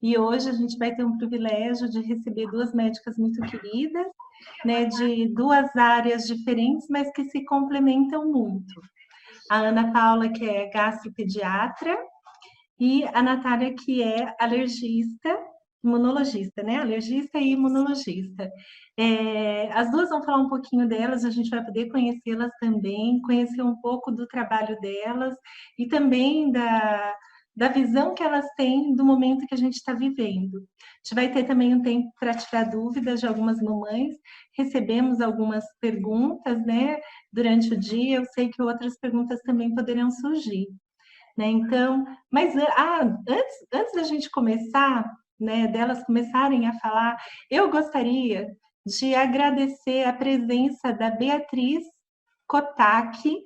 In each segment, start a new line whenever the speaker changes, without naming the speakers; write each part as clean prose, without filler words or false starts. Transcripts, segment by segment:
E hoje a gente vai ter um privilégio de receber duas médicas muito queridas, né, de duas áreas diferentes, mas que se complementam muito. A Ana Paula, que é gastropediatra, e a Natália, que é alergista, imunologista, né? Alergista e imunologista. As duas vão falar um pouquinho delas, a gente vai poder conhecê-las também, conhecer um pouco do trabalho delas e também da visão que elas têm do momento que a gente está vivendo. A gente vai ter também um tempo para tirar dúvidas de algumas mamães, recebemos algumas perguntas, né, durante o dia, eu sei que outras perguntas também poderão surgir. Né? Então, mas antes da gente começar, né, delas começarem a falar, eu gostaria de agradecer a presença da Beatriz Kotaki,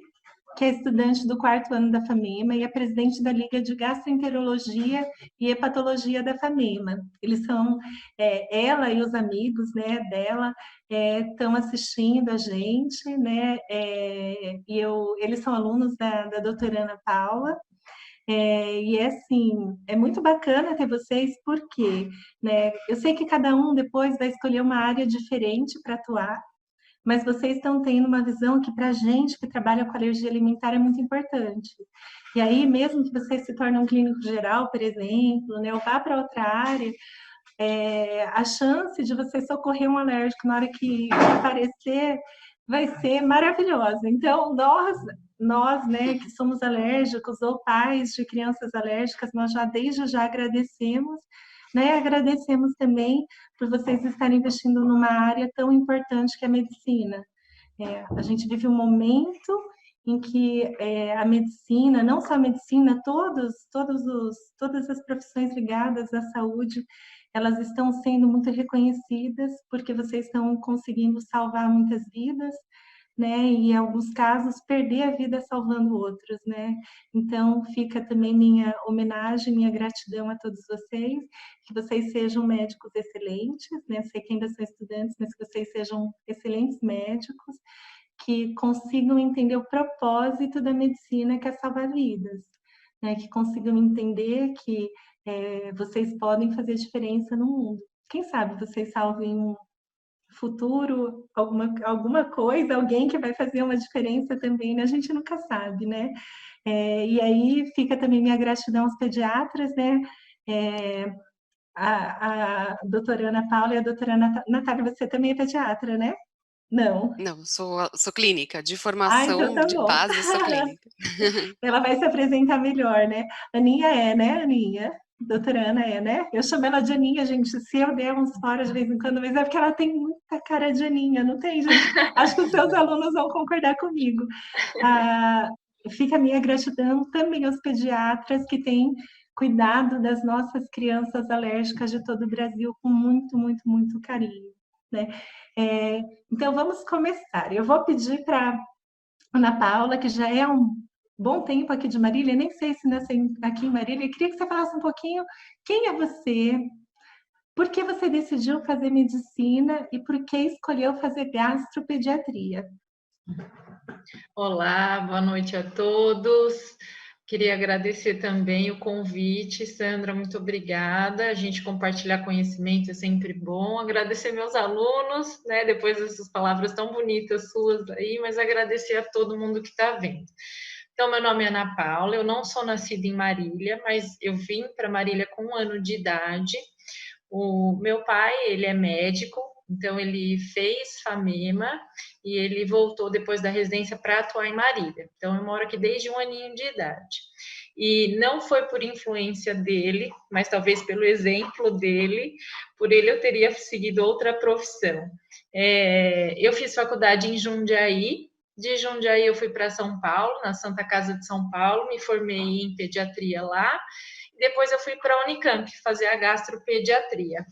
que é estudante do quarto ano da FAMEMA e é presidente da Liga de Gastroenterologia e Hepatologia da FAMEMA. Eles são, ela e os amigos, né, dela estão assistindo a gente, né, eles são alunos da doutora Ana Paula, e é assim, é muito bacana ter vocês, porque, né, eu sei que cada um depois vai escolher uma área diferente para atuar, mas vocês estão tendo uma visão que para a gente que trabalha com alergia alimentar é muito importante. E aí, mesmo que você se torne um clínico geral, por exemplo, né, ou vá para outra área, a chance de você socorrer um alérgico na hora que aparecer vai ser maravilhosa. Então, nós, né, que somos alérgicos ou pais de crianças alérgicas, nós já desde já agradecemos, né? Agradecemos também por vocês estarem investindo numa área tão importante que é a medicina. A gente vive um momento em que a medicina, não só a medicina, todas as profissões ligadas à saúde, elas estão sendo muito reconhecidas porque vocês estão conseguindo salvar muitas vidas, né? E em alguns casos perder a vida salvando outros, né? Então fica também minha homenagem, minha gratidão a todos vocês, que vocês sejam médicos excelentes, né? Sei que ainda são estudantes, mas que vocês sejam excelentes médicos, que consigam entender o propósito da medicina, que é salvar vidas, né? Que consigam entender que vocês podem fazer diferença no mundo. Quem sabe vocês salvem um futuro, alguma coisa, alguém que vai fazer uma diferença também, né? A gente nunca sabe, né? E aí fica também minha gratidão aos pediatras, né? A doutora Ana Paula e a doutora Natália, você também é pediatra, né? Não.
Não, sou clínica, de
Ah, então
formação,
tá
de
bom.
base, sou clínica.
Ela vai se apresentar melhor, né? Aninha né, Aninha? Doutora Ana né? Eu chamo ela de Aninha, gente. Se eu der uns fora de vez em quando, mas é porque ela tem muita cara de Aninha, não tem, gente? Acho que os seus alunos vão concordar comigo. Ah, fica a minha gratidão também aos pediatras que têm cuidado das nossas crianças alérgicas de todo o Brasil com muito, muito, muito carinho, né? Então, vamos começar. Eu vou pedir para Ana Paula, que já é um bom tempo aqui de Marília, nem sei se nasceu aqui em Marília, queria que você falasse um pouquinho quem é você, por que você decidiu fazer medicina e por que escolheu fazer gastropediatria.
Olá, boa noite a todos. Queria agradecer também o convite, Sandra, muito obrigada. A gente compartilhar conhecimento é sempre bom. Agradecer meus alunos, né, depois dessas palavras tão bonitas suas aí, mas agradecer a todo mundo que está vendo. Então, meu nome é Ana Paula, eu não sou nascida em Marília, mas eu vim para Marília com 1 ano de idade. O meu pai, ele é médico, então ele fez FAMEMA e ele voltou depois da residência para atuar em Marília. Então eu moro aqui desde 1 aninho de idade. E não foi por influência dele, mas talvez pelo exemplo dele, por ele eu teria seguido outra profissão. Eu fiz faculdade em Jundiaí, de Jundiaí eu fui para São Paulo, na Santa Casa de São Paulo, me formei em pediatria lá, depois eu fui para a Unicamp fazer a gastropediatria.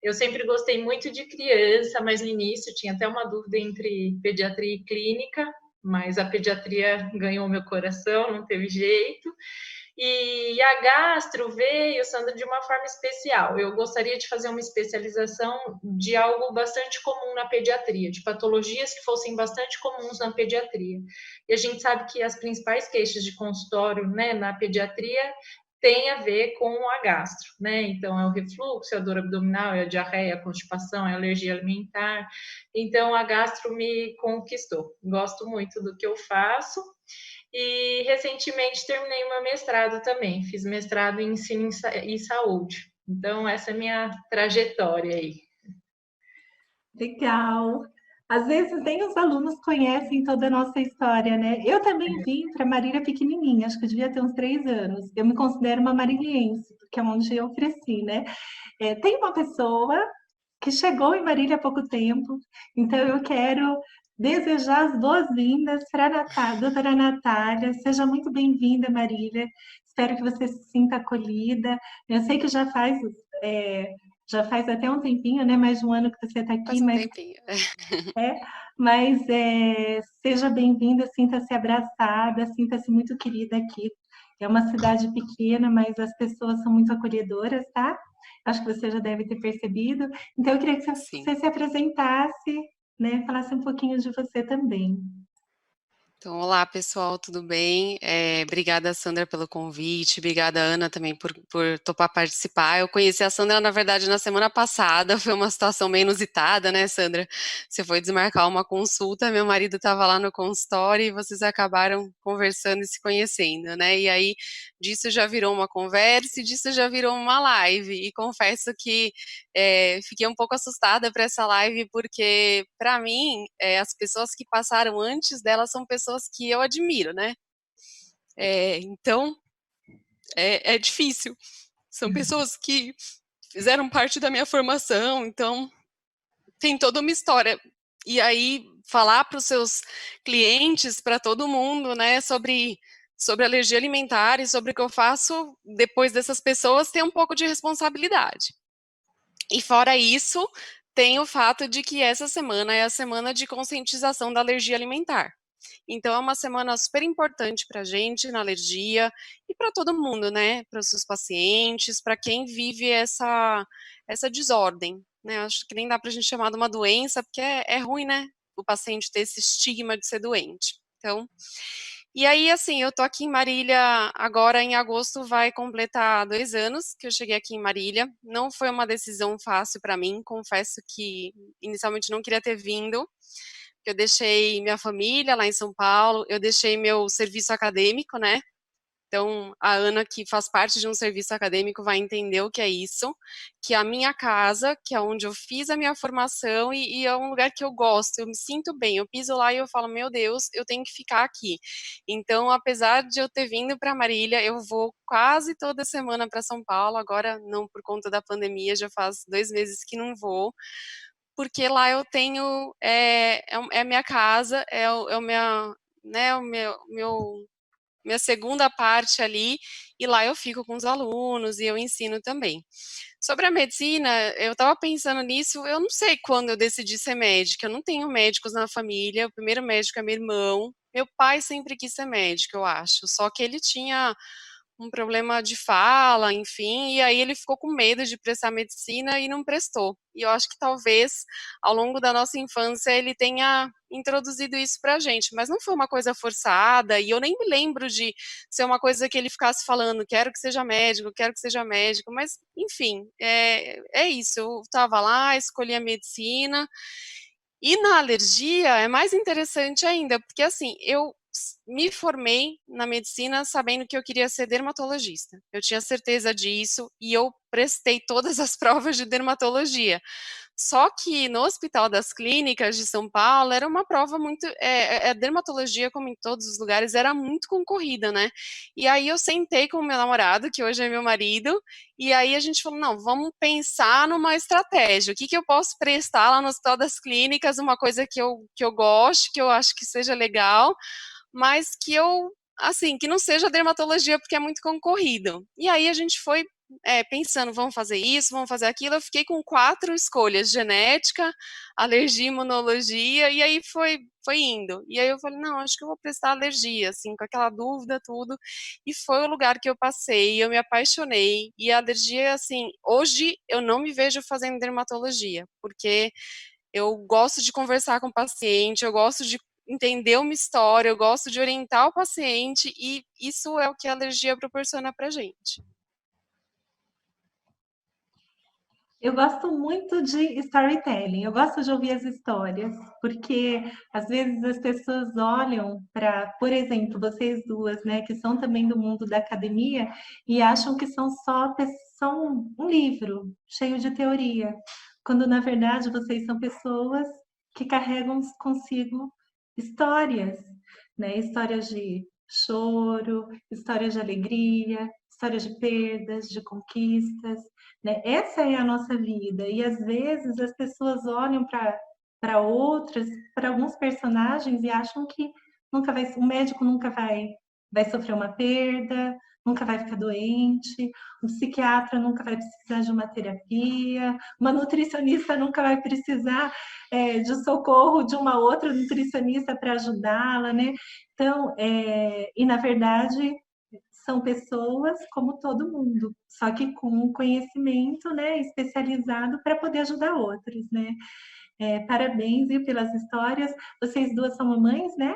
Eu sempre gostei muito de criança, mas no início tinha até uma dúvida entre pediatria e clínica, mas a pediatria ganhou meu coração, não teve jeito. E a gastro veio, Sandra, de uma forma especial. Eu gostaria de fazer uma especialização de algo bastante comum na pediatria, de patologias que fossem bastante comuns na pediatria. E a gente sabe que as principais queixas de consultório, né, na pediatria tem a ver com a gastro, né? Então, é o refluxo, é a dor abdominal, é a diarreia, a constipação, é a alergia alimentar. Então, a gastro me conquistou. Gosto muito do que eu faço. E, recentemente, terminei meu mestrado também. Fiz mestrado em ensino e saúde. Então, essa é a minha trajetória aí.
Legal. Às vezes nem os alunos conhecem toda a nossa história, né? Eu também vim para Marília pequenininha, acho que eu devia ter uns 3 anos. Eu me considero uma mariliense, porque é onde eu cresci, né? Tem uma pessoa que chegou em Marília há pouco tempo, então eu quero desejar as boas-vindas para a doutora Natália. Seja muito bem-vinda, Marília. Espero que você se sinta acolhida. Eu sei que já faz até um tempinho, né? Mais de um ano que você está aqui,
Faz um
mas
tempinho.
seja bem-vinda, sinta-se abraçada, sinta-se muito querida aqui. É uma cidade pequena, mas as pessoas são muito acolhedoras, tá? Acho que você já deve ter percebido. Então, eu queria que
Sim.
você se apresentasse, né? Falasse um pouquinho de você também.
Então, olá pessoal, tudo bem? Obrigada, Sandra, pelo convite, obrigada, Ana, também por topar participar. Eu conheci a Sandra, na verdade, na semana passada, foi uma situação meio inusitada, né, Sandra? Você foi desmarcar uma consulta, meu marido estava lá no consultório e vocês acabaram conversando e se conhecendo, né? E aí, disso já virou uma conversa e disso já virou uma live. E confesso que fiquei um pouco assustada para essa live, porque, para mim, as pessoas que passaram antes dela são pessoas que eu admiro, né? Então, é difícil. São pessoas que fizeram parte da minha formação, então tem toda uma história. E aí, falar para os seus clientes, para todo mundo, né, sobre alergia alimentar e sobre o que eu faço depois dessas pessoas, tem um pouco de responsabilidade. E fora isso, tem o fato de que essa semana é a semana de conscientização da alergia alimentar. Então, é uma semana super importante para a gente na alergia e para todo mundo, né? Para os seus pacientes, para quem vive essa desordem, né? Acho que nem dá para a gente chamar de uma doença, porque é ruim, né? O paciente ter esse estigma de ser doente. Então, e aí, assim, eu tô aqui em Marília agora em agosto, vai completar 2 anos que eu cheguei aqui em Marília. Não foi uma decisão fácil para mim, confesso que inicialmente não queria ter vindo. Eu deixei minha família lá em São Paulo, eu deixei meu serviço acadêmico, né? Então, a Ana, que faz parte de um serviço acadêmico, vai entender o que é isso, que é a minha casa, que é onde eu fiz a minha formação e é um lugar que eu gosto, eu me sinto bem, eu piso lá e eu falo, meu Deus, eu tenho que ficar aqui. Então, apesar de eu ter vindo para Marília, eu vou quase toda semana para São Paulo, agora não por conta da pandemia, já faz 2 meses que não vou, porque lá eu tenho, a minha casa, é o minha, né, minha segunda parte ali, e lá eu fico com os alunos e eu ensino também. Sobre a medicina, eu estava pensando nisso, eu não sei quando eu decidi ser médica, eu não tenho médicos na família, o primeiro médico é meu irmão, meu pai sempre quis ser médico, eu acho, só que ele tinha um problema de fala, enfim, e aí ele ficou com medo de prestar medicina e não prestou. E eu acho que talvez ao longo da nossa infância ele tenha introduzido isso pra gente, mas não foi uma coisa forçada, e eu nem me lembro de ser uma coisa que ele ficasse falando, quero que seja médico, mas enfim, é isso, eu estava lá, escolhi a medicina, e na alergia é mais interessante ainda, porque assim, eu me formei na medicina sabendo que eu queria ser dermatologista. Eu tinha certeza disso e eu prestei todas as provas de dermatologia. Só que no Hospital das Clínicas de São Paulo era uma prova muito. A dermatologia, como em todos os lugares, era muito concorrida, né? E aí eu sentei com o meu namorado, que hoje é meu marido, e aí a gente falou: não, vamos pensar numa estratégia. O que, que eu posso prestar lá no Hospital das Clínicas? Uma coisa que eu goste, que eu acho que seja legal, mas que eu. Assim, que não seja dermatologia, porque é muito concorrido. E aí a gente foi pensando, vamos fazer isso, vamos fazer aquilo, eu fiquei com 4 escolhas, genética, alergia, imunologia, e aí foi indo. E aí eu falei, não, acho que eu vou prestar alergia, assim, com aquela dúvida, tudo, e foi o lugar que eu passei, eu me apaixonei, e a alergia, assim, hoje eu não me vejo fazendo dermatologia, porque eu gosto de conversar com o paciente, eu gosto de entender uma história, eu gosto de orientar o paciente, e isso é o que a alergia proporciona pra gente.
Eu gosto muito de storytelling, eu gosto de ouvir as histórias, porque às vezes as pessoas olham para, por exemplo, vocês duas, né, que são também do mundo da academia, e acham que são um livro cheio de teoria, quando na verdade vocês são pessoas que carregam consigo histórias, né? Histórias de choro, histórias de alegria, histórias de perdas, de conquistas, né? Essa é a nossa vida. E às vezes as pessoas olham para outras, para alguns personagens e acham que o médico nunca vai sofrer uma perda, nunca vai ficar doente, um psiquiatra nunca vai precisar de uma terapia, uma nutricionista nunca vai precisar de socorro de uma outra nutricionista para ajudá-la, né? Então, e na verdade são pessoas como todo mundo, só que com um conhecimento, né, especializado para poder ajudar outros, né? Parabéns, viu, pelas histórias. Vocês duas são mamães, né?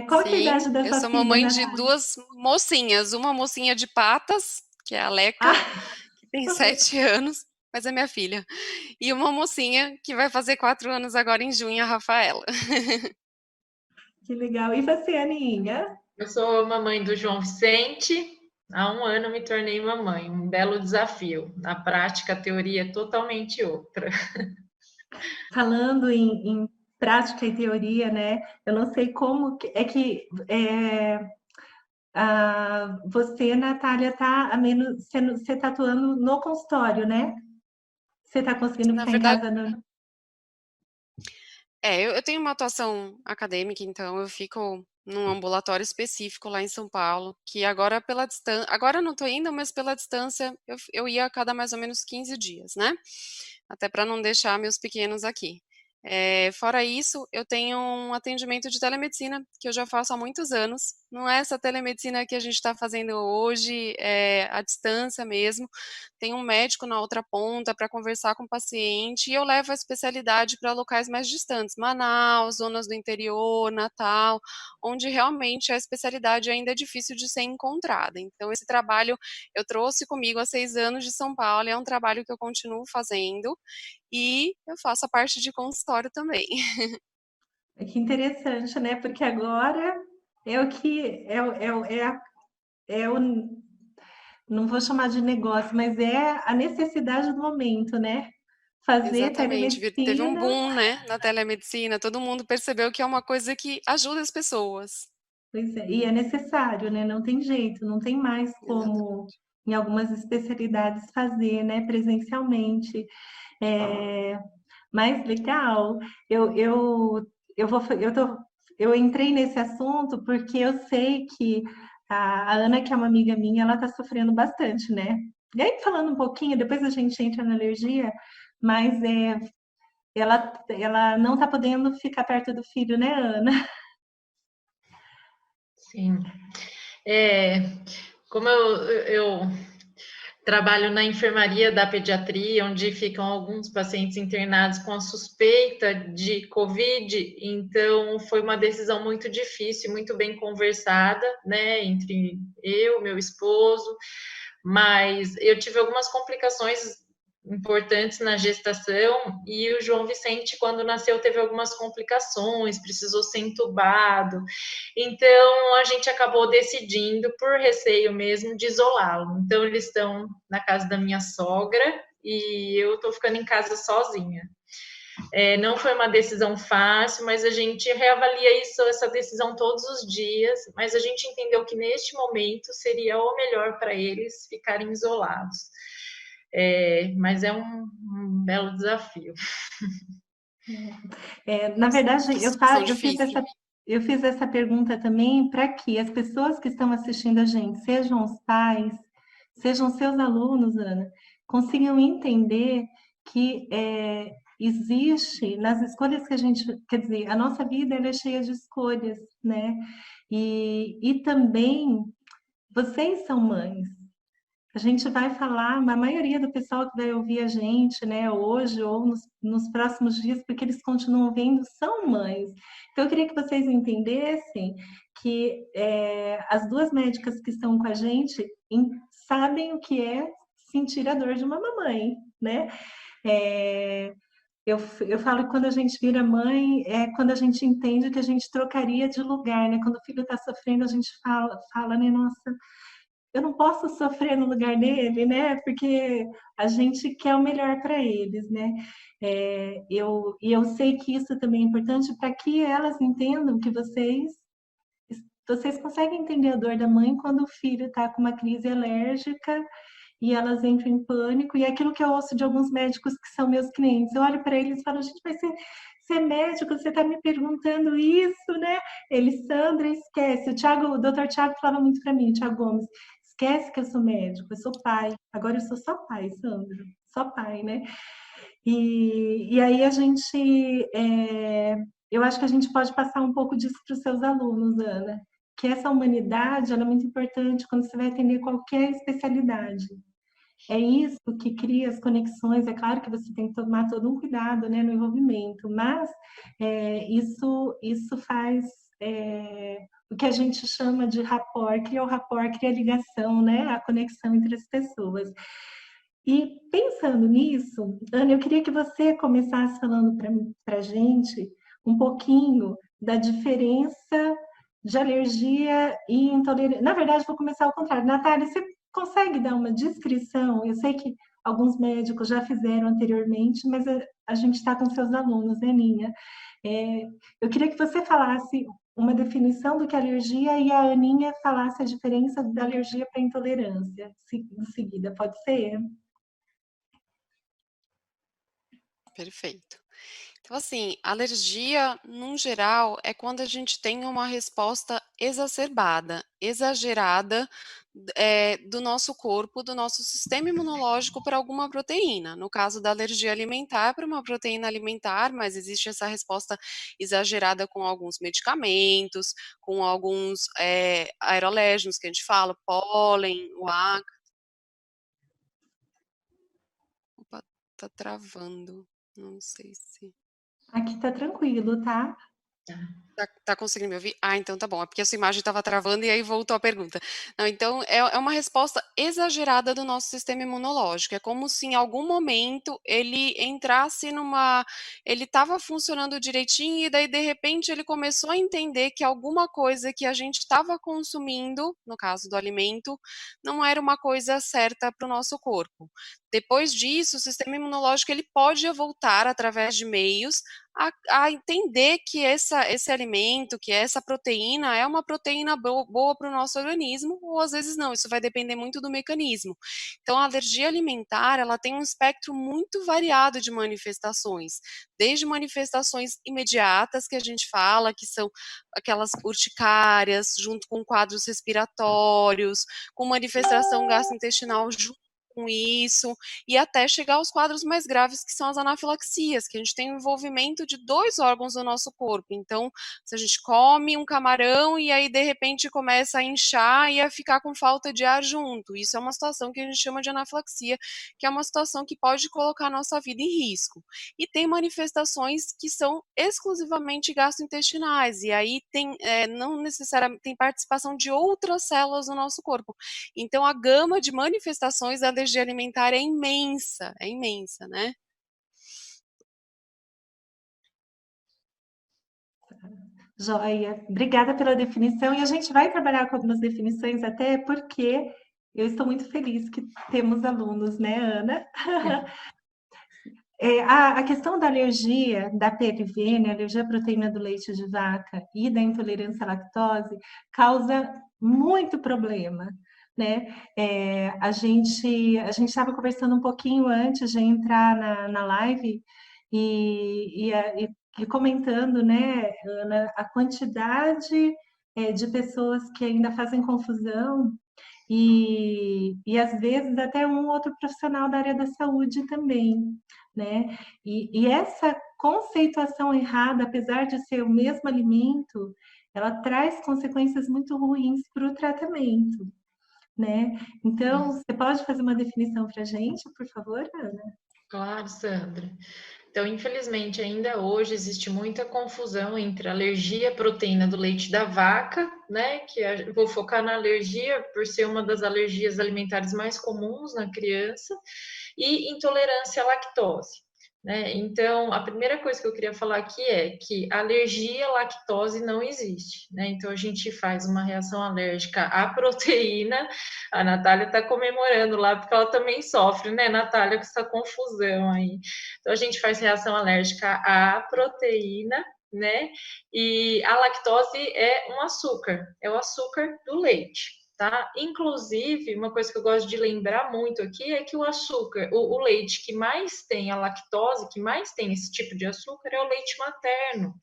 Qual que é a
Sim,
idade da
eu
sua
sou
filha,
mamãe de
Natália?
duas mocinhas, uma mocinha de patas, que é a Leca,
Ah,
que tem 7 anos, mas é minha filha, e uma mocinha que vai fazer 4 anos agora em junho, a Rafaela.
que legal. E você, Aninha?
Eu sou mamãe do João Vicente. Há um ano me tornei mamãe, um belo desafio. Na prática, a teoria é totalmente outra.
Falando em prática e teoria, né? Eu não sei como você, Natália, está a menos você está atuando no consultório, né? Você está conseguindo
Na
ficar em
verdade,
casa no...
eu tenho uma atuação acadêmica, então eu fico num ambulatório específico lá em São Paulo, que agora pela distância, agora eu não tô indo, mas pela distância eu ia a cada mais ou menos 15 dias, né? Até para não deixar meus pequenos aqui. Fora isso, eu tenho um atendimento de telemedicina que eu já faço há muitos anos. Não é essa telemedicina que a gente está fazendo hoje, é à distância mesmo. Tem um médico na outra ponta para conversar com o paciente e eu levo a especialidade para locais mais distantes, Manaus, zonas do interior, Natal, onde realmente a especialidade ainda é difícil de ser encontrada. Então, esse trabalho eu trouxe comigo há 6 anos de São Paulo, é um trabalho que eu continuo fazendo e eu faço a parte de consultório também.
Que interessante, né? Porque agora é o que é o não vou chamar de negócio, mas é a necessidade do momento, né? Fazer
Exatamente, teve um
telemedicina,
boom, né, na telemedicina, todo mundo percebeu que é uma coisa que ajuda as pessoas.
pois é, e é necessário, né? Não tem jeito, não tem mais como
Exatamente.
em algumas especialidades fazer, né? Presencialmente. É, mas legal. Eu, eu, eu entrei nesse assunto porque eu sei que a Ana, que é uma amiga minha, ela está sofrendo bastante, né? E aí, falando um pouquinho, depois a gente entra na alergia, mas ela não está podendo ficar perto do filho, né, Ana?
Sim. É, como eu trabalho na enfermaria da pediatria, onde ficam alguns pacientes internados com a suspeita de Covid, então foi uma decisão muito difícil, muito bem conversada, né, entre eu, meu esposo, mas eu tive algumas complicações importantes na gestação e o João Vicente, quando nasceu, teve algumas complicações, precisou ser entubado. Então a gente acabou decidindo, por receio mesmo, de isolá-lo. Então eles estão na casa da minha sogra e eu estou ficando em casa sozinha. Não foi uma decisão fácil, mas a gente reavalia essa decisão todos os dias, mas a gente entendeu que neste momento seria o melhor para eles ficarem isolados. Mas é um belo desafio.
Na verdade,
Que situação difícil.
eu fiz essa pergunta também para que as pessoas que estão assistindo a gente, sejam os pais, sejam seus alunos, Ana, consigam entender que existe nas escolhas que a gente, quer dizer, a nossa vida ela é cheia de escolhas, né? E também vocês são mães. A gente vai falar, a maioria do pessoal que vai ouvir a gente, né, hoje ou nos próximos dias, porque eles continuam vendo, são mães. Então, eu queria que vocês entendessem que as duas médicas que estão com a gente sabem o que é sentir a dor de uma mamãe, né? Eu falo que quando a gente vira mãe, é quando a gente entende que a gente trocaria de lugar, né? Quando o filho está sofrendo, a gente fala, né? Nossa, eu não posso sofrer no lugar dele, né? Porque a gente quer o melhor para eles, né? Eu sei que isso também é importante para que elas entendam que vocês conseguem entender a dor da mãe quando o filho está com uma crise alérgica e elas entram em pânico. E é aquilo que eu ouço de alguns médicos que são meus clientes. Eu olho para eles e falo, gente, mas você é médico, você está me perguntando isso, né? Ele, Sandra, esquece. O doutor Tiago falava muito para mim, o Tiago Gomes, esquece que eu sou médico, eu sou pai. Agora eu sou só pai, Sandra, só pai, né? E aí eu acho que a gente pode passar um pouco disso para os seus alunos, Ana, que essa humanidade ela é muito importante quando você vai atender qualquer especialidade. É isso que cria as conexões. É claro que você tem que tomar todo um cuidado, né, no envolvimento, mas isso faz o que a gente chama de rapport, cria o rapport, cria a ligação, né, a conexão entre as pessoas. E pensando nisso, Ana, eu queria que você começasse falando para a gente um pouquinho da diferença de alergia e intolerância. Na verdade, vou começar ao contrário. Natália, você consegue dar uma descrição? Eu sei que alguns médicos já fizeram anteriormente, mas a gente está com seus alunos, né, Aninha? Eu queria que você falasse uma definição do que é alergia e a Aninha falasse a diferença da alergia para intolerância. Em seguida, pode ser?
Perfeito. Então, assim, alergia, num geral, é quando a gente tem uma resposta exacerbada, exagerada, do nosso corpo, do nosso sistema imunológico para alguma proteína. No caso da alergia alimentar, para uma proteína alimentar, mas existe essa resposta exagerada com alguns medicamentos, com alguns aerolérgenos que a gente fala, pólen, o ácaro. Opa, tá travando. Não sei se.
Aqui tá tranquilo, tá?
Tá conseguindo me ouvir? Ah, então tá bom. É porque a sua imagem estava travando e aí voltou a pergunta. Não, então é uma resposta exagerada do nosso sistema imunológico. É como se em algum momento ele entrasse numa. Ele estava funcionando direitinho e daí de repente ele começou a entender que alguma coisa que a gente estava consumindo, no caso do alimento, não era uma coisa certa para o nosso corpo. Depois disso, o sistema imunológico ele pode voltar através de meios a entender que esse alimento, que essa proteína é uma proteína boa para o nosso organismo, ou às vezes não, isso vai depender muito do mecanismo. Então, a alergia alimentar, ela tem um espectro muito variado de manifestações, desde manifestações imediatas, que a gente fala, que são aquelas urticárias, junto com quadros respiratórios, com manifestação gastrointestinal junto com isso, e até chegar aos quadros mais graves, que são as anafilaxias, que a gente tem o envolvimento de 2 órgãos do nosso corpo. Então, se a gente come um camarão e aí de repente começa a inchar e a ficar com falta de ar junto, isso é uma situação que a gente chama de anafilaxia, que é uma situação que pode colocar a nossa vida em risco. E tem manifestações que são exclusivamente gastrointestinais, e aí tem não necessariamente tem participação de outras células do nosso corpo. Então, a gama de manifestações da alergia alimentar é imensa, né?
Joia, obrigada pela definição. E a gente vai trabalhar com algumas definições, até porque eu estou muito feliz que temos alunos, né, Ana? A questão da alergia, da PLV, né, alergia à proteína do leite de vaca e da intolerância à lactose, causa muito problema, né? A gente estava conversando um pouquinho antes de entrar na live e comentando, né, Ana, a quantidade de pessoas que ainda fazem confusão e às vezes até um outro profissional da área da saúde também, né? E essa conceituação errada, apesar de ser o mesmo alimento, ela traz consequências muito ruins para o tratamento, né? Então, você pode fazer uma definição para a gente, por favor, Ana?
Claro, Sandra. Então, infelizmente, ainda hoje existe muita confusão entre alergia à proteína do leite da vaca, né? Vou focar na alergia por ser uma das alergias alimentares mais comuns na criança, e intolerância à lactose. Né? Então, a primeira coisa que eu queria falar aqui é que alergia à lactose não existe. Né? Então, a gente faz uma reação alérgica à proteína. A Natália está comemorando lá, porque ela também sofre, né, Natália, com essa confusão aí. Então, a gente faz reação alérgica à proteína, né? E a lactose é um açúcar, é o açúcar do leite. Tá? Inclusive, uma coisa que eu gosto de lembrar muito aqui é que o açúcar, o leite que mais tem a lactose, que mais tem esse tipo de açúcar, é o leite materno.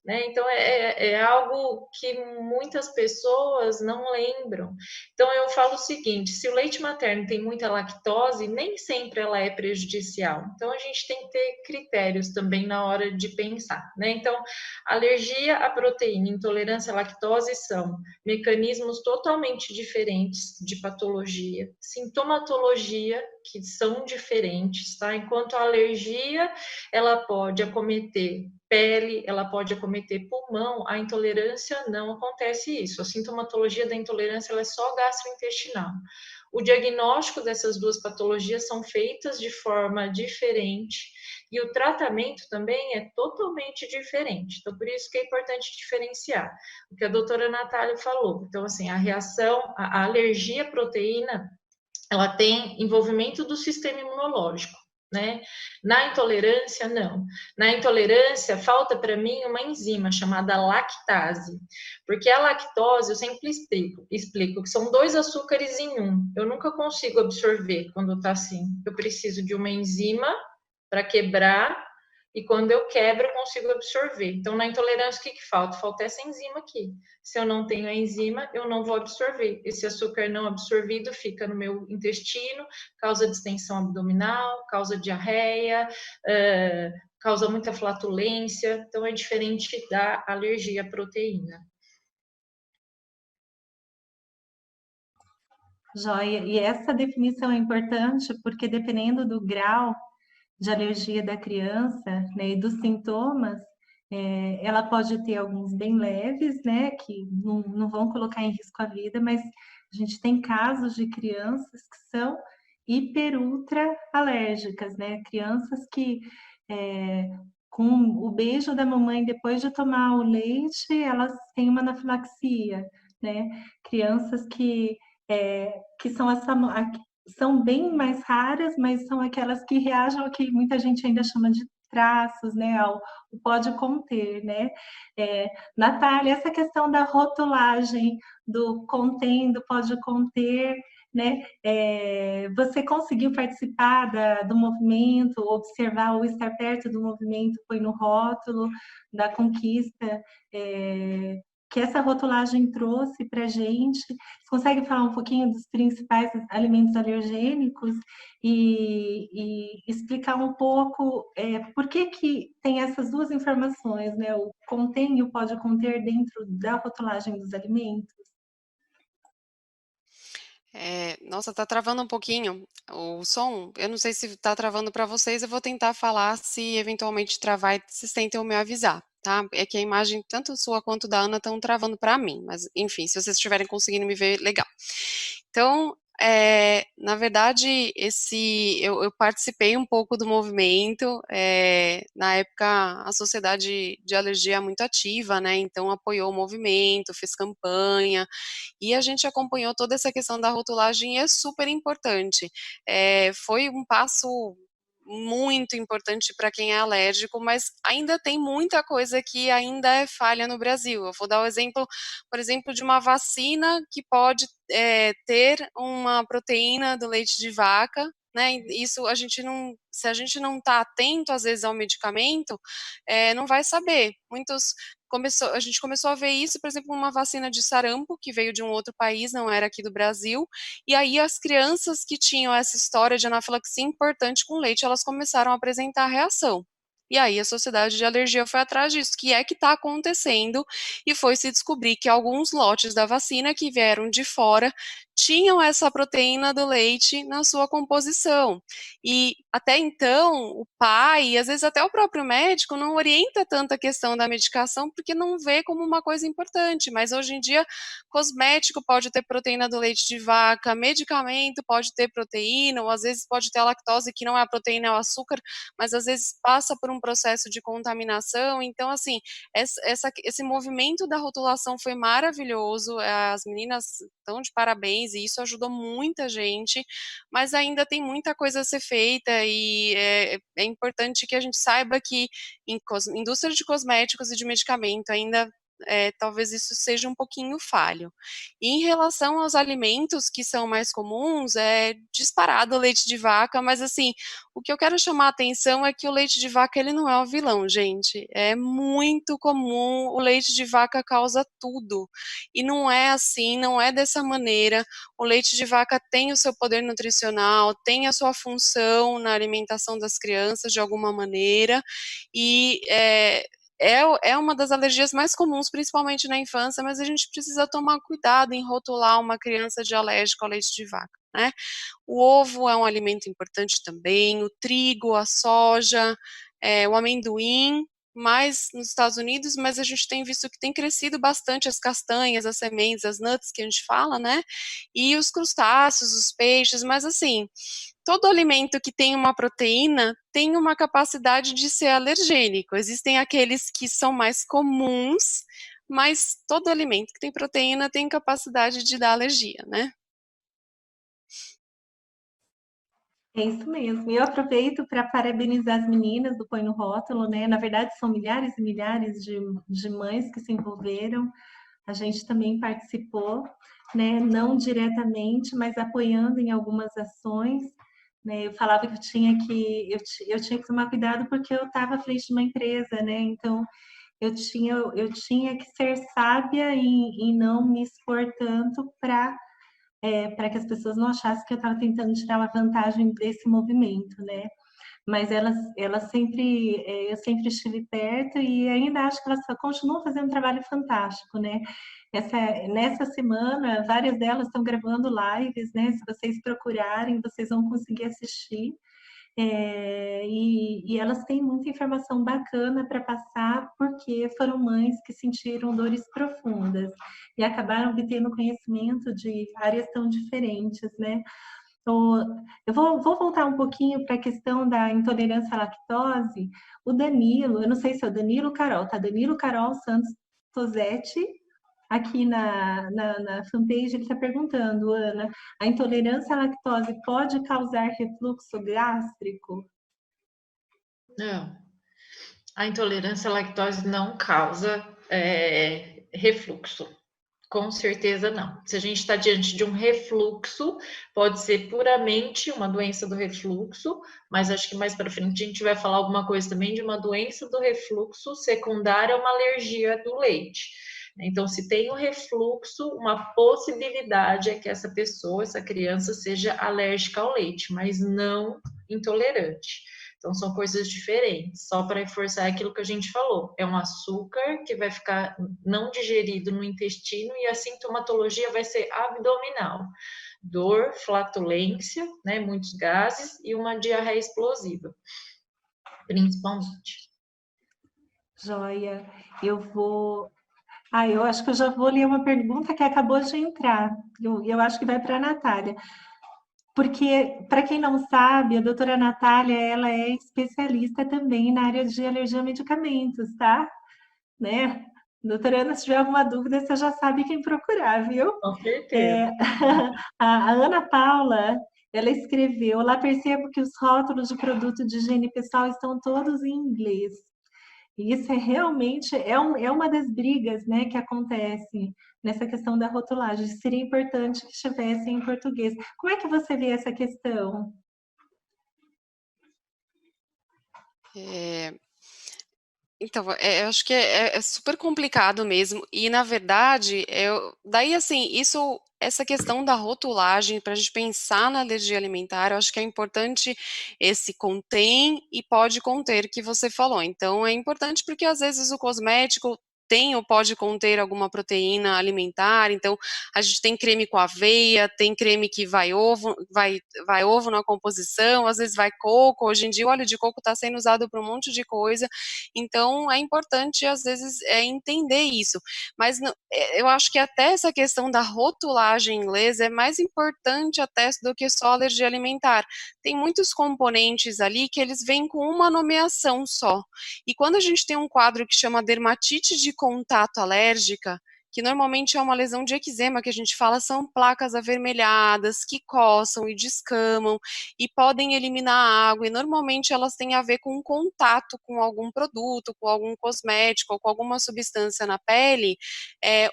Né? Então, é algo que muitas pessoas não lembram. Então, eu falo o seguinte: se o leite materno tem muita lactose, nem sempre ela é prejudicial. Então, a gente tem que ter critérios também na hora de pensar. Né? Então, alergia à proteína, intolerância à lactose são mecanismos totalmente diferentes de patologia, sintomatologia que são diferentes, tá? Enquanto a alergia, ela pode acometer pele, ela pode acometer pulmão, a intolerância não acontece isso. A sintomatologia da intolerância ela é só gastrointestinal. O diagnóstico dessas duas patologias são feitas de forma diferente e o tratamento também é totalmente diferente. Então, por isso que é importante diferenciar o que a doutora Natália falou. Então, assim, a alergia à proteína, ela tem envolvimento do sistema imunológico. Né? Na intolerância, não. Na intolerância, falta para mim uma enzima chamada lactase, porque a lactose, eu sempre explico que são 2 açúcares em um. Eu nunca consigo absorver quando está assim. Eu preciso de uma enzima para quebrar, e quando eu quebro, eu consigo absorver. Então, na intolerância, o que falta? Falta essa enzima aqui. Se eu não tenho a enzima, eu não vou absorver. Esse açúcar não absorvido fica no meu intestino, causa distensão abdominal, causa diarreia, causa muita flatulência. Então, é diferente da alergia à proteína.
Joia, e essa definição é importante porque dependendo do grau de alergia da criança, né, e dos sintomas, ela pode ter alguns bem leves, né, que não vão colocar em risco a vida, mas a gente tem casos de crianças que são hiper ultra alérgicas, né, crianças que com o beijo da mamãe depois de tomar o leite, elas têm uma anafilaxia, né, crianças que são são bem mais raras, mas são aquelas que reagem ao que muita gente ainda chama de traços, né, ao pode conter, né. Natália, essa questão da rotulagem do contém, do pode conter, né, você conseguiu participar do movimento, observar ou estar perto do movimento, foi no rótulo da conquista, que essa rotulagem trouxe para a gente? Você consegue falar um pouquinho dos principais alimentos alergênicos e explicar um pouco por que tem essas duas informações, né? O contém e o pode conter dentro da rotulagem dos alimentos?
Nossa, tá travando um pouquinho o som. Eu não sei se tá travando para vocês, eu vou tentar falar, se eventualmente travar, vocês tentam me avisar, tá? É que a imagem, tanto sua quanto da Ana, estão travando para mim, mas enfim, se vocês estiverem conseguindo me ver, legal. Então, na verdade, eu participei um pouco do movimento, na época a Sociedade de Alergia é muito ativa, né, então apoiou o movimento, fez campanha, e a gente acompanhou toda essa questão da rotulagem, e é super importante. Foi um passo muito importante para quem é alérgico, mas ainda tem muita coisa que ainda é falha no Brasil. Eu vou dar o exemplo, por exemplo, de uma vacina que pode ter uma proteína do leite de vaca, né? Isso se a gente não está atento às vezes ao medicamento, não vai saber. A gente começou a ver isso, por exemplo, uma vacina de sarampo que veio de um outro país, não era aqui do Brasil, e aí as crianças que tinham essa história de anafilaxia importante com leite, elas começaram a apresentar reação. E aí a Sociedade de Alergia foi atrás disso, que está acontecendo, e foi se descobrir que alguns lotes da vacina que vieram de fora tinham essa proteína do leite na sua composição. E até então, o pai, e às vezes até o próprio médico, não orienta tanto a questão da medicação, porque não vê como uma coisa importante. Mas hoje em dia, cosmético pode ter proteína do leite de vaca, medicamento pode ter proteína, ou às vezes pode ter a lactose, que não é a proteína, é o açúcar, mas às vezes passa por um processo de contaminação. Então, assim, esse movimento da rotulação foi maravilhoso, as meninas estão de parabéns, e isso ajudou muita gente, mas ainda tem muita coisa a ser feita, e é importante que a gente saiba que em indústria de cosméticos e de medicamento ainda talvez isso seja um pouquinho falho. E em relação aos alimentos que são mais comuns, é disparado o leite de vaca, mas assim, o que eu quero chamar a atenção é que o leite de vaca, ele não é o vilão, gente. É muito comum, o leite de vaca causa tudo. E não é assim, não é dessa maneira. O leite de vaca tem o seu poder nutricional, tem a sua função na alimentação das crianças de alguma maneira, e é uma das alergias mais comuns, principalmente na infância, mas a gente precisa tomar cuidado em rotular uma criança de alérgico ao leite de vaca, né? O ovo é um alimento importante também, o trigo, a soja, o amendoim, mais nos Estados Unidos, mas a gente tem visto que tem crescido bastante as castanhas, as sementes, as nuts que a gente fala, né? E os crustáceos, os peixes, mas assim, todo alimento que tem uma proteína tem uma capacidade de ser alergênico. Existem aqueles que são mais comuns, mas todo alimento que tem proteína tem capacidade de dar alergia, né?
É isso mesmo. E eu aproveito para parabenizar as meninas do Põe no Rótulo, né? Na verdade, são milhares e milhares de mães que se envolveram. A gente também participou, né? Não diretamente, mas apoiando em algumas ações. Né? Eu falava que eu tinha que tomar cuidado porque eu estava à frente de uma empresa, né? Então eu tinha que ser sábia em não me expor tanto para que as pessoas não achassem que eu estava tentando tirar uma vantagem desse movimento, né? Mas elas sempre, eu sempre estive perto e ainda acho que elas continuam fazendo um trabalho fantástico, né? Nessa semana, várias delas estão gravando lives, né? Se vocês procurarem, vocês vão conseguir assistir. E elas têm muita informação bacana para passar, porque foram mães que sentiram dores profundas e acabaram obtendo conhecimento de áreas tão diferentes, né? Eu vou voltar um pouquinho para a questão da intolerância à lactose. O Danilo, eu não sei se é o Danilo ou Carol, tá? Danilo Carol Santos Tosetti, aqui na fanpage, ele está perguntando, Ana, a intolerância à lactose pode causar refluxo gástrico?
Não, a intolerância à lactose não causa refluxo. Com certeza não. Se a gente está diante de um refluxo, pode ser puramente uma doença do refluxo, mas acho que mais para frente a gente vai falar alguma coisa também de uma doença do refluxo secundária a uma alergia do leite. Então, se tem o refluxo, uma possibilidade é que essa pessoa, essa criança, seja alérgica ao leite, mas não intolerante. Então, são coisas diferentes, só para reforçar aquilo que a gente falou. É um açúcar que vai ficar não digerido no intestino e a sintomatologia vai ser abdominal. Dor, flatulência, né, muitos gases e uma diarreia explosiva, principalmente.
Joia, eu acho que eu já vou ler uma pergunta que acabou de entrar. Eu acho que vai para a Natália. Porque, para quem não sabe, a doutora Natália, ela é especialista também na área de alergia a medicamentos, tá? Né? Doutora Ana, se tiver alguma dúvida, você já sabe quem procurar, viu?
Com certeza.
A Ana Paula, ela escreveu, lá percebo que os rótulos de produto de higiene pessoal estão todos em inglês. E isso realmente é uma das brigas, né, que acontece nessa questão da rotulagem. Seria importante que estivesse em português. Como é que você vê essa questão?
Então, eu acho que é super complicado mesmo, e na verdade, daí assim, essa questão da rotulagem, para a gente pensar na alergia alimentar, eu acho que é importante esse contém e pode conter que você falou. Então, é importante porque às vezes o cosmético tem ou pode conter alguma proteína alimentar. Então, a gente tem creme com aveia, tem creme que vai ovo na composição, às vezes vai coco. Hoje em dia, o óleo de coco está sendo usado para um monte de coisa. Então, é importante, às vezes, entender isso. Mas eu acho que até essa questão da rotulagem inglesa é mais importante até do que só alergia alimentar. Tem muitos componentes ali que eles vêm com uma nomeação só. E quando a gente tem um quadro que chama dermatite de contato alérgica, que normalmente é uma lesão de eczema, que a gente fala são placas avermelhadas, que coçam e descamam, e podem eliminar a água, e normalmente elas têm a ver com contato com algum produto, com algum cosmético, ou com alguma substância na pele.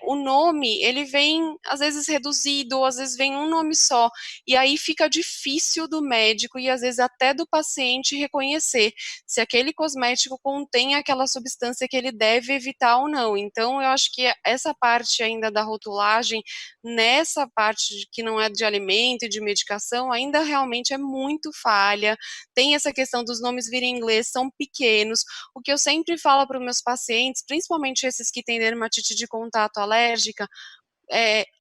O nome, ele vem, às vezes, reduzido, ou às vezes vem um nome só, e aí fica difícil do médico, e às vezes até do paciente, reconhecer se aquele cosmético contém aquela substância que ele deve evitar ou não. Então, eu acho que essa parte ainda da rotulagem, nessa parte que não é de alimento e de medicação, ainda realmente é muito falha. Tem essa questão dos nomes virem em inglês, são pequenos. O que eu sempre falo para os meus pacientes, principalmente esses que têm dermatite de contato alérgica,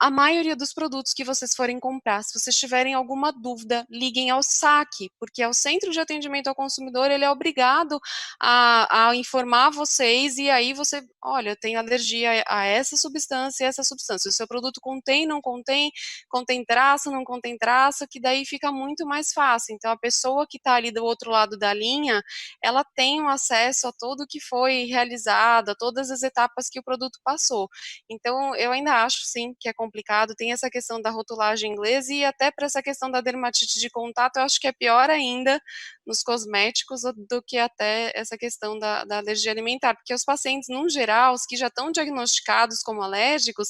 a maioria dos produtos que vocês forem comprar, se vocês tiverem alguma dúvida, liguem ao SAC, porque é o Centro de Atendimento ao Consumidor, ele é obrigado a informar vocês, e aí você, olha, eu tenho alergia a essa substância e essa substância, o seu produto contém, não contém, contém traço, não contém traço, que daí fica muito mais fácil. Então, a pessoa que está ali do outro lado da linha, ela tem um acesso a tudo o que foi realizado, a todas as etapas que o produto passou. Então, eu ainda acho, sim, que é complicado, tem essa questão da rotulagem inglesa, e até para essa questão da dermatite de contato, eu acho que é pior ainda nos cosméticos do que até essa questão da alergia alimentar, porque os pacientes, no geral, os que já estão diagnosticados como alérgicos,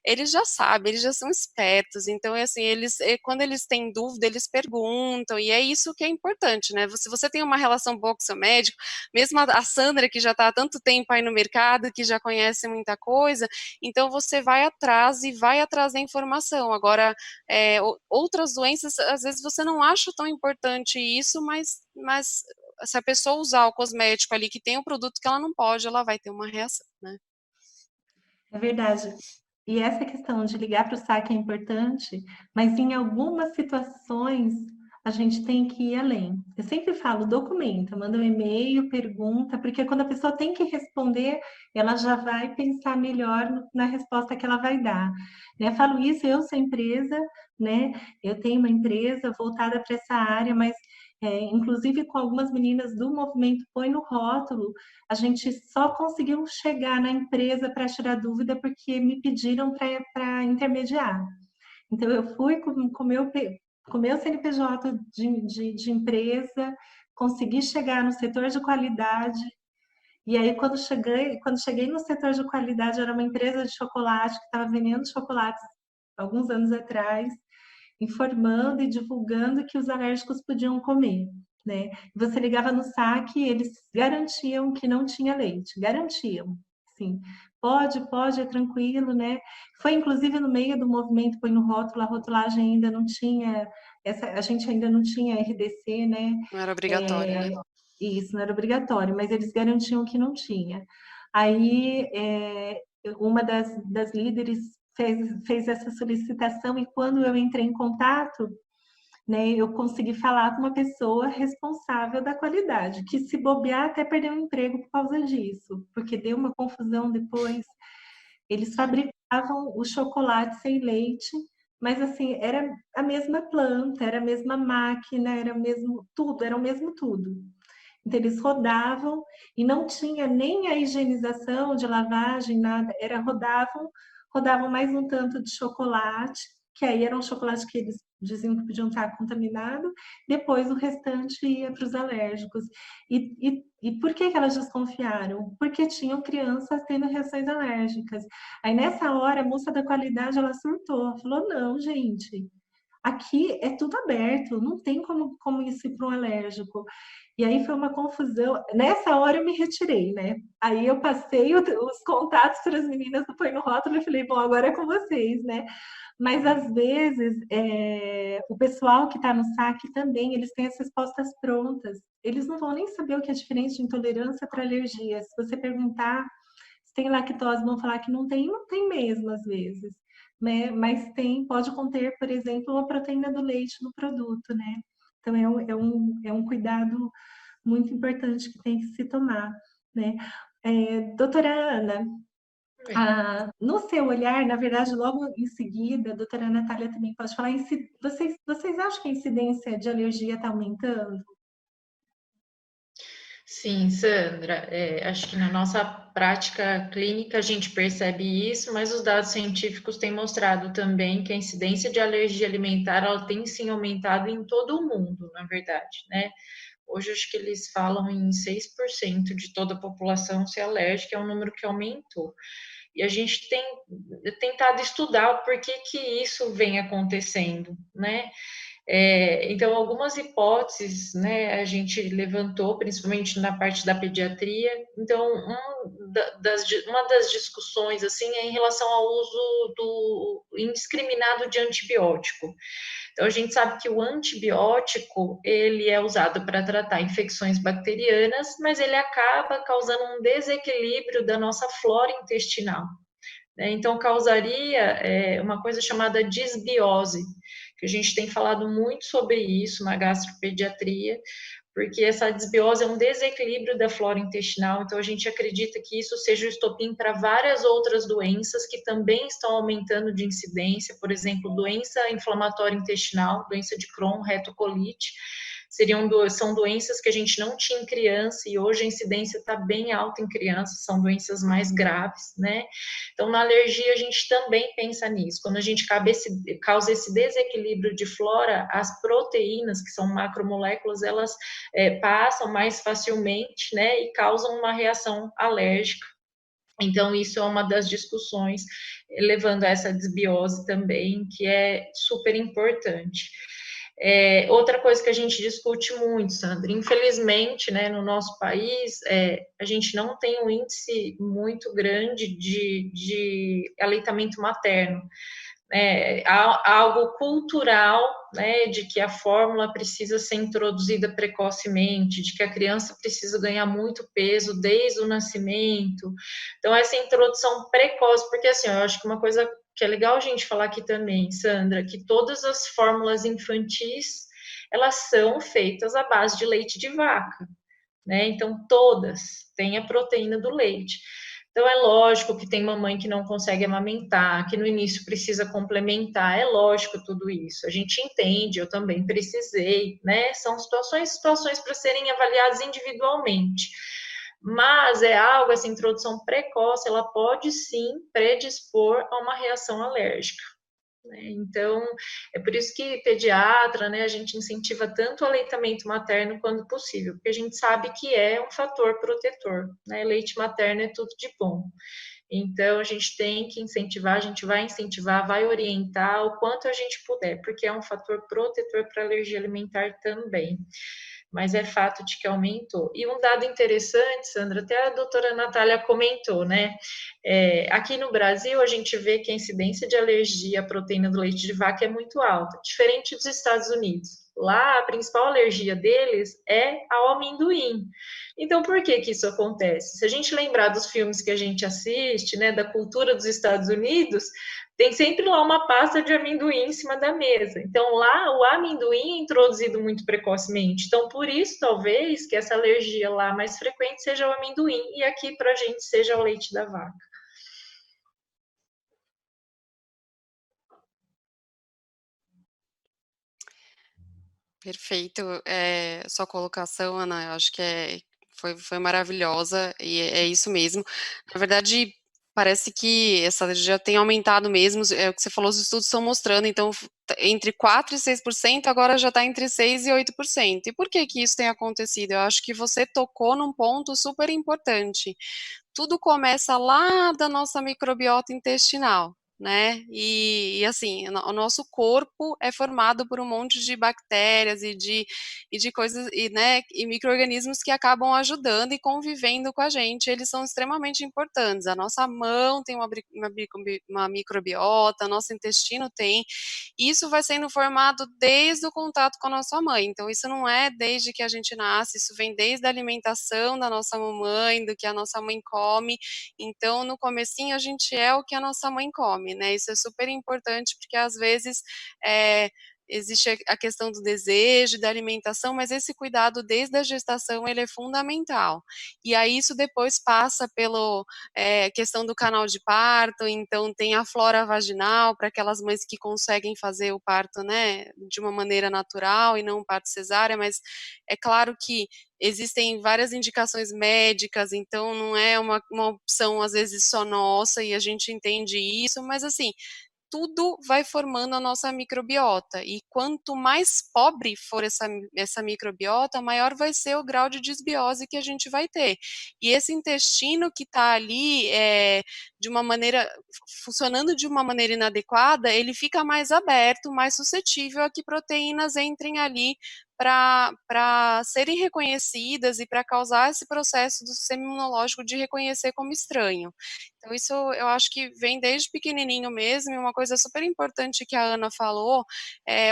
eles já sabem, eles já são espertos, então, assim, quando eles têm dúvida, eles perguntam, e é isso que é importante, né? Se você tem uma relação boa com o seu médico, mesmo a Sandra, que já está há tanto tempo aí no mercado, que já conhece muita coisa, então você vai atrás e vai atrás da informação. Agora, outras doenças, às vezes você não acha tão importante isso, mas se a pessoa usar o cosmético ali que tem um produto que ela não pode, ela vai ter uma reação, né?
É verdade. E essa questão de ligar para o saque é importante, mas em algumas situações a gente tem que ir além. Eu sempre falo, documenta, manda um e-mail, pergunta, porque quando a pessoa tem que responder, ela já vai pensar melhor na resposta que ela vai dar. Né? Falo isso, eu sou empresa, né? Eu tenho uma empresa voltada para essa área, mas inclusive com algumas meninas do movimento Põe no Rótulo, a gente só conseguiu chegar na empresa para tirar dúvida porque me pediram para intermediar. Então, eu fui com o meu CNPJ de empresa, consegui chegar no setor de qualidade, e aí, quando cheguei no setor de qualidade, era uma empresa de chocolate que estava vendendo chocolates alguns anos atrás, informando e divulgando que os alérgicos podiam comer, né? Você ligava no saque, eles garantiam que não tinha leite, garantiam, sim. Pode, é tranquilo, né? Foi inclusive no meio do movimento Põe no Rótulo, a rotulagem ainda não tinha, a gente ainda não tinha RDC, né?
Não era obrigatório, né?
Isso, não era obrigatório, mas eles garantiam que não tinha. Aí, uma das líderes fez essa solicitação, e quando eu entrei em contato, né, eu consegui falar com uma pessoa responsável da qualidade, que se bobear até perdeu o emprego por causa disso, porque deu uma confusão depois. Eles fabricavam o chocolate sem leite, mas assim, era a mesma planta, era a mesma máquina, era o mesmo tudo, era o mesmo tudo. Então, eles rodavam e não tinha nem a higienização de lavagem, nada, rodavam mais um tanto de chocolate, que aí era um chocolate que eles diziam que podiam estar contaminado, depois o restante ia para os alérgicos. E por que elas desconfiaram? Porque tinham crianças tendo reações alérgicas. Aí, nessa hora, a moça da qualidade, ela surtou, falou, não, gente, aqui é tudo aberto, não tem como isso ir para um alérgico. E aí foi uma confusão. Nessa hora eu me retirei, né? Aí eu passei os contatos para as meninas do Põe no Rótulo e falei, bom, agora é com vocês, né? Mas às vezes o pessoal que está no saque também, eles têm as respostas prontas. Eles não vão nem saber o que é diferente de intolerância para alergia. Se você perguntar, se tem lactose, vão falar que não tem, não tem mesmo às vezes, né? Mas tem, pode conter, por exemplo, uma proteína do leite no produto, né? Então é um cuidado muito importante que tem que se tomar, né? Doutora Ana, no seu olhar, na verdade, logo em seguida, a doutora Natália também pode falar, vocês acham que a incidência de alergia está aumentando?
Sim, Sandra, acho que na nossa prática clínica a gente percebe isso, mas os dados científicos têm mostrado também que a incidência de alergia alimentar ela tem sim aumentado em todo o mundo, na verdade, né? Hoje acho que eles falam em 6% de toda a população ser alérgica, é um número que aumentou. E a gente tem tentado estudar o porquê que isso vem acontecendo, né? Então, algumas hipóteses, né, a gente levantou, principalmente na parte da pediatria. Então, uma das discussões, assim, é em relação ao uso do indiscriminado de antibiótico. Então, a gente sabe que o antibiótico, ele é usado para tratar infecções bacterianas, mas ele acaba causando um desequilíbrio da nossa flora intestinal, né? Então, causaria uma coisa chamada disbiose, que a gente tem falado muito sobre isso na gastropediatria, porque essa desbiose é um desequilíbrio da flora intestinal, então a gente acredita que isso seja o estopim para várias outras doenças que também estão aumentando de incidência, por exemplo, doença inflamatória intestinal, doença de Crohn, retocolite, são doenças que a gente não tinha em criança e hoje a incidência está bem alta em crianças, são doenças mais graves, né? Então, na alergia, a gente também pensa nisso. Quando a gente causa esse desequilíbrio de flora, as proteínas, que são macromoléculas, elas passam mais facilmente, né, e causam uma reação alérgica. Então, isso é uma das discussões, levando a essa desbiose também, que é super importante. Outra coisa que a gente discute muito, Sandra, infelizmente, né, no nosso país, a gente não tem um índice muito grande de aleitamento materno. Algo cultural, né, de que a fórmula precisa ser introduzida precocemente, de que a criança precisa ganhar muito peso desde o nascimento. Então, essa introdução precoce, porque assim, eu acho que uma coisa que é legal a gente falar aqui também, Sandra, que todas as fórmulas infantis, elas são feitas à base de leite de vaca, né? Então, todas têm a proteína do leite. Então, é lógico que tem mamãe que não consegue amamentar, que no início precisa complementar, é lógico tudo isso. A gente entende, eu também precisei, né? São situações para serem avaliadas individualmente. Mas é algo, essa introdução precoce, ela pode sim predispor a uma reação alérgica, né? Então, é por isso que pediatra, né, a gente incentiva tanto o aleitamento materno quanto possível, porque a gente sabe que é um fator protetor, né? Leite materno é tudo de bom. Então, a gente tem que incentivar, a gente vai incentivar, vai orientar o quanto a gente puder, porque é um fator protetor para alergia alimentar também. Mas é fato de que aumentou. E um dado interessante, Sandra, até a doutora Natália comentou, né? Aqui no Brasil, a gente vê que a incidência de alergia à proteína do leite de vaca é muito alta, diferente dos Estados Unidos. Lá, a principal alergia deles é ao amendoim. Então, por que que isso acontece? Se a gente lembrar dos filmes que a gente assiste, né, da cultura dos Estados Unidos, tem sempre lá uma pasta de amendoim em cima da mesa. Então, lá, o amendoim é introduzido muito precocemente. Então, por isso, talvez, que essa alergia lá mais frequente seja o amendoim, e aqui, para a gente, seja o leite da vaca.
Perfeito. Sua colocação, Ana, eu acho que foi maravilhosa, e é isso mesmo. Na verdade, parece que essa alergia tem aumentado mesmo, é o que você falou, os estudos estão mostrando, então, entre 4% e 6%, agora já está entre 6% e 8%. E por que que isso tem acontecido? Eu acho que você tocou num ponto super importante. Tudo começa lá da nossa microbiota intestinal, né? E assim, o nosso corpo é formado por um monte de bactérias e de coisas, né, e micro-organismos que acabam ajudando e convivendo com a gente. Eles são extremamente importantes. A nossa mão tem uma microbiota, nosso intestino tem. Isso vai sendo formado desde o contato com a nossa mãe. Então, isso não é desde que a gente nasce, isso vem desde a alimentação da nossa mamãe, do que a nossa mãe come. Então, no comecinho, a gente é o que a nossa mãe come, né? Isso é super importante, porque às vezes existe a questão do desejo, da alimentação, mas esse cuidado desde a gestação, ele é fundamental. E aí isso depois passa pela questão do canal de parto, então tem a flora vaginal, para aquelas mães que conseguem fazer o parto, né, de uma maneira natural e não um parto cesárea, mas é claro que existem várias indicações médicas, então não é uma opção, às vezes, só nossa, e a gente entende isso, mas assim, tudo vai formando a nossa microbiota, e quanto mais pobre for essa microbiota, maior vai ser o grau de desbiose que a gente vai ter. E esse intestino que está ali de uma maneira, funcionando de uma maneira inadequada, ele fica mais aberto, mais suscetível a que proteínas entrem ali para serem reconhecidas e para causar esse processo do sistema imunológico de reconhecer como estranho. Então, isso eu acho que vem desde pequenininho mesmo, e uma coisa super importante que a Ana falou,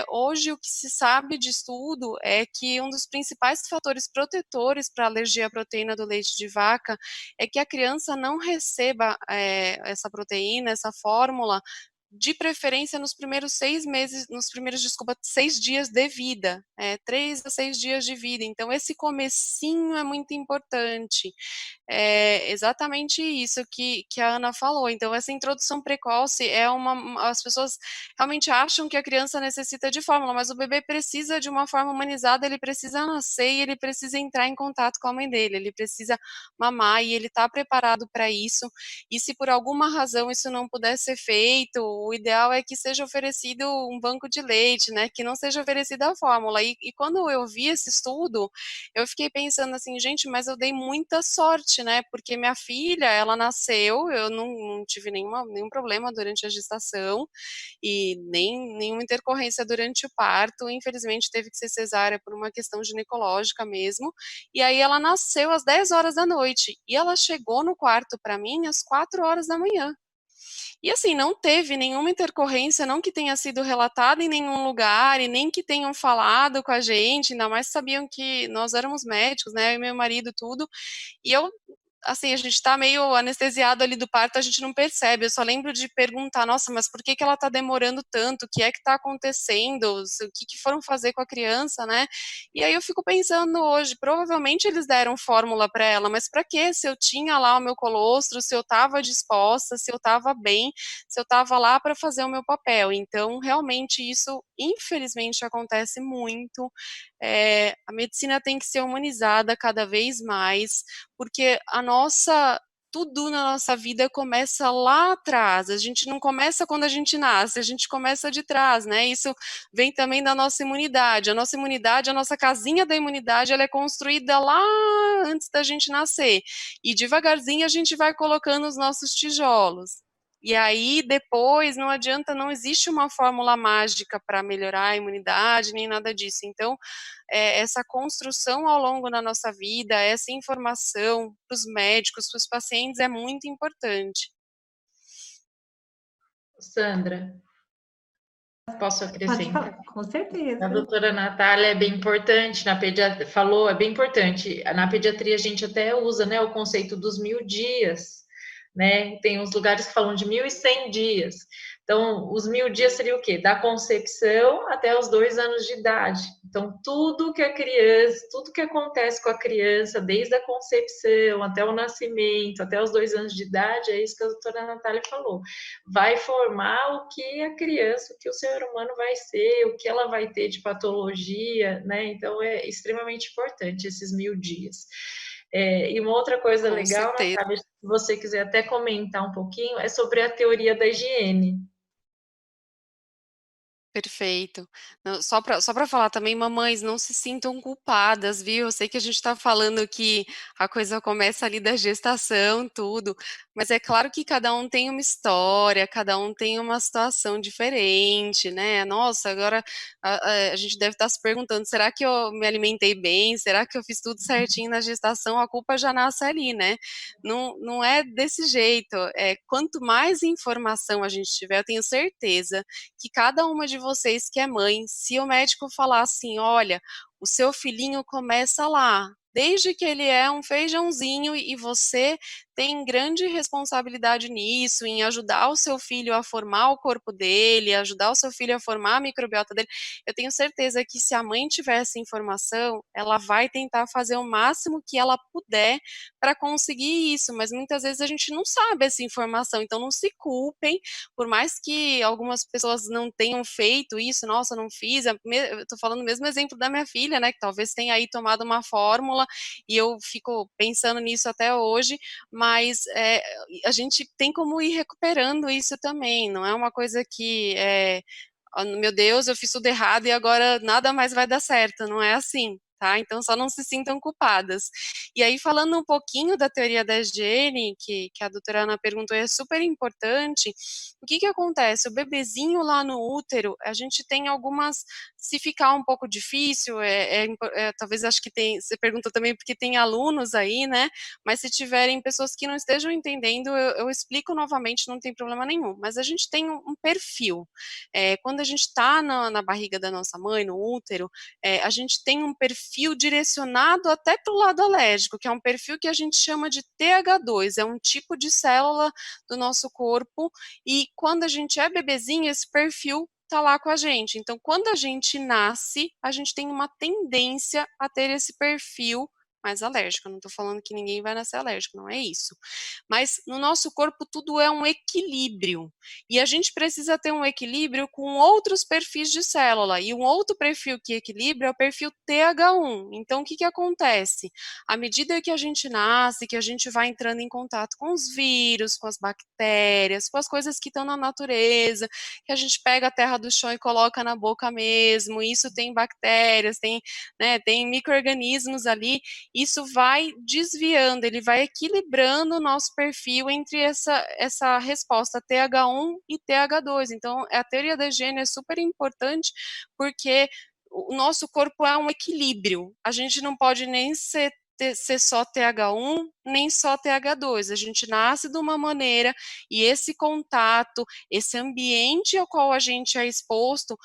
hoje o que se sabe de estudo é que um dos principais fatores protetores para alergia à proteína do leite de vaca é que a criança não receba essa proteína, essa fórmula, de preferência nos primeiros 6 meses, desculpa, 6 dias de vida, 3 a 6 dias de vida. Então, esse comecinho é muito importante. É exatamente isso que a Ana falou. Então, essa introdução precoce as pessoas realmente acham que a criança necessita de fórmula, mas o bebê precisa de uma forma humanizada, ele precisa nascer e ele precisa entrar em contato com a mãe dele, ele precisa mamar e ele está preparado para isso. E se por alguma razão isso não puder ser feito, o ideal é que seja oferecido um banco de leite, né? Que não seja oferecida a fórmula. E quando eu vi esse estudo, eu fiquei pensando assim, gente, mas eu dei muita sorte, né? Porque minha filha, ela nasceu, eu não tive nenhum problema durante a gestação e nenhuma intercorrência durante o parto. Infelizmente, teve que ser cesárea por uma questão ginecológica mesmo. E aí ela nasceu às 10 horas da noite e ela chegou no quarto para mim às 4 horas da manhã. E assim, não teve nenhuma intercorrência, não que tenha sido relatada em nenhum lugar, e nem que tenham falado com a gente, ainda mais sabiam que nós éramos médicos, né, eu e meu marido, tudo, e eu, assim, a gente tá meio anestesiado ali do parto, a gente não percebe, eu só lembro de perguntar, nossa, mas por que ela tá demorando tanto, o que é que tá acontecendo, o que foram fazer com a criança, né, e aí eu fico pensando hoje, provavelmente eles deram fórmula para ela, mas para quê, se eu tinha lá o meu colostro, se eu tava disposta, se eu tava bem, se eu tava lá para fazer o meu papel, então realmente isso, infelizmente, acontece muito, a medicina tem que ser humanizada cada vez mais, porque tudo na nossa vida começa lá atrás, a gente não começa quando a gente nasce, a gente começa de trás, né, isso vem também da nossa imunidade, a nossa casinha da imunidade, ela é construída lá antes da gente nascer, e devagarzinho a gente vai colocando os nossos tijolos, e aí depois não adianta, não existe uma fórmula mágica para melhorar a imunidade, nem nada disso, então essa construção ao longo da nossa vida, essa informação para os médicos, para os pacientes é muito importante.
Sandra, posso acrescentar?
Com certeza.
A doutora Natália é bem importante, falou, é bem importante. Na pediatria a gente até usa, né, o conceito dos 1000 dias, né? Tem uns lugares que falam de 1100 dias. Então, os 1000 dias seria o quê? Da concepção até os 2 anos de idade. Então, tudo que acontece com a criança, desde a concepção até o nascimento, até os 2 anos de idade, é isso que a doutora Natália falou. Vai formar o que a criança, o que o ser humano vai ser, o que ela vai ter de patologia, né? Então, é extremamente importante esses 1000 dias. E uma outra coisa legal, Natália, se você quiser até comentar um pouquinho, é sobre a teoria da higiene.
Perfeito. Não, só para falar também, mamães, não se sintam culpadas, viu? Eu sei que a gente está falando que a coisa começa ali da gestação, tudo, mas é claro que cada um tem uma história, cada um tem uma situação diferente, né? Nossa, agora a gente deve estar se perguntando: será que eu me alimentei bem? Será que eu fiz tudo certinho na gestação? A culpa já nasce ali, né? Não, não é desse jeito. Quanto mais informação a gente tiver, eu tenho certeza que cada uma de vocês que é mãe, se o médico falar assim, olha, o seu filhinho começa lá, desde que ele é um feijãozinho e você tem grande responsabilidade nisso, em ajudar o seu filho a formar o corpo dele, ajudar o seu filho a formar a microbiota dele, eu tenho certeza que se a mãe tiver essa informação, ela vai tentar fazer o máximo que ela puder para conseguir isso, mas muitas vezes a gente não sabe essa informação, então não se culpem, por mais que algumas pessoas não tenham feito isso, nossa, não fiz, eu tô falando o mesmo exemplo da minha filha, né, que talvez tenha aí tomado uma fórmula, e eu fico pensando nisso até hoje, mas a gente tem como ir recuperando isso também, não é uma coisa que meu Deus, eu fiz tudo errado e agora nada mais vai dar certo, não é assim. Tá? Então, só não se sintam culpadas. E aí, falando um pouquinho da teoria da higiene, que a doutora Ana perguntou, é super importante. O que acontece? O bebezinho lá no útero, a gente tem algumas. Se ficar um pouco difícil, talvez acho que tem. Você perguntou também porque tem alunos aí, né? Mas se tiverem pessoas que não estejam entendendo, eu explico novamente, não tem problema nenhum. Mas a gente tem um perfil. Quando a gente está na barriga da nossa mãe, no útero, a gente tem um perfil direcionado até para o lado alérgico, que é um perfil que a gente chama de TH2, é um tipo de célula do nosso corpo, e quando a gente é bebezinho, esse perfil está lá com a gente. Então, quando a gente nasce, a gente tem uma tendência a ter esse perfil mais alérgico. Eu não estou falando que ninguém vai nascer alérgico, não é isso. Mas no nosso corpo tudo é um equilíbrio. E a gente precisa ter um equilíbrio com outros perfis de célula. E um outro perfil que equilibra é o perfil TH1. Então, o que acontece? À medida que a gente nasce, que a gente vai entrando em contato com os vírus, com as bactérias, com as coisas que estão na natureza, que a gente pega a terra do chão e coloca na boca mesmo, isso tem bactérias, tem micro-organismos ali, isso vai desviando, ele vai equilibrando o nosso perfil entre essa resposta TH1 e TH2. Então, a teoria da higiene é super importante, porque o nosso corpo é um equilíbrio. A gente não pode nem ser só TH1, nem só TH2. A gente nasce de uma maneira e esse contato, esse ambiente ao qual a gente é exposto,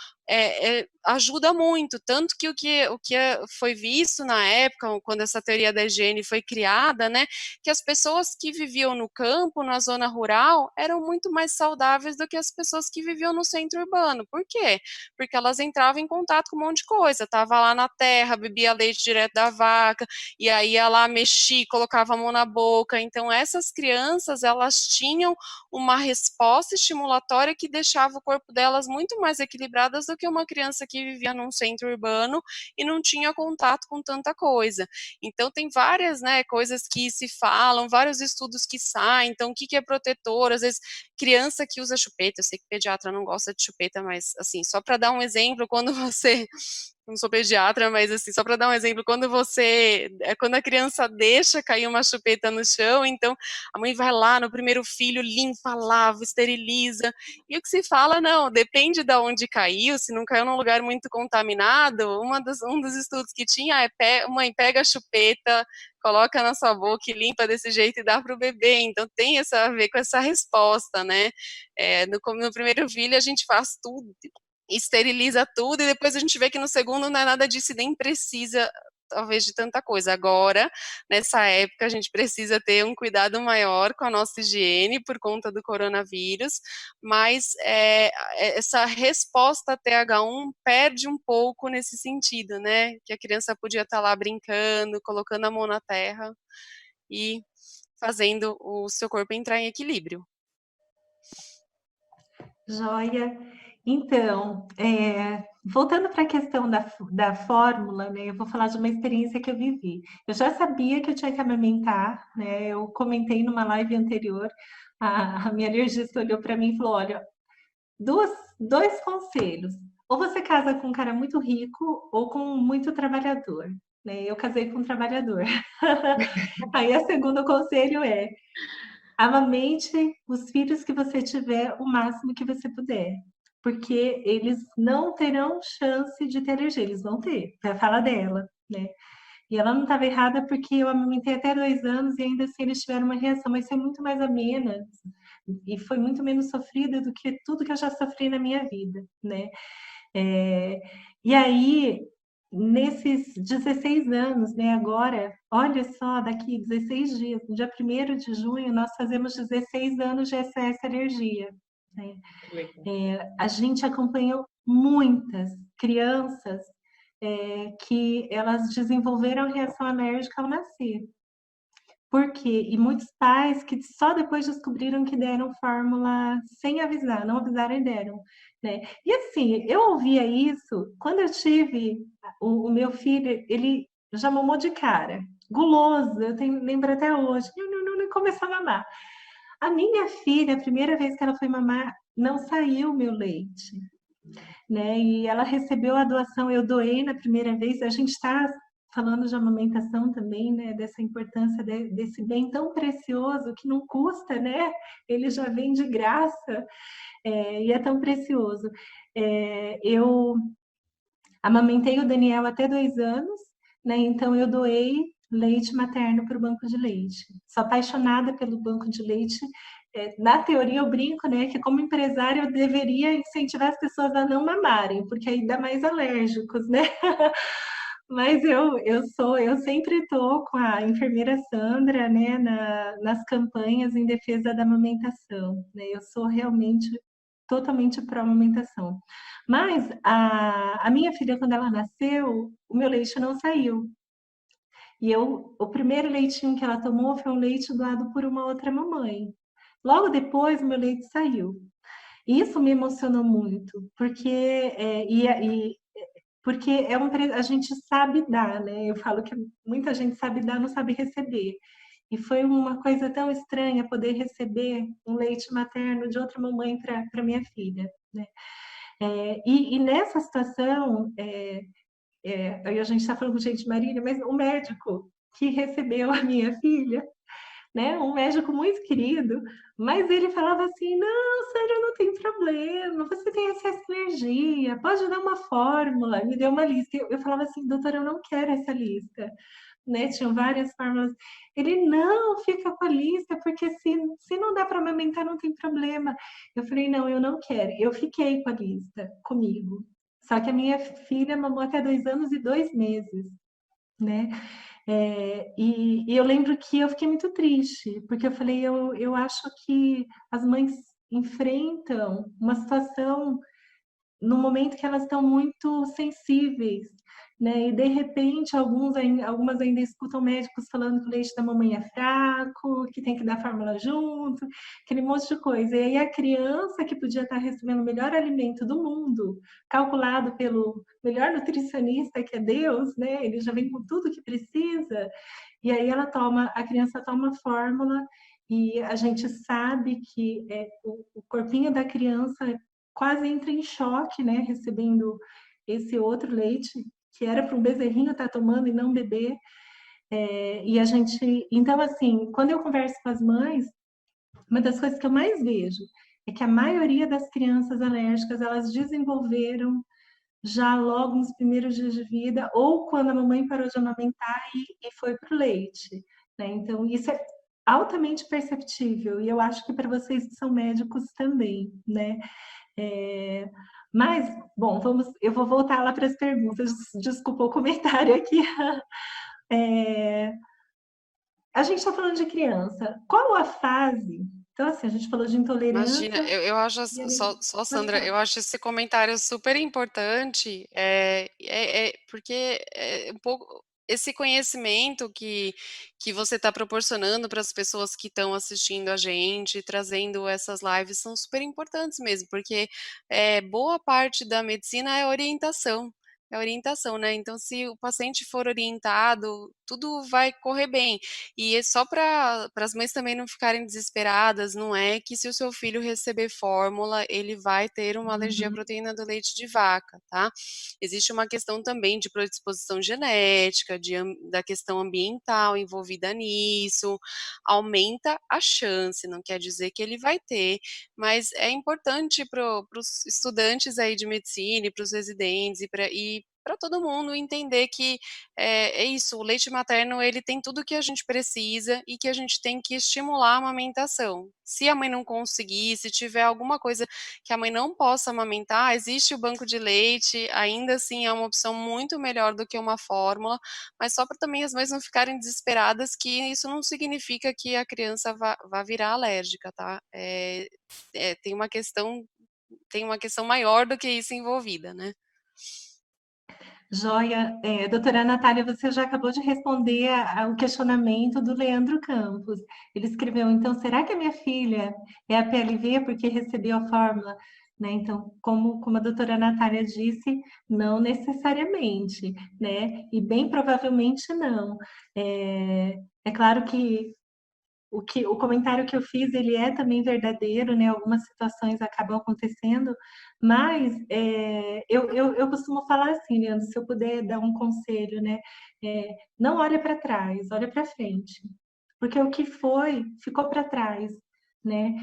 ajuda muito, tanto que o que foi visto na época, quando essa teoria da higiene foi criada, né, que as pessoas que viviam no campo, na zona rural, eram muito mais saudáveis do que as pessoas que viviam no centro urbano. Por quê? Porque elas entravam em contato com um monte de coisa, estava lá na terra, bebia leite direto da vaca, e aí ia lá, mexia, colocava a mão na boca. Então, essas crianças, elas tinham uma resposta estimulatória que deixava o corpo delas muito mais equilibradas do que uma criança que vivia num centro urbano e não tinha contato com tanta coisa. Então, tem várias, né, coisas que se falam, vários estudos que saem. Então, o que é protetor? Às vezes, criança que usa chupeta, eu sei que pediatra não gosta de chupeta, mas, assim, só para dar um exemplo, quando você... não sou pediatra, mas assim, só para dar um exemplo, quando a criança deixa cair uma chupeta no chão, então a mãe vai lá no primeiro filho, limpa, lava, esteriliza, e o que se fala, não, depende de onde caiu, se não caiu num lugar muito contaminado, um dos estudos que tinha mãe, pega a chupeta, coloca na sua boca e limpa desse jeito e dá para o bebê, então tem a ver com essa resposta, né, no primeiro filho a gente faz tudo, esteriliza tudo, e depois a gente vê que no segundo não é nada disso e nem precisa, talvez, de tanta coisa. Agora, nessa época, a gente precisa ter um cuidado maior com a nossa higiene por conta do coronavírus, mas essa resposta TH1 perde um pouco nesse sentido, né? Que a criança podia estar lá brincando, colocando a mão na terra e fazendo o seu corpo entrar em equilíbrio.
Joia. Então, voltando para a questão da fórmula, né, eu vou falar de uma experiência que eu vivi. Eu já sabia que eu tinha que amamentar, né, eu comentei numa live anterior, a minha alergista olhou para mim e falou, olha, dois conselhos, ou você casa com um cara muito rico ou com muito trabalhador, né? Eu casei com um trabalhador. Aí, o segundo conselho é: amamente os filhos que você tiver o máximo que você puder, porque eles não terão chance de ter alergia, eles vão ter, foi a fala dela, né? E ela não estava errada, porque eu amamentei até 2 anos e ainda assim eles tiveram uma reação, mas foi muito mais amena e foi muito menos sofrida do que tudo que eu já sofri na minha vida, né? É, e aí, nesses 16 anos, né, agora, olha só, daqui 16 dias, no dia 1º de junho, nós fazemos 16 anos de SOS Alergia, né? A gente acompanhou muitas crianças que elas desenvolveram reação alérgica ao nascer. Por quê? E muitos pais que só depois descobriram que deram fórmula sem avisar, não avisaram e deram, né? E assim, eu ouvia isso quando eu tive o meu filho, ele já mamou de cara, guloso, lembro até hoje, não começou a mamar. A minha filha, a primeira vez que ela foi mamar, não saiu o meu leite, né? E ela recebeu a doação, eu doei na primeira vez, a gente está falando de amamentação também, né? Dessa importância desse bem tão precioso que não custa, né? Ele já vem de graça, e é tão precioso. Eu amamentei o Daniel até 2 anos, né? Então eu doei leite materno para o banco de leite. Sou apaixonada pelo banco de leite. Na teoria eu brinco, né, que como empresária eu deveria incentivar as pessoas a não mamarem, porque aí dá mais alérgicos, né? Mas eu sempre estou com a enfermeira Sandra, né, nas campanhas em defesa da amamentação, né? Eu sou realmente totalmente pró-amamentação. Mas a minha filha, quando ela nasceu, o meu leite não saiu. E o primeiro leitinho que ela tomou foi um leite doado por uma outra mamãe. Logo depois, o meu leite saiu. Isso me emocionou muito, porque a gente sabe dar, né? Eu falo que muita gente sabe dar, não sabe receber. E foi uma coisa tão estranha poder receber um leite materno de outra mamãe para minha filha, né? E nessa situação, aí a gente está falando com gente Marília, mas o médico que recebeu a minha filha, né, um médico muito querido, mas ele falava assim: não, Sandra, não tem problema, você tem acesso à energia, pode dar uma fórmula, me deu uma lista. Eu falava assim: doutor, eu não quero essa lista, né? Tinham várias fórmulas. Ele não fica com a lista, porque se não dá para amamentar, não tem problema. Eu falei: não, eu não quero. Eu fiquei com a lista comigo. Só que a minha filha mamou até 2 anos e 2 meses, né? E eu lembro que eu fiquei muito triste, porque eu falei: eu acho que as mães enfrentam uma situação no momento que elas estão muito sensíveis, né? E de repente algumas ainda escutam médicos falando que o leite da mamãe é fraco, que tem que dar fórmula junto, aquele monte de coisa. E aí a criança que podia estar recebendo o melhor alimento do mundo, calculado pelo melhor nutricionista que é Deus, né? Ele já vem com tudo que precisa. E aí a criança toma fórmula e a gente sabe que o corpinho da criança quase entra em choque, né, recebendo esse outro leite, que era para um bezerrinho estar tomando e não beber. E a gente, então assim, quando eu converso com as mães, uma das coisas que eu mais vejo é que a maioria das crianças alérgicas, elas desenvolveram já logo nos primeiros dias de vida, ou quando a mamãe parou de amamentar e foi para o leite, né? Então, isso é altamente perceptível, e eu acho que para vocês que são médicos também, né? É, mas, bom, eu vou voltar lá para as perguntas. Desculpa o comentário aqui. É, a gente está falando de criança. Qual a fase? Então, assim, a gente falou de
Imagina,
intolerância.
eu acho
E
só,
pode
Sandra,
falar.
eu acho esse comentário super importante, porque é um pouco esse conhecimento que você está proporcionando para as pessoas que estão assistindo a gente, trazendo essas lives, são super importantes mesmo, porque boa parte da medicina é orientação. é a orientação, né? Então, se o paciente for orientado, tudo vai correr bem. E é só para as mães também não ficarem desesperadas, não é que se o seu filho receber fórmula, ele vai ter uma alergia à
Uhum.
proteína do leite de vaca, tá? Existe uma questão também de predisposição genética, da questão ambiental envolvida nisso, aumenta a chance, não quer dizer que ele vai ter, mas é importante para os estudantes aí de medicina, para os residentes e para todo mundo entender que é isso, o leite materno ele tem tudo que a gente precisa e que a gente tem que estimular a amamentação. Se a mãe não conseguir, se tiver alguma coisa que a mãe não possa amamentar, existe o banco de leite, ainda assim é uma opção muito melhor do que uma fórmula, mas só para também as mães não ficarem desesperadas, que isso não significa que a criança vá virar alérgica, tá? Tem uma questão maior do que isso envolvida, né?
Joia. Doutora Natália, você já acabou de responder ao questionamento do Leandro Campos. Ele escreveu, então, será que a minha filha é a PLV porque recebeu a fórmula? Né? Então, como a doutora Natália disse, não necessariamente, né? E bem provavelmente não. É claro que o comentário que eu fiz, ele é também verdadeiro, né? Algumas situações acabam acontecendo, mas eu costumo falar assim, Leandro, se eu puder dar um conselho, né? Não olha para trás, olha para frente, porque o que foi, ficou para trás, né?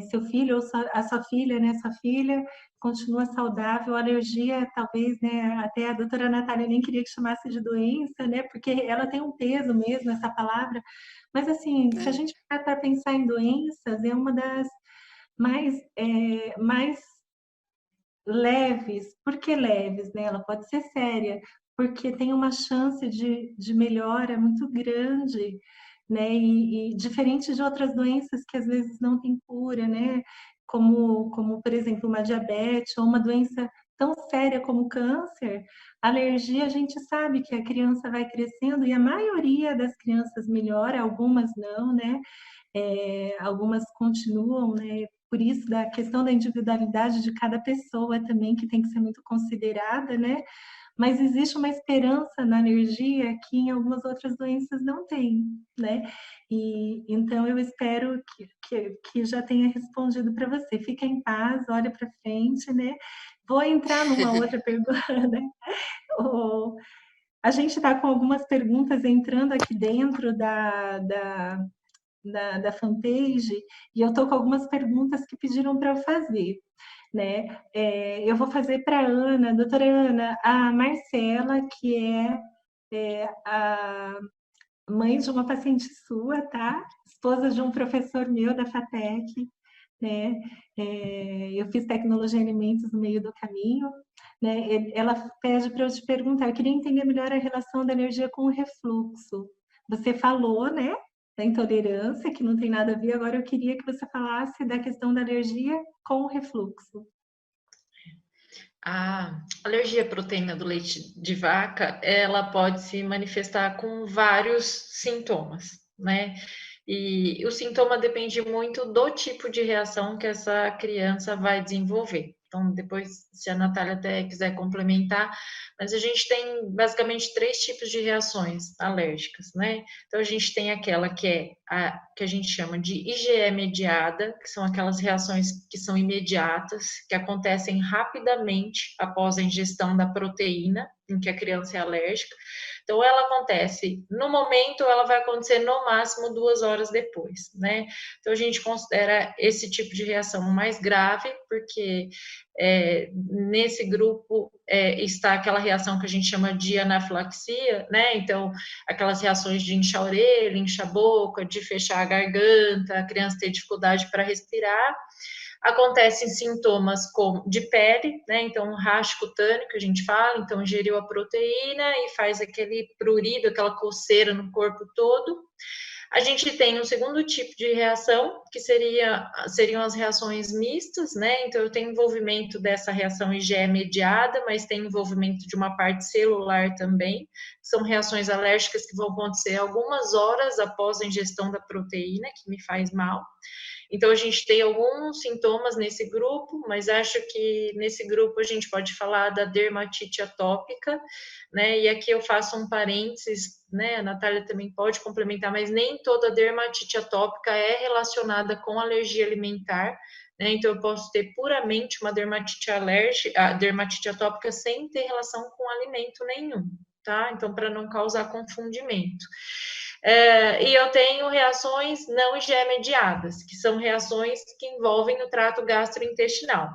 Seu filho ou a sua filha, né? Sua filha continua saudável, a alergia, talvez, né? Até a doutora Natália nem queria que chamasse de doença, né? Porque ela tem um peso mesmo, essa palavra, mas, assim, se a
É.
gente parar para pensar em doenças, é uma das mais leves. Por que leves, né? Ela pode ser séria, porque tem uma chance de melhora muito grande, né? E diferente de outras doenças que às vezes não tem cura, né? Como, por exemplo, uma diabetes ou uma doença tão séria como o câncer, alergia, a gente sabe que a criança vai crescendo e a maioria das crianças melhora, algumas não, né? Algumas continuam, né? Por isso, da questão da individualidade de cada pessoa também, que tem que ser muito considerada, né? Mas existe uma esperança na alergia que em algumas outras doenças não tem, né? E então eu espero que já tenha respondido para você. Fica em paz, olha para frente, né? Vou entrar numa outra pergunta, né? A gente está com algumas perguntas entrando aqui dentro da fanpage, e eu estou com algumas perguntas que pediram para eu fazer, né? Eu vou fazer para a Ana, doutora Ana, a Marcela, que a mãe de uma paciente sua, tá? Esposa de um professor meu da FATEC, né? Eu fiz tecnologia em alimentos no meio do caminho, né? Ela pede para eu te perguntar, eu queria entender melhor a relação da alergia com o refluxo. Você falou, né, da intolerância, que não tem nada a ver, agora eu queria que você falasse da questão da alergia com o refluxo.
A alergia à proteína do leite de vaca, ela pode se manifestar com vários sintomas, né? E o sintoma depende muito do tipo de reação que essa criança vai desenvolver. Então, depois, se a Natália até quiser complementar, mas a gente tem basicamente 3 tipos de reações alérgicas, né? Então, a gente tem aquela que que a gente chama de IgE mediada, que são aquelas reações que são imediatas, que acontecem rapidamente após a ingestão da proteína em que a criança é alérgica. Então, ela acontece no momento, ela vai acontecer no máximo 2 horas depois, né? Então, a gente considera esse tipo de reação mais grave, porque nesse grupo está aquela reação que a gente chama de anafilaxia, né? Então, aquelas reações de inchar a orelha, inchar a boca, de fechar a garganta, a criança ter dificuldade para respirar. Acontecem sintomas de pele, né? Então, racho cutâneo, que a gente fala, então ingeriu a proteína e faz aquele prurido, aquela coceira no corpo todo. A gente tem um segundo tipo de reação, que seriam as reações mistas, né? Então, eu tenho envolvimento dessa reação IgE mediada, mas tem envolvimento de uma parte celular também. São reações alérgicas que vão acontecer algumas horas após a ingestão da proteína, que me faz mal. Então, a gente tem alguns sintomas nesse grupo, mas acho que nesse grupo a gente pode falar da dermatite atópica, né? E aqui eu faço um parênteses, né? A Natália também pode complementar, mas nem toda dermatite atópica é relacionada com alergia alimentar, né? Então, eu posso ter puramente uma dermatite alérgica, dermatite atópica sem ter relação com alimento nenhum, tá? Então, para não causar confundimento. E eu tenho reações não IgE-mediadas, que são reações que envolvem o trato gastrointestinal.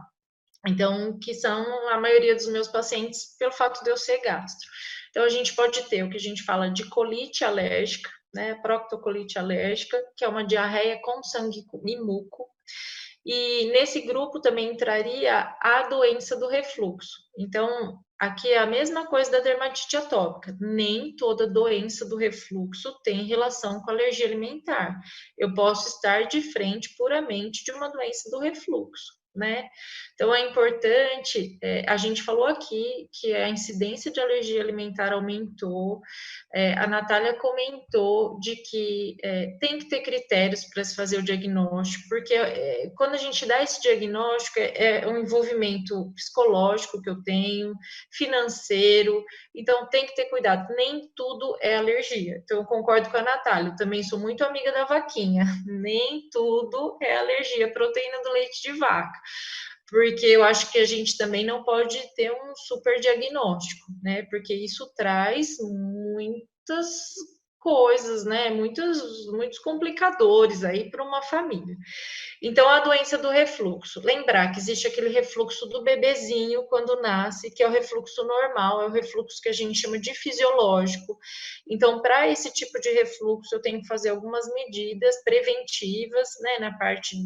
Então, que são a maioria dos meus pacientes pelo fato de eu ser gastro. Então, a gente pode ter o que a gente fala de colite alérgica, né, proctocolite alérgica, que é uma diarreia com sangue e muco. E nesse grupo também entraria a doença do refluxo. Então, aqui é a mesma coisa da dermatite atópica. Nem toda doença do refluxo tem relação com alergia alimentar. Eu posso estar de frente puramente de uma doença do refluxo, né? Então, é importante, a gente falou aqui que a incidência de alergia alimentar aumentou, a Natália comentou de que tem que ter critérios para se fazer o diagnóstico, porque quando a gente dá esse diagnóstico, é um envolvimento psicológico que eu tenho, financeiro, então tem que ter cuidado, nem tudo é alergia. Então, eu concordo com a Natália, eu também sou muito amiga da vaquinha, nem tudo é alergia à proteína do leite de vaca, porque eu acho que a gente também não pode ter um super diagnóstico, né? Porque isso traz muitas coisas, né? Muitos complicadores aí para uma família. Então, a doença do refluxo. Lembrar que existe aquele refluxo do bebezinho quando nasce, que é o refluxo normal, é o refluxo que a gente chama de fisiológico. Então, para esse tipo de refluxo, eu tenho que fazer algumas medidas preventivas, né, na parte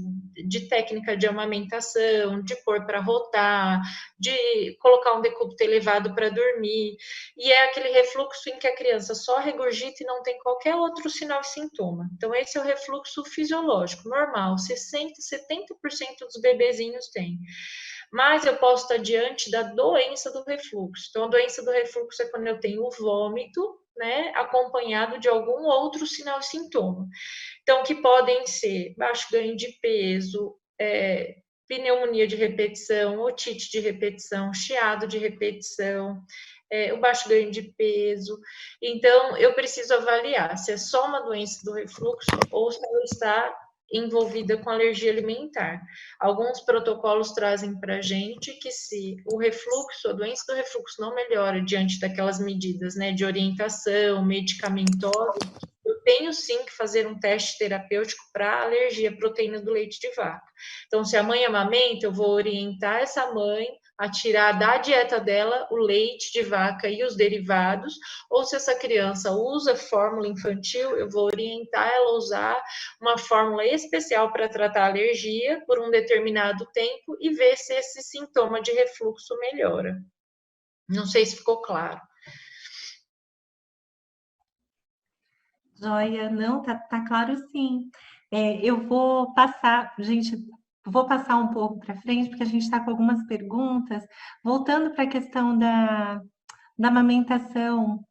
de técnica de amamentação, de pôr para rotar, de colocar um decúbito elevado para dormir. E é aquele refluxo em que a criança só regurgita e não tem qualquer outro sinal e sintoma. Então, esse é o refluxo fisiológico, normal, 60%, 70% dos bebezinhos têm. Mas eu posso estar diante da doença do refluxo. Então, a doença do refluxo é quando eu tenho o vômito, né, acompanhado de algum outro sinal e sintoma. Então, que podem ser baixo ganho de peso, pneumonia de repetição, otite de repetição, chiado de repetição, o baixo ganho de peso. Então, eu preciso avaliar se é só uma doença do refluxo ou se ela está envolvida com alergia alimentar. Alguns protocolos trazem para a gente que se o refluxo, a doença do refluxo não melhora diante daquelas medidas, né, de orientação medicamentosa, eu tenho sim que fazer um teste terapêutico para alergia à proteína do leite de vaca. Então, se a mãe amamenta, eu vou orientar essa mãe a tirar da dieta dela o leite de vaca e os derivados, ou se essa criança usa fórmula infantil, eu vou orientar ela a usar uma fórmula especial para tratar a alergia por um determinado tempo e ver se esse sintoma de refluxo melhora. Não sei se ficou claro.
Joia, não, tá claro sim. Eu vou passar, gente, vou passar um pouco para frente, porque a gente está com algumas perguntas. Voltando para a questão da amamentação,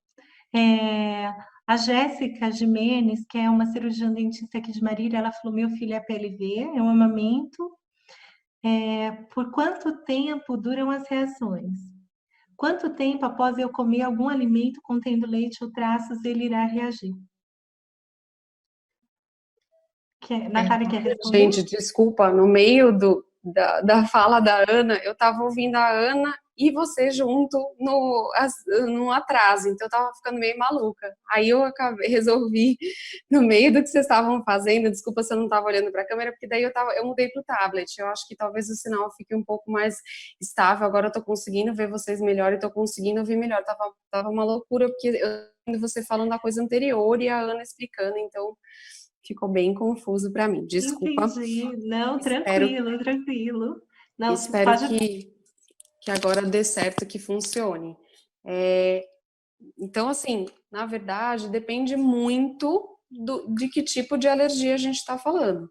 a Jéssica Jimenez, que é uma cirurgiã dentista aqui de Marília, ela falou: meu filho é PLV, eu amamento. Por quanto tempo duram as reações? Quanto tempo após eu comer algum alimento contendo leite ou traços ele irá reagir? Natália quer responder?
Gente, desculpa, no meio da fala da Ana, eu estava ouvindo a Ana e você junto no atraso, então eu estava ficando meio maluca. Aí eu resolvi, no meio do que vocês estavam fazendo, desculpa se eu não estava olhando para a câmera, porque daí eu mudei para o tablet. Eu acho que talvez o sinal fique um pouco mais estável. Agora eu estou conseguindo ver vocês melhor e estou conseguindo ouvir melhor. Tava uma loucura, porque eu você falando da coisa anterior e a Ana explicando, então ficou bem confuso para mim. Desculpa.
Entendi. Não, tranquilo, tranquilo. Não,
Espero
pode...
que agora dê certo, que funcione. Então, assim, na verdade, depende muito de que tipo de alergia a gente está falando.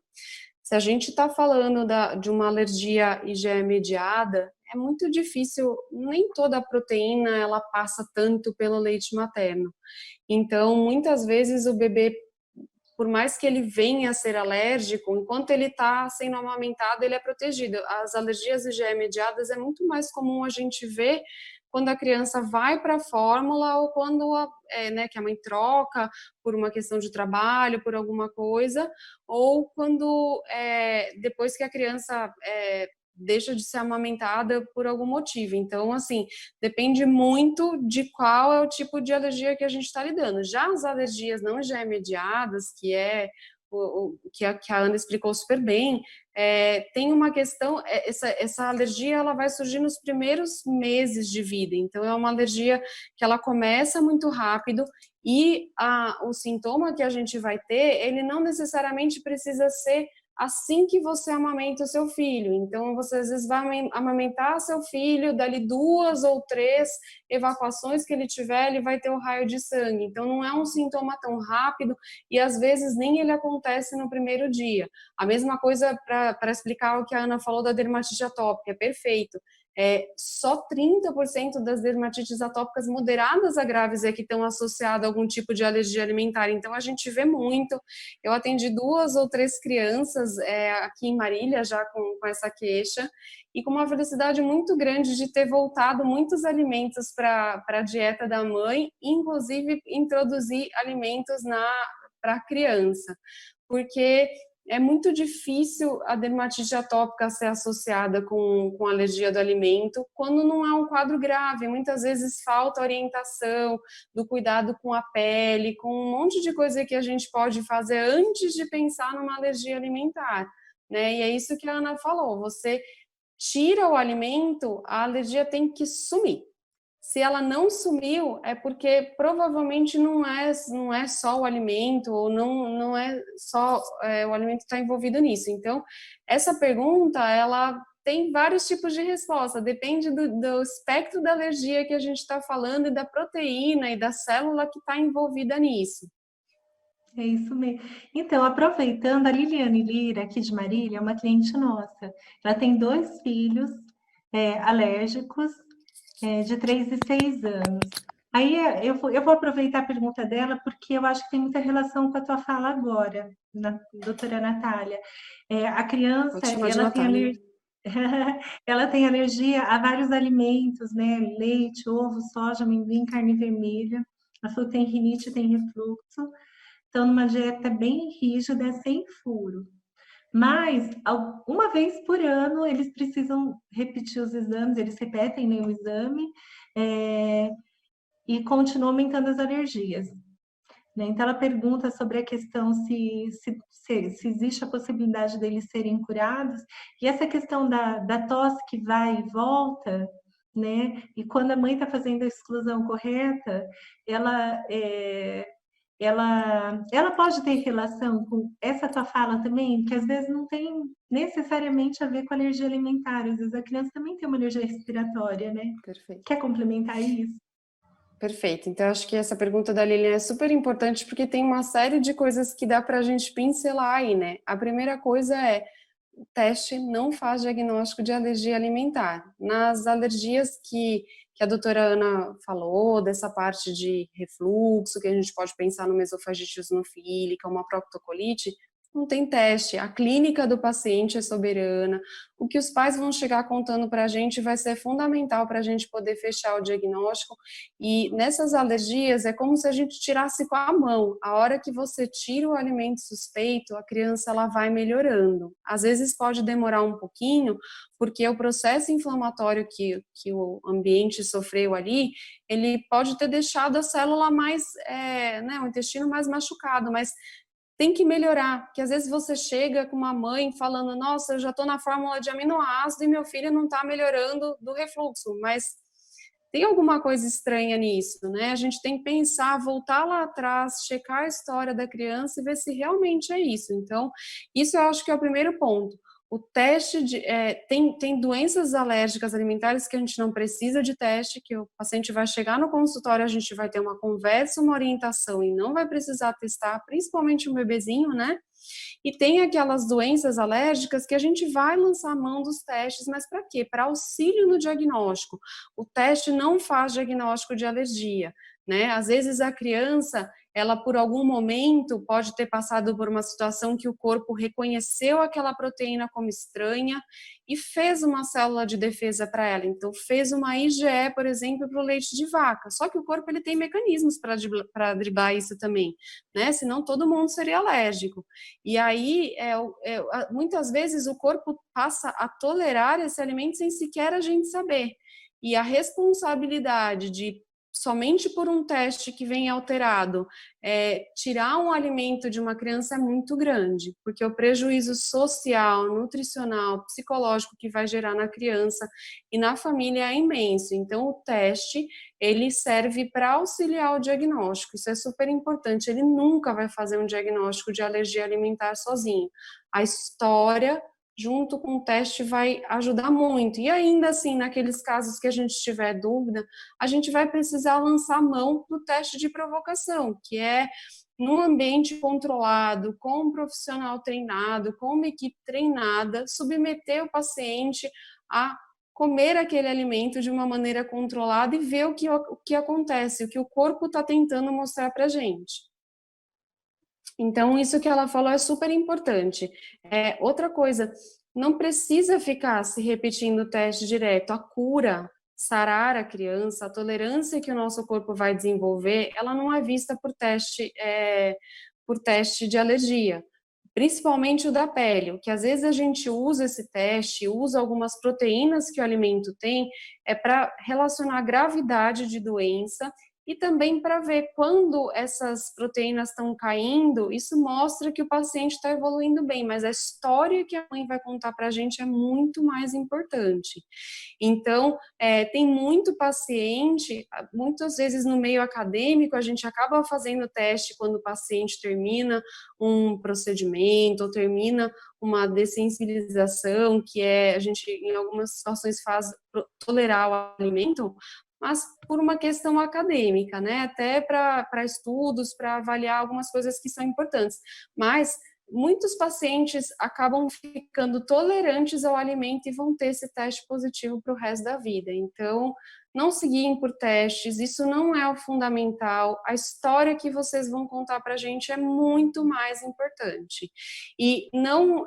Se a gente está falando de uma alergia IgE mediada, é muito difícil, nem toda a proteína ela passa tanto pelo leite materno. Então, muitas vezes o bebê por mais que ele venha a ser alérgico, enquanto ele está sendo amamentado, ele é protegido. As alergias IgE mediadas é muito mais comum a gente ver quando a criança vai para a fórmula ou quando que a mãe troca por uma questão de trabalho, por alguma coisa, ou quando depois que a criança deixa de ser amamentada por algum motivo. Então, assim, depende muito de qual é o tipo de alergia que a gente está lidando. Já as alergias não IgE mediadas, que é que a Ana explicou super bem, tem uma questão, essa alergia ela vai surgir nos primeiros meses de vida, então é uma alergia que ela começa muito rápido e o sintoma que a gente vai ter, ele não necessariamente precisa ser assim que você amamenta o seu filho. Então, você às vezes vai amamentar seu filho, dali 2 ou 3 evacuações que ele tiver, ele vai ter o raio de sangue. Então, não é um sintoma tão rápido e às vezes nem ele acontece no primeiro dia. A mesma coisa para explicar o que a Ana falou da dermatite atópica, é perfeito. Só 30% das dermatites atópicas moderadas a graves que estão associadas a algum tipo de alergia alimentar. Então, a gente vê muito. Eu atendi 2 ou 3 crianças aqui em Marília já com essa queixa e com uma felicidade muito grande de ter voltado muitos alimentos para a dieta da mãe, inclusive introduzir alimentos para a criança, porque é muito difícil a dermatite atópica ser associada com alergia do alimento quando não é um quadro grave. Muitas vezes falta orientação do cuidado com a pele, com um monte de coisa que a gente pode fazer antes de pensar numa alergia alimentar, né? E é isso que a Ana falou, você tira o alimento, a alergia tem que sumir. Se ela não sumiu, é porque provavelmente não é só o alimento, ou não é só o alimento que está envolvido nisso. Então, essa pergunta, ela tem vários tipos de resposta, depende do espectro da alergia que a gente está falando e da proteína e da célula que está envolvida nisso.
É isso mesmo. Então, aproveitando, a Liliane Lira, aqui de Marília, é uma cliente nossa. Ela tem 2 filhos alérgicos, de 3 e 6 anos. Aí eu vou aproveitar a pergunta dela, porque eu acho que tem muita relação com a tua fala agora, doutora Natália. A criança, ela tem alergia a vários alimentos, né? Leite, ovo, soja, amendoim, carne vermelha. Ela falou que tem rinite, tem refluxo. Então, numa dieta bem rígida, sem furo. Mas, uma vez por ano, eles precisam repetir os exames, eles repetem, né, o exame, e continuam aumentando as alergias. Né? Então, ela pergunta sobre a questão se existe a possibilidade deles serem curados, e essa questão da tosse que vai e volta, né? E quando a mãe está fazendo a exclusão correta, ela pode ter relação com essa tua fala também, que às vezes não tem necessariamente a ver com alergia alimentar, às vezes a criança também tem uma alergia respiratória, né?
Perfeito.
Quer complementar isso?
Perfeito. Então, acho que essa pergunta da Lilian é super importante porque tem uma série de coisas que dá para a gente pincelar aí, né? A primeira coisa o teste não faz diagnóstico de alergia alimentar. Nas alergias que a doutora Ana falou, dessa parte de refluxo, que a gente pode pensar numa esofagite eosinofílica, uma proctocolite, não tem teste, a clínica do paciente é soberana, o que os pais vão chegar contando para a gente vai ser fundamental para a gente poder fechar o diagnóstico, e nessas alergias é como se a gente tirasse com a mão, a hora que você tira o alimento suspeito, a criança ela vai melhorando, às vezes pode demorar um pouquinho, porque o processo inflamatório que o ambiente sofreu ali, ele pode ter deixado a célula mais, o intestino mais machucado, mas tem que melhorar, que às vezes você chega com uma mãe falando, nossa, eu já estou na fórmula de aminoácido e meu filho não está melhorando do refluxo, mas tem alguma coisa estranha nisso, né? A gente tem que pensar, voltar lá atrás, checar a história da criança e ver se realmente é isso. Então, isso eu acho que é o primeiro ponto. O teste tem doenças alérgicas alimentares que a gente não precisa de teste, que o paciente vai chegar no consultório, a gente vai ter uma conversa, uma orientação e não vai precisar testar, principalmente um bebezinho, né? E tem aquelas doenças alérgicas que a gente vai lançar a mão dos testes, mas para quê? Para auxílio no diagnóstico. O teste não faz diagnóstico de alergia, né? Às vezes a criança ela por algum momento pode ter passado por uma situação que o corpo reconheceu aquela proteína como estranha e fez uma célula de defesa para ela. Então, fez uma IgE, por exemplo, para o leite de vaca. Só que o corpo ele tem mecanismos para driblar isso também, né? Senão todo mundo seria alérgico. E aí, muitas vezes, o corpo passa a tolerar esse alimento sem sequer a gente saber. E a responsabilidade de, somente por um teste que vem alterado, tirar um alimento de uma criança é muito grande, porque o prejuízo social, nutricional, psicológico que vai gerar na criança e na família é imenso. Então, o teste, ele serve para auxiliar o diagnóstico, isso é super importante, ele nunca vai fazer um diagnóstico de alergia alimentar sozinho. A história junto com o teste vai ajudar muito. E ainda assim, naqueles casos que a gente tiver dúvida, a gente vai precisar lançar mão do teste de provocação, que é num ambiente controlado, com um profissional treinado, com uma equipe treinada, submeter o paciente a comer aquele alimento de uma maneira controlada e ver o que acontece, o que o corpo está tentando mostrar para a gente. Então, isso que ela falou é super importante. Outra coisa, não precisa ficar se repetindo o teste direto. A cura, sarar a criança, a tolerância que o nosso corpo vai desenvolver, ela não é vista por teste de alergia. Principalmente o da pele, que às vezes a gente usa esse teste, usa algumas proteínas que o alimento tem, para relacionar a gravidade de doença e também para ver quando essas proteínas estão caindo, isso mostra que o paciente está evoluindo bem, mas a história que a mãe vai contar para a gente é muito mais importante. Então, tem muito paciente, muitas vezes no meio acadêmico, a gente acaba fazendo teste quando o paciente termina um procedimento ou termina uma dessensibilização, que a gente em algumas situações faz tolerar o alimento, mas por uma questão acadêmica, né? Até para estudos, para avaliar algumas coisas que são importantes. Mas muitos pacientes acabam ficando tolerantes ao alimento e vão ter esse teste positivo para o resto da vida. Então, não se guiem por testes, isso não é o fundamental. A história que vocês vão contar para a gente é muito mais importante. E não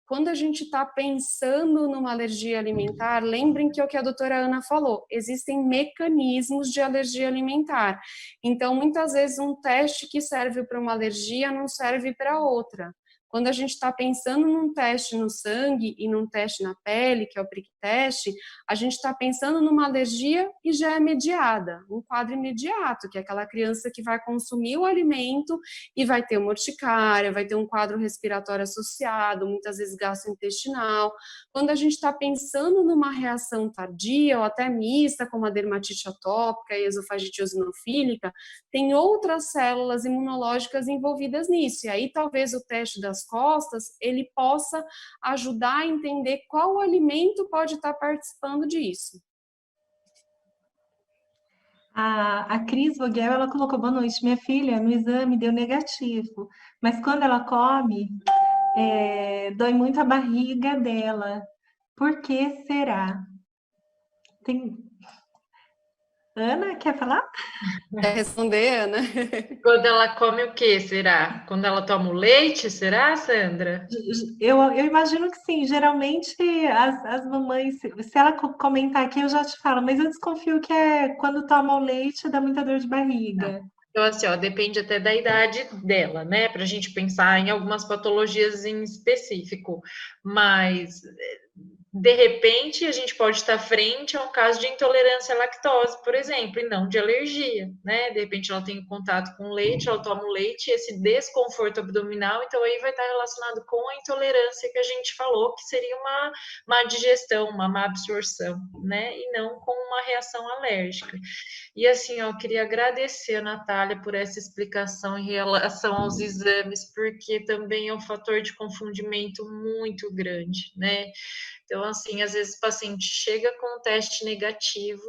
quando a gente está pensando numa alergia alimentar, lembrem que é o que a doutora Ana falou, existem mecanismos de alergia alimentar. Então, muitas vezes, um teste que serve para uma alergia não serve para outra. Quando a gente está pensando num teste no sangue e num teste na pele, que é o prick teste, a gente está pensando numa alergia e já é mediada, um quadro imediato, que é aquela criança que vai consumir o alimento e vai ter uma urticária, vai ter um quadro respiratório associado, muitas vezes gastrointestinal. Quando a gente está pensando numa reação tardia ou até mista, como a dermatite atópica e esofagite eosinofílica, tem outras células imunológicas envolvidas nisso. E aí talvez o teste das costas, ele possa ajudar a entender qual alimento pode estar participando disso.
A Cris Vogel, ela colocou: boa noite, minha filha no exame deu negativo, mas quando ela come, dói muito a barriga dela. Por que será? Ana, quer falar?
Quer responder, Ana?
Quando ela come o que, será? Quando ela toma o leite, será, Sandra?
Eu imagino que sim. Geralmente, as mamães, se ela comentar aqui, eu já te falo, mas eu desconfio que é quando toma o leite, dá muita dor de barriga.
Então, assim, ó, depende até da idade dela, né? Para a gente pensar em algumas patologias em específico. Mas, de repente, a gente pode estar frente a um caso de intolerância à lactose, por exemplo, e não de alergia, né? De repente, ela tem contato com leite, ela toma o leite, esse desconforto abdominal, então aí vai estar relacionado com a intolerância que a gente falou, que seria uma má digestão, uma má absorção, né? E não com uma reação alérgica. E assim, eu queria agradecer a Natália por essa explicação em relação aos exames, porque também é um fator de confundimento muito grande, né? Então, assim, às vezes o paciente chega com um teste negativo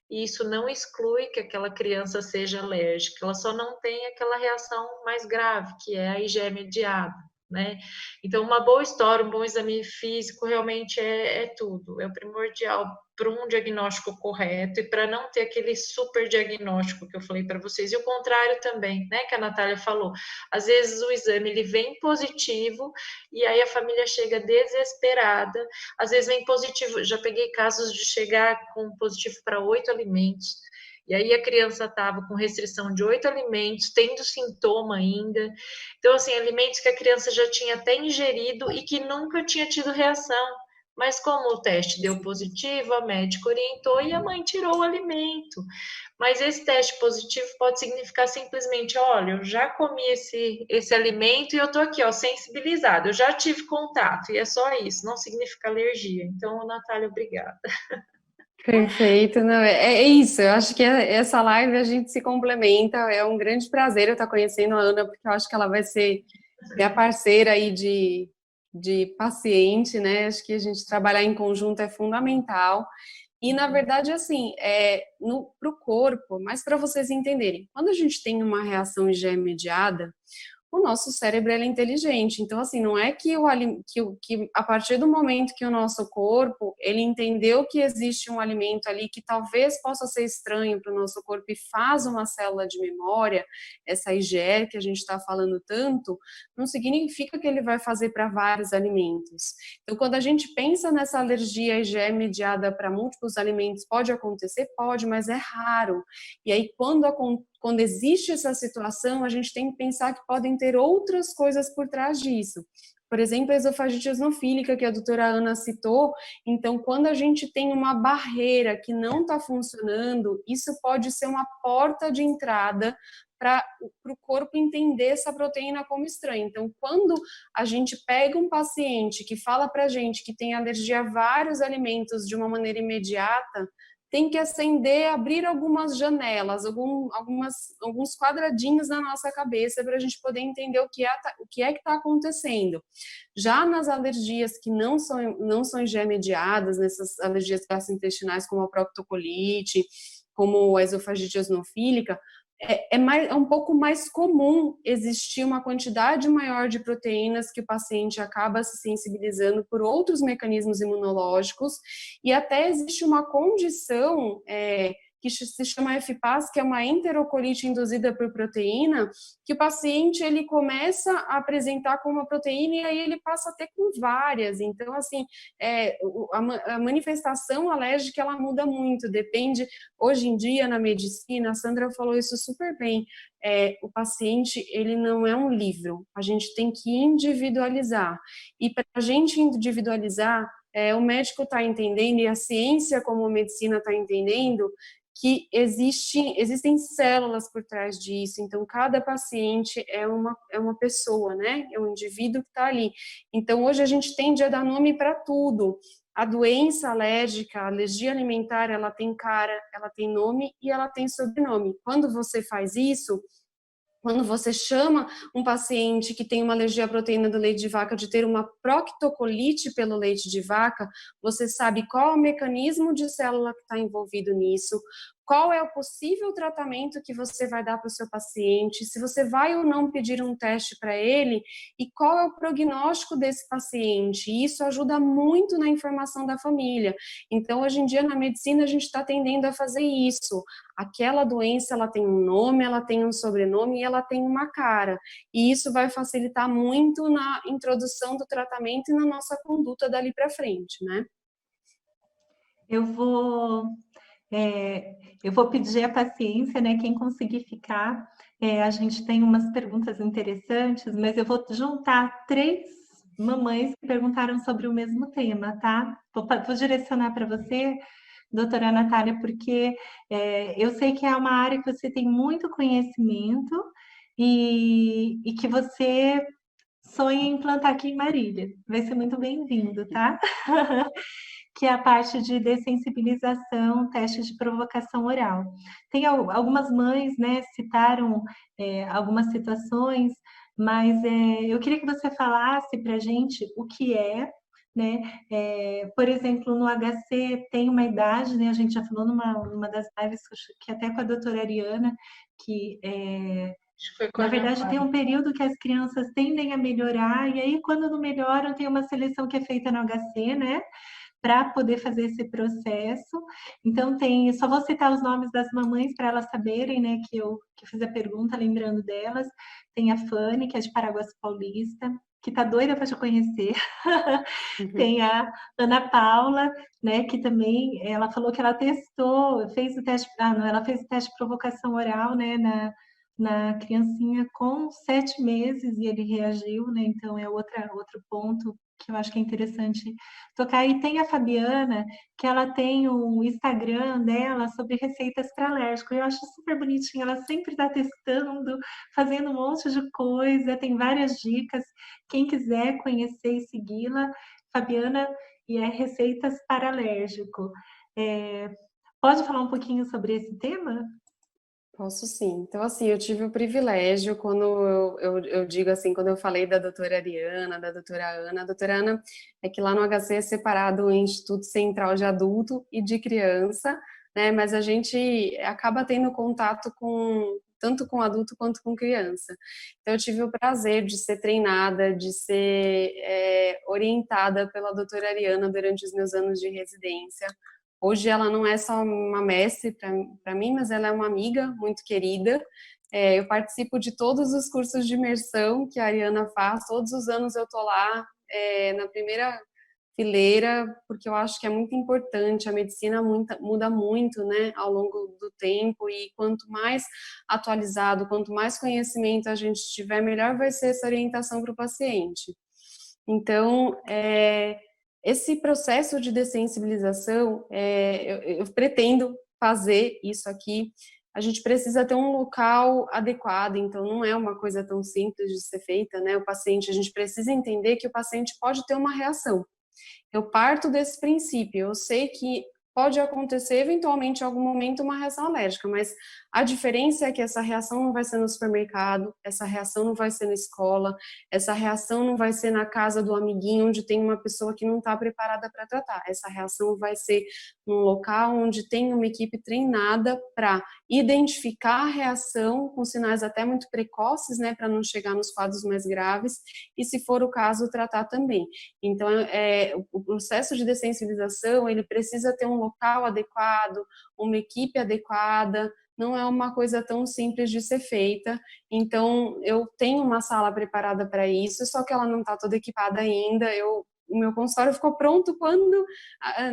e isso não exclui que aquela criança seja alérgica, ela só não tem aquela reação mais grave, que é a IgE mediada, né? Então, uma boa história, um bom exame físico realmente é tudo, é o primordial para um diagnóstico correto e para não ter aquele super diagnóstico que eu falei para vocês, e o contrário também, né, que a Natália falou. Às vezes o exame ele vem positivo e aí a família chega desesperada, às vezes vem positivo, já peguei casos de chegar com positivo para 8 alimentos, e aí a criança estava com restrição de 8 alimentos, tendo sintoma ainda. Então, assim, alimentos que a criança já tinha até ingerido e que nunca tinha tido reação. Mas como o teste deu positivo, a médica orientou e a mãe tirou o alimento. Mas esse teste positivo pode significar simplesmente, olha, eu já comi esse alimento e eu tô aqui, ó, sensibilizado, eu já tive contato, e é só isso, não significa alergia. Então, Natália, obrigada.
Perfeito, não, é isso, eu acho que essa live a gente se complementa, é um grande prazer eu estar conhecendo a Ana, porque eu acho que ela vai ser minha parceira aí de paciente, né, acho que a gente trabalhar em conjunto é fundamental, e na verdade, assim, para o corpo, mas para vocês entenderem, quando a gente tem uma reação IgE mediada, o nosso cérebro é inteligente. Então, assim, não é que a partir do momento que o nosso corpo, ele entendeu que existe um alimento ali que talvez possa ser estranho para o nosso corpo e faz uma célula de memória, essa IgE que a gente está falando tanto, não significa que ele vai fazer para vários alimentos. Então, quando a gente pensa nessa alergia IgE mediada para múltiplos alimentos, pode acontecer? Pode, mas é raro. E aí, quando existe essa situação, a gente tem que pensar que podem ter outras coisas por trás disso. Por exemplo, a esofagite eosinofílica, que a doutora Ana citou. Então, quando a gente tem uma barreira que não está funcionando, isso pode ser uma porta de entrada para o corpo entender essa proteína como estranha. Então, quando a gente pega um paciente que fala para a gente que tem alergia a vários alimentos de uma maneira imediata, tem que abrir algumas janelas, alguns quadradinhos na nossa cabeça para a gente poder entender o que é que está acontecendo. Já nas alergias que não são IgE mediadas, nessas alergias gastrointestinais como a proctocolite, como a esofagite eosinofílica, é um pouco mais comum existir uma quantidade maior de proteínas que o paciente acaba se sensibilizando por outros mecanismos imunológicos, e até existe uma condição que se chama FPAS, que é uma enterocolite induzida por proteína, que o paciente ele começa a apresentar com uma proteína e aí ele passa a ter com várias. Então, assim, a manifestação alérgica ela muda muito, depende. Hoje em dia, na medicina, a Sandra falou isso super bem, o paciente ele não é um livro, a gente tem que individualizar. E para a gente individualizar, o médico está entendendo, e a ciência como a medicina está entendendo, que existem células por trás disso, então cada paciente é uma pessoa, né? É um indivíduo que está ali. Então hoje a gente tende a dar nome para tudo. A doença alérgica, a alergia alimentar, ela tem cara, ela tem nome e ela tem sobrenome. Quando você faz isso, quando você chama um paciente que tem uma alergia à proteína do leite de vaca de ter uma proctocolite pelo leite de vaca, você sabe qual é o mecanismo de célula que está envolvido nisso, qual é o possível tratamento que você vai dar para o seu paciente, se você vai ou não pedir um teste para ele e qual é o prognóstico desse paciente. E isso ajuda muito na informação da família. Então, hoje em dia, na medicina, a gente está tendendo a fazer isso. Aquela doença, ela tem um nome, ela tem um sobrenome e ela tem uma cara. E isso vai facilitar muito na introdução do tratamento e na nossa conduta dali para frente, né?
Eu vou pedir a paciência, né? Quem conseguir ficar, a gente tem umas perguntas interessantes, mas eu vou juntar 3 mamães que perguntaram sobre o mesmo tema, tá? Vou direcionar para você, doutora Natália, porque eu sei que é uma área que você tem muito conhecimento e que você sonha em implantar aqui em Marília. Vai ser muito bem-vindo, tá? Que é a parte de dessensibilização, teste de provocação oral. Tem algumas mães, né, citaram algumas situações, mas eu queria que você falasse para a gente o que é, né? Por exemplo, no HC tem uma idade, né? A gente já falou numa das lives que até com a doutora Ariana, que
Acho que foi com a
Na
Ana
verdade, tem
Paula.
um período que as crianças tendem a melhorar, e aí, quando não melhoram, tem uma seleção que é feita no HC, né? Para poder fazer esse processo. Então, tem, só vou citar os nomes das mamães para elas saberem, né? Que fiz a pergunta, lembrando delas. Tem a Fanny, que é de Paraguaçu Paulista, que tá doida para te conhecer. Tem a Ana Paula, né, que também ela falou que ela testou, fez o teste, não, ela fez o teste de provocação oral, né, na criancinha com 7 meses e ele reagiu, né? Então é outro ponto que eu acho que é interessante tocar. E tem a Fabiana, que ela tem um Instagram dela sobre receitas para alérgico. Eu acho super bonitinho, ela sempre está testando, fazendo um monte de coisa, tem várias dicas. Quem quiser conhecer e segui-la, Fabiana, e é receitas para alérgico. Pode falar um pouquinho sobre esse tema?
Posso sim. Então, assim, eu tive o privilégio, quando eu digo assim, quando eu falei da doutora Ariana, da doutora Ana, a doutora Ana é que lá no HC é separado o Instituto Central de Adulto e de Criança, né? Mas a gente acaba tendo contato com tanto com adulto quanto com criança. Então, eu tive o prazer de ser treinada, de ser orientada pela doutora Ariana durante os meus anos de residência. Hoje ela não é só uma mestre para mim, mas ela é uma amiga muito querida. Eu participo de todos os cursos de imersão que a Ariana faz, todos os anos eu estou lá na primeira fileira, porque eu acho que é muito importante, a medicina muda muito, né, ao longo do tempo, e quanto mais atualizado, quanto mais conhecimento a gente tiver, melhor vai ser essa orientação para o paciente. Então, esse processo de dessensibilização, eu pretendo fazer isso aqui. A gente precisa ter um local adequado, então não é uma coisa tão simples de ser feita, né? O paciente, a gente precisa entender que o paciente pode ter uma reação. Eu parto desse princípio, eu sei que pode acontecer eventualmente em algum momento uma reação alérgica, mas a diferença é que essa reação não vai ser no supermercado, essa reação não vai ser na escola, essa reação não vai ser na casa do amiguinho onde tem uma pessoa que não está preparada para tratar. Essa reação vai ser num local onde tem uma equipe treinada para identificar a reação com sinais até muito precoces, né, para não chegar nos quadros mais graves, e se for o caso, tratar também. Então, o processo de dessensibilização, ele precisa ter um local adequado, uma equipe adequada, não é uma coisa tão simples de ser feita. Então, eu tenho uma sala preparada para isso, só que ela não está toda equipada ainda. O meu consultório ficou pronto quando,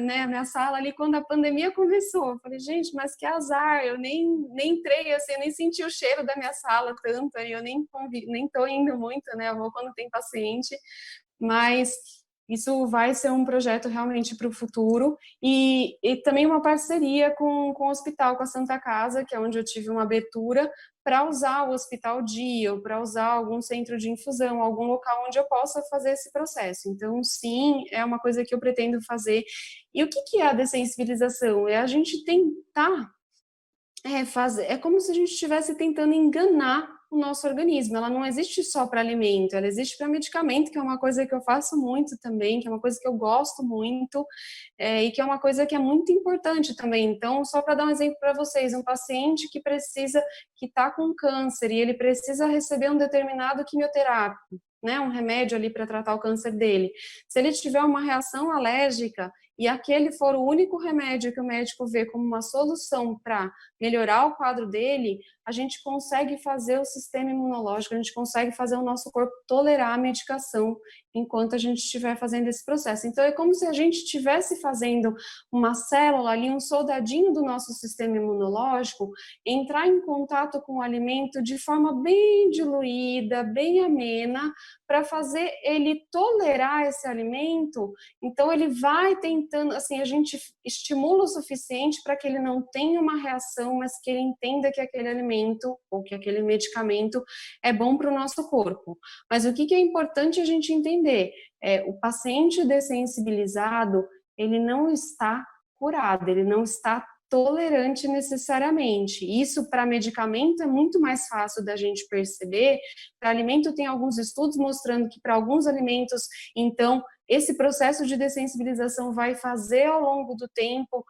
né, a minha sala ali, quando a pandemia começou. Eu falei, gente, mas que azar, eu nem entrei, assim, nem senti o cheiro da minha sala tanto, eu nem estou indo muito, né, eu vou quando tem paciente, mas isso vai ser um projeto realmente para o futuro, e também uma parceria com o hospital, com a Santa Casa, que é onde eu tive uma abertura para usar o hospital dia, ou para usar algum centro de infusão, algum local onde eu possa fazer esse processo. Então, sim, é uma coisa que eu pretendo fazer. E o que é a dessensibilização? É a gente tentar fazer, é como se a gente estivesse tentando enganar o nosso organismo. Ela não existe só para alimento, ela existe para medicamento, que é uma coisa que eu faço muito também, que é uma coisa que eu gosto muito, e que é uma coisa que é muito importante também. Então, só para dar um exemplo para vocês, um paciente que está com câncer e ele precisa receber um determinado quimioterápico, né, um remédio ali para tratar o câncer dele. Se ele tiver uma reação alérgica e aquele for o único remédio que o médico vê como uma solução para melhorar o quadro dele, a gente consegue fazer o sistema imunológico, a gente consegue fazer o nosso corpo tolerar a medicação enquanto a gente estiver fazendo esse processo. Então, é como se a gente estivesse fazendo uma célula ali, um soldadinho do nosso sistema imunológico, entrar em contato com o alimento de forma bem diluída, bem amena, para fazer ele tolerar esse alimento. Então, ele vai tentando, assim, a gente estimula o suficiente para que ele não tenha uma reação, mas que ele entenda que aquele alimento ou que aquele medicamento é bom para o nosso corpo. Mas o que é importante a gente entender? O paciente dessensibilizado, ele não está curado, ele não está
tolerante necessariamente. Isso para medicamento é muito mais fácil da gente perceber. Para alimento tem alguns estudos mostrando que para alguns alimentos, então, esse processo de dessensibilização vai fazer ao longo do tempo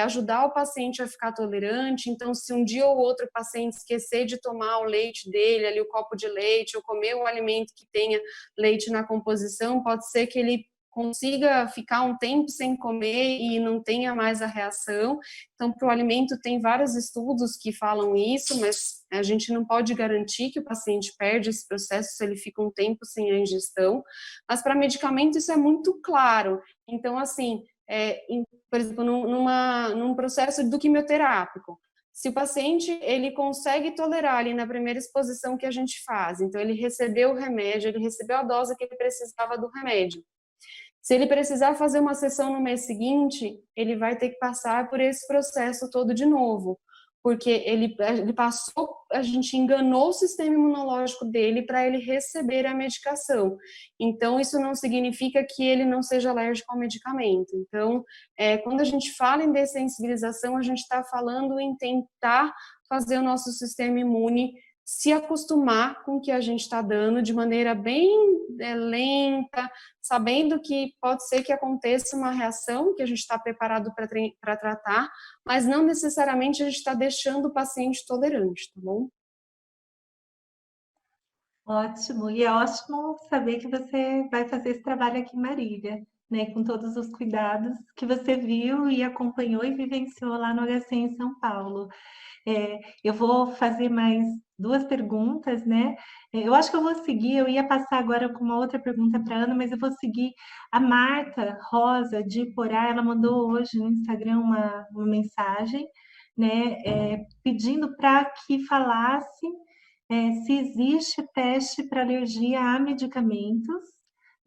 ajudar o paciente a ficar tolerante. Então, se um dia ou outro o paciente esquecer de tomar o leite dele, ali o copo de leite, ou comer um alimento que tenha leite na composição, pode ser que ele consiga ficar um tempo sem comer e não tenha mais a reação. Então, para o alimento tem vários estudos que falam isso, mas a gente não pode garantir que o paciente perde esse processo se ele fica um tempo sem a ingestão. Mas para medicamento isso é muito claro. Então, assim, por exemplo, num processo do quimioterápico, se o paciente ele consegue tolerar ali na primeira exposição que a gente faz, então ele recebeu o remédio, ele recebeu a dose que ele precisava do remédio. Se ele precisar fazer uma sessão no mês seguinte, ele vai ter que passar por esse processo todo de novo, porque ele passou, a gente enganou o sistema imunológico dele para ele receber a medicação. Então, isso não significa que ele não seja alérgico ao medicamento. Então, quando a gente fala em dessensibilização, a gente está falando em tentar fazer o nosso sistema imune se acostumar com o que a gente está dando de maneira bem lenta, sabendo que pode ser que aconteça uma reação que a gente está preparado para tratar, mas não necessariamente a gente está deixando o paciente tolerante, tá bom?
Ótimo, e é ótimo saber que você vai fazer esse trabalho aqui em Marília, né, com todos os cuidados que você viu e acompanhou e vivenciou lá no HC em São Paulo. Eu vou fazer mais 2 perguntas, né? Eu acho que eu vou seguir, eu ia passar agora com uma outra pergunta para a Ana, mas eu vou seguir a Marta Rosa de Porá, ela mandou hoje no Instagram uma mensagem, né, pedindo para que falasse se existe teste para alergia a medicamentos,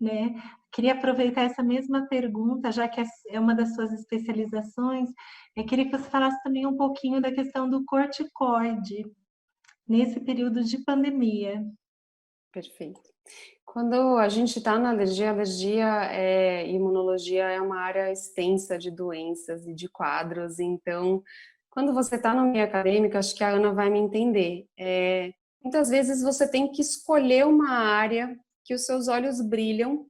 né? Queria aproveitar essa mesma pergunta, já que é uma das suas especializações, queria que você falasse também um pouquinho da questão do corticoide nesse período de pandemia.
Perfeito. Quando a gente está na alergia, imunologia é uma área extensa de doenças e de quadros, então, quando você está no meio acadêmico, acho que a Ana vai me entender, muitas vezes você tem que escolher uma área que os seus olhos brilham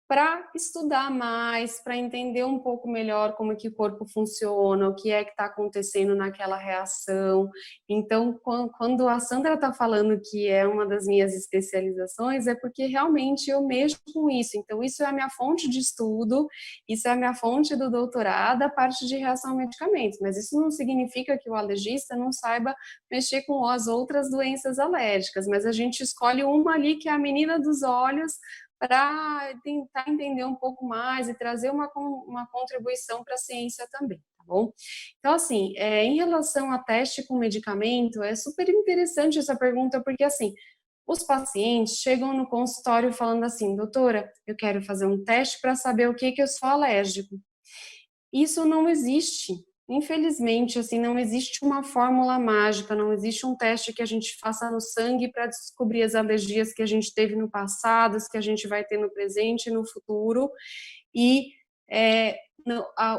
para estudar mais, para entender um pouco melhor como é que o corpo funciona, o que é que está acontecendo naquela reação. Então, quando a Sandra está falando que é uma das minhas especializações, é porque realmente eu mexo com isso. Então, isso é a minha fonte de estudo, isso é a minha fonte do doutorado, a parte de reação a medicamentos. Mas isso não significa que o alergista não saiba mexer com as outras doenças alérgicas, mas a gente escolhe uma ali que é a menina dos olhos, para tentar entender um pouco mais e trazer uma contribuição para a ciência também, tá bom? Então, assim, em relação a teste com medicamento, é super interessante essa pergunta, porque, assim, os pacientes chegam no consultório falando assim, doutora, eu quero fazer um teste para saber o que eu sou alérgico. Isso não existe. Infelizmente, assim, não existe uma fórmula mágica, não existe um teste que a gente faça no sangue para descobrir as alergias que a gente teve no passado, as que a gente vai ter no presente e no futuro, e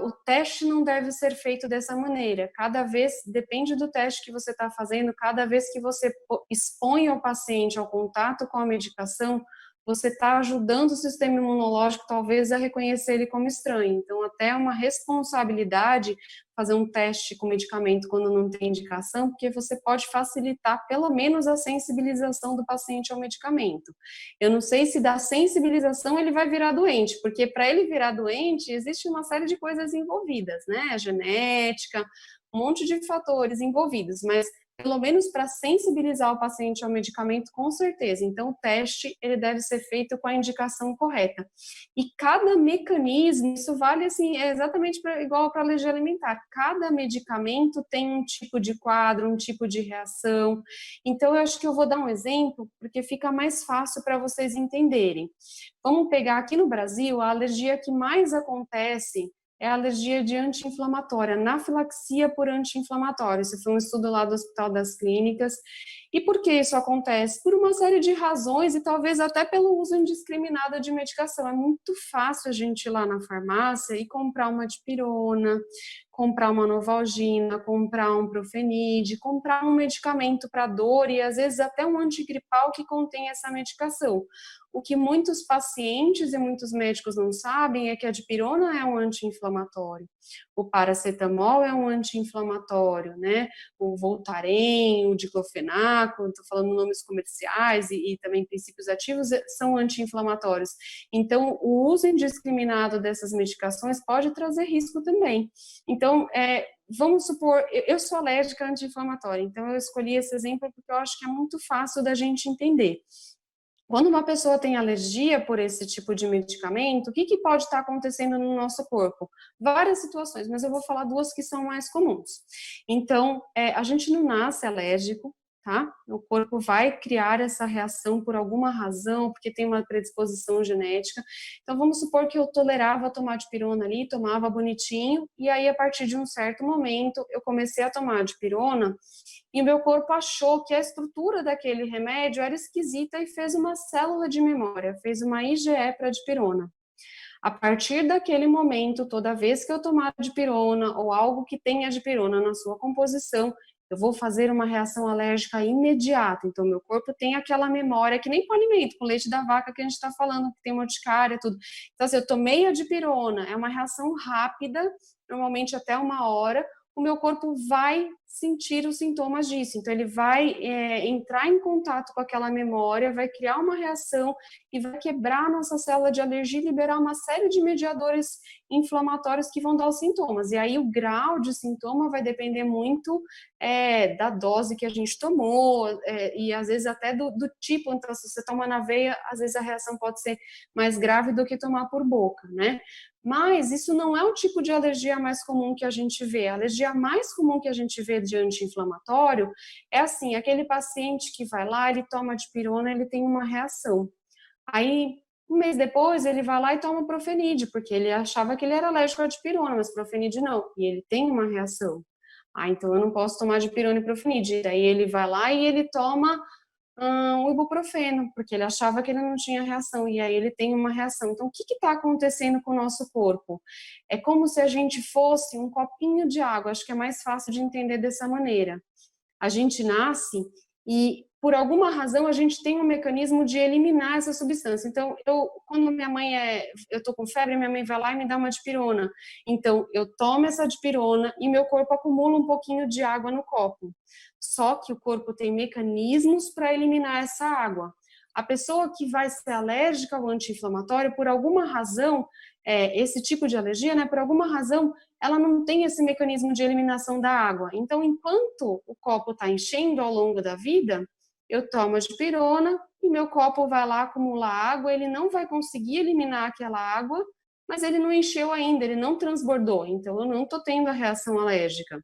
o teste não deve ser feito dessa maneira. Cada vez, depende do teste que você está fazendo, cada vez que você expõe o paciente ao contato com a medicação, você está ajudando o sistema imunológico, talvez, a reconhecer ele como estranho. Então, até é uma responsabilidade fazer um teste com medicamento quando não tem indicação, porque você pode facilitar, pelo menos, a sensibilização do paciente ao medicamento. Eu não sei se da sensibilização ele vai virar doente, porque para ele virar doente, existe uma série de coisas envolvidas, né? A genética, um monte de fatores envolvidos, mas pelo menos para sensibilizar o paciente ao medicamento, com certeza. Então, o teste, ele deve ser feito com a indicação correta. E cada mecanismo, isso vale assim, exatamente igual para a alergia alimentar. Cada medicamento tem um tipo de quadro, um tipo de reação. Então, eu acho que eu vou dar um exemplo, porque fica mais fácil para vocês entenderem. Vamos pegar aqui no Brasil, a alergia que mais acontece é a alergia de anti-inflamatória, anafilaxia por anti-inflamatório. Isso foi um estudo lá do Hospital das Clínicas, E por que isso acontece? Por uma série de razões e talvez até pelo uso indiscriminado de medicação. É muito fácil a gente ir lá na farmácia e comprar uma dipirona, comprar uma Novalgina, comprar um Profenid, comprar um medicamento para dor e às vezes até um antigripal que contém essa medicação. O que muitos pacientes e muitos médicos não sabem é que a dipirona é um anti-inflamatório, o paracetamol é um anti-inflamatório, né? O Voltaren, o diclofenaco, estou falando nomes comerciais e também princípios ativos, são anti-inflamatórios. Então, o uso indiscriminado dessas medicações pode trazer risco também. Então, vamos supor, eu sou alérgica a anti-inflamatório, então eu escolhi esse exemplo porque eu acho que é muito fácil da gente entender. Quando uma pessoa tem alergia por esse tipo de medicamento, o que pode estar acontecendo no nosso corpo? Várias situações, mas eu vou falar duas que são mais comuns. Então, a gente não nasce alérgico, tá? O corpo vai criar essa reação por alguma razão, porque tem uma predisposição genética. Então, vamos supor que eu tolerava tomar dipirona ali, tomava bonitinho, e aí, a partir de um certo momento, eu comecei a tomar dipirona, e o meu corpo achou que a estrutura daquele remédio era esquisita e fez uma célula de memória, fez uma IgE para a dipirona. A partir daquele momento, toda vez que eu tomar dipirona ou algo que tenha dipirona na sua composição, eu vou fazer uma reação alérgica imediata. Então, meu corpo tem aquela memória, que nem com alimento, com leite da vaca que a gente está falando, que tem urticária, tudo. Então, assim, eu tomei a dipirona, é uma reação rápida, normalmente até 1 hora, o meu corpo vai sentir os sintomas disso. Então, ele vai entrar em contato com aquela memória, vai criar uma reação e vai quebrar a nossa célula de alergia e liberar uma série de mediadores inflamatórios que vão dar os sintomas. E aí, o grau de sintoma vai depender muito da dose que a gente tomou e, às vezes, até do tipo. Então, se você toma na veia, às vezes a reação pode ser mais grave do que tomar por boca, né? Mas isso não é o tipo de alergia mais comum que a gente vê. A alergia mais comum que a gente vê de anti-inflamatório é assim, aquele paciente que vai lá, ele toma dipirona, ele tem uma reação. Aí, 1 mês depois, ele vai lá e toma Profenid, porque ele achava que ele era alérgico à dipirona, mas Profenid não, e ele tem uma reação. Então eu não posso tomar dipirona e Profenid. Daí ele vai lá e ele toma o ibuprofeno, porque ele achava que ele não tinha reação, e aí ele tem uma reação. Então, o que está acontecendo com o nosso corpo? É como se a gente fosse um copinho de água, acho que é mais fácil de entender dessa maneira. A gente nasce e, por alguma razão, a gente tem um mecanismo de eliminar essa substância. Então, quando minha mãe eu tô com febre, minha mãe vai lá e me dá uma dipirona. Então, eu tomo essa dipirona e meu corpo acumula um pouquinho de água no copo. Só que o corpo tem mecanismos para eliminar essa água. A pessoa que vai ser alérgica ao anti-inflamatório, por alguma razão, esse tipo de alergia, né, por alguma razão, ela não tem esse mecanismo de eliminação da água. Então, enquanto o copo está enchendo ao longo da vida, eu tomo a dipirona e meu copo vai lá acumular água, ele não vai conseguir eliminar aquela água, mas ele não encheu ainda, ele não transbordou, então eu não estou tendo a reação alérgica.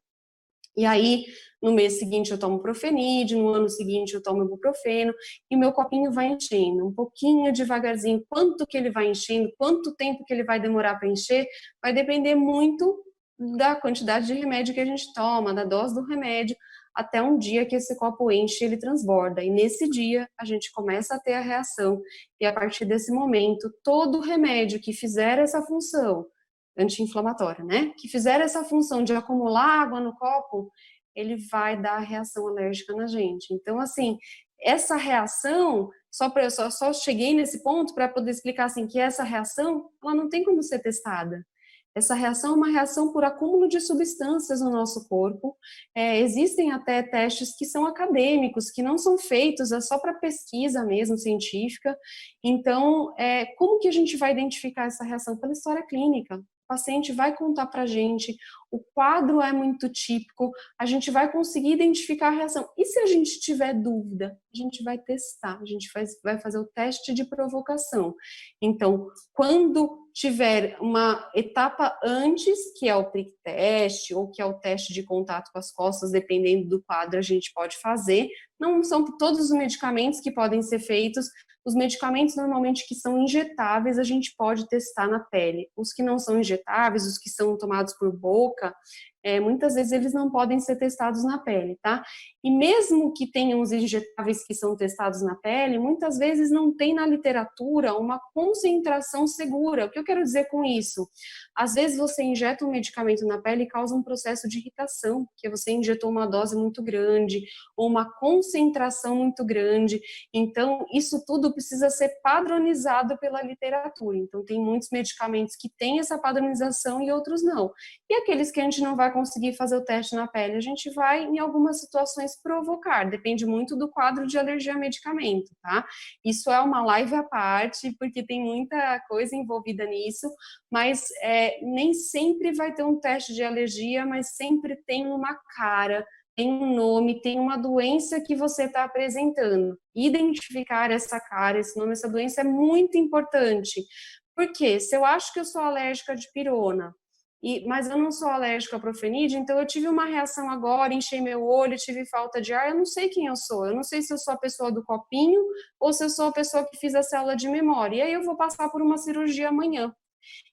E aí, no mês seguinte eu tomo Profenid, no ano seguinte eu tomo ibuprofeno, e meu copinho vai enchendo, um pouquinho devagarzinho. Quanto que ele vai enchendo, quanto tempo que ele vai demorar para encher, vai depender muito da quantidade de remédio que a gente toma, da dose do remédio, até um dia que esse copo enche e ele transborda. E nesse dia a gente começa a ter a reação, e a partir desse momento, todo remédio que fizer essa função anti-inflamatória, né? Que fizer essa função de acumular água no copo, ele vai dar reação alérgica na gente. Então, assim, essa reação, eu só cheguei nesse ponto para poder explicar assim que essa reação, ela não tem como ser testada. Essa reação é uma reação por acúmulo de substâncias no nosso corpo. Existem até testes que são acadêmicos, que não são feitos, é só para pesquisa mesmo, científica. Então, como que a gente vai identificar essa reação? Pela história clínica. O paciente vai contar para a gente, o quadro é muito típico, a gente vai conseguir identificar a reação. E se a gente tiver dúvida, a gente vai testar, a gente vai fazer o teste de provocação. Então, quando tiver uma etapa antes, que é o prick test, ou que é o teste de contato com as costas, dependendo do quadro, a gente pode fazer. Não são todos os medicamentos que podem ser feitos. Os medicamentos, normalmente, que são injetáveis, a gente pode testar na pele. Os que não são injetáveis, os que são tomados por boca, muitas vezes eles não podem ser testados na pele, tá? E mesmo que tenham os injetáveis que são testados na pele, muitas vezes não tem na literatura uma concentração segura. O que eu quero dizer com isso? Às vezes você injeta um medicamento na pele e causa um processo de irritação, porque você injetou uma dose muito grande, ou uma concentração muito grande. Então, isso tudo precisa ser padronizado pela literatura. Então, tem muitos medicamentos que têm essa padronização e outros não. E aqueles que a gente não vai conseguir fazer o teste na pele, a gente vai, em algumas situações, provocar. Depende muito do quadro de alergia a medicamento, tá? Isso é uma live à parte, porque tem muita coisa envolvida nisso, mas nem sempre vai ter um teste de alergia, mas sempre tem uma cara, tem um nome, tem uma doença que você está apresentando. Identificar essa cara, esse nome, essa doença é muito importante. Porque se eu acho que eu sou alérgica de pirona, mas eu não sou alérgica a profenide, então eu tive uma reação agora, enchei meu olho, tive falta de ar, eu não sei quem eu sou. Eu não sei se eu sou a pessoa do copinho ou se eu sou a pessoa que fiz a célula de memória. E aí eu vou passar por uma cirurgia amanhã.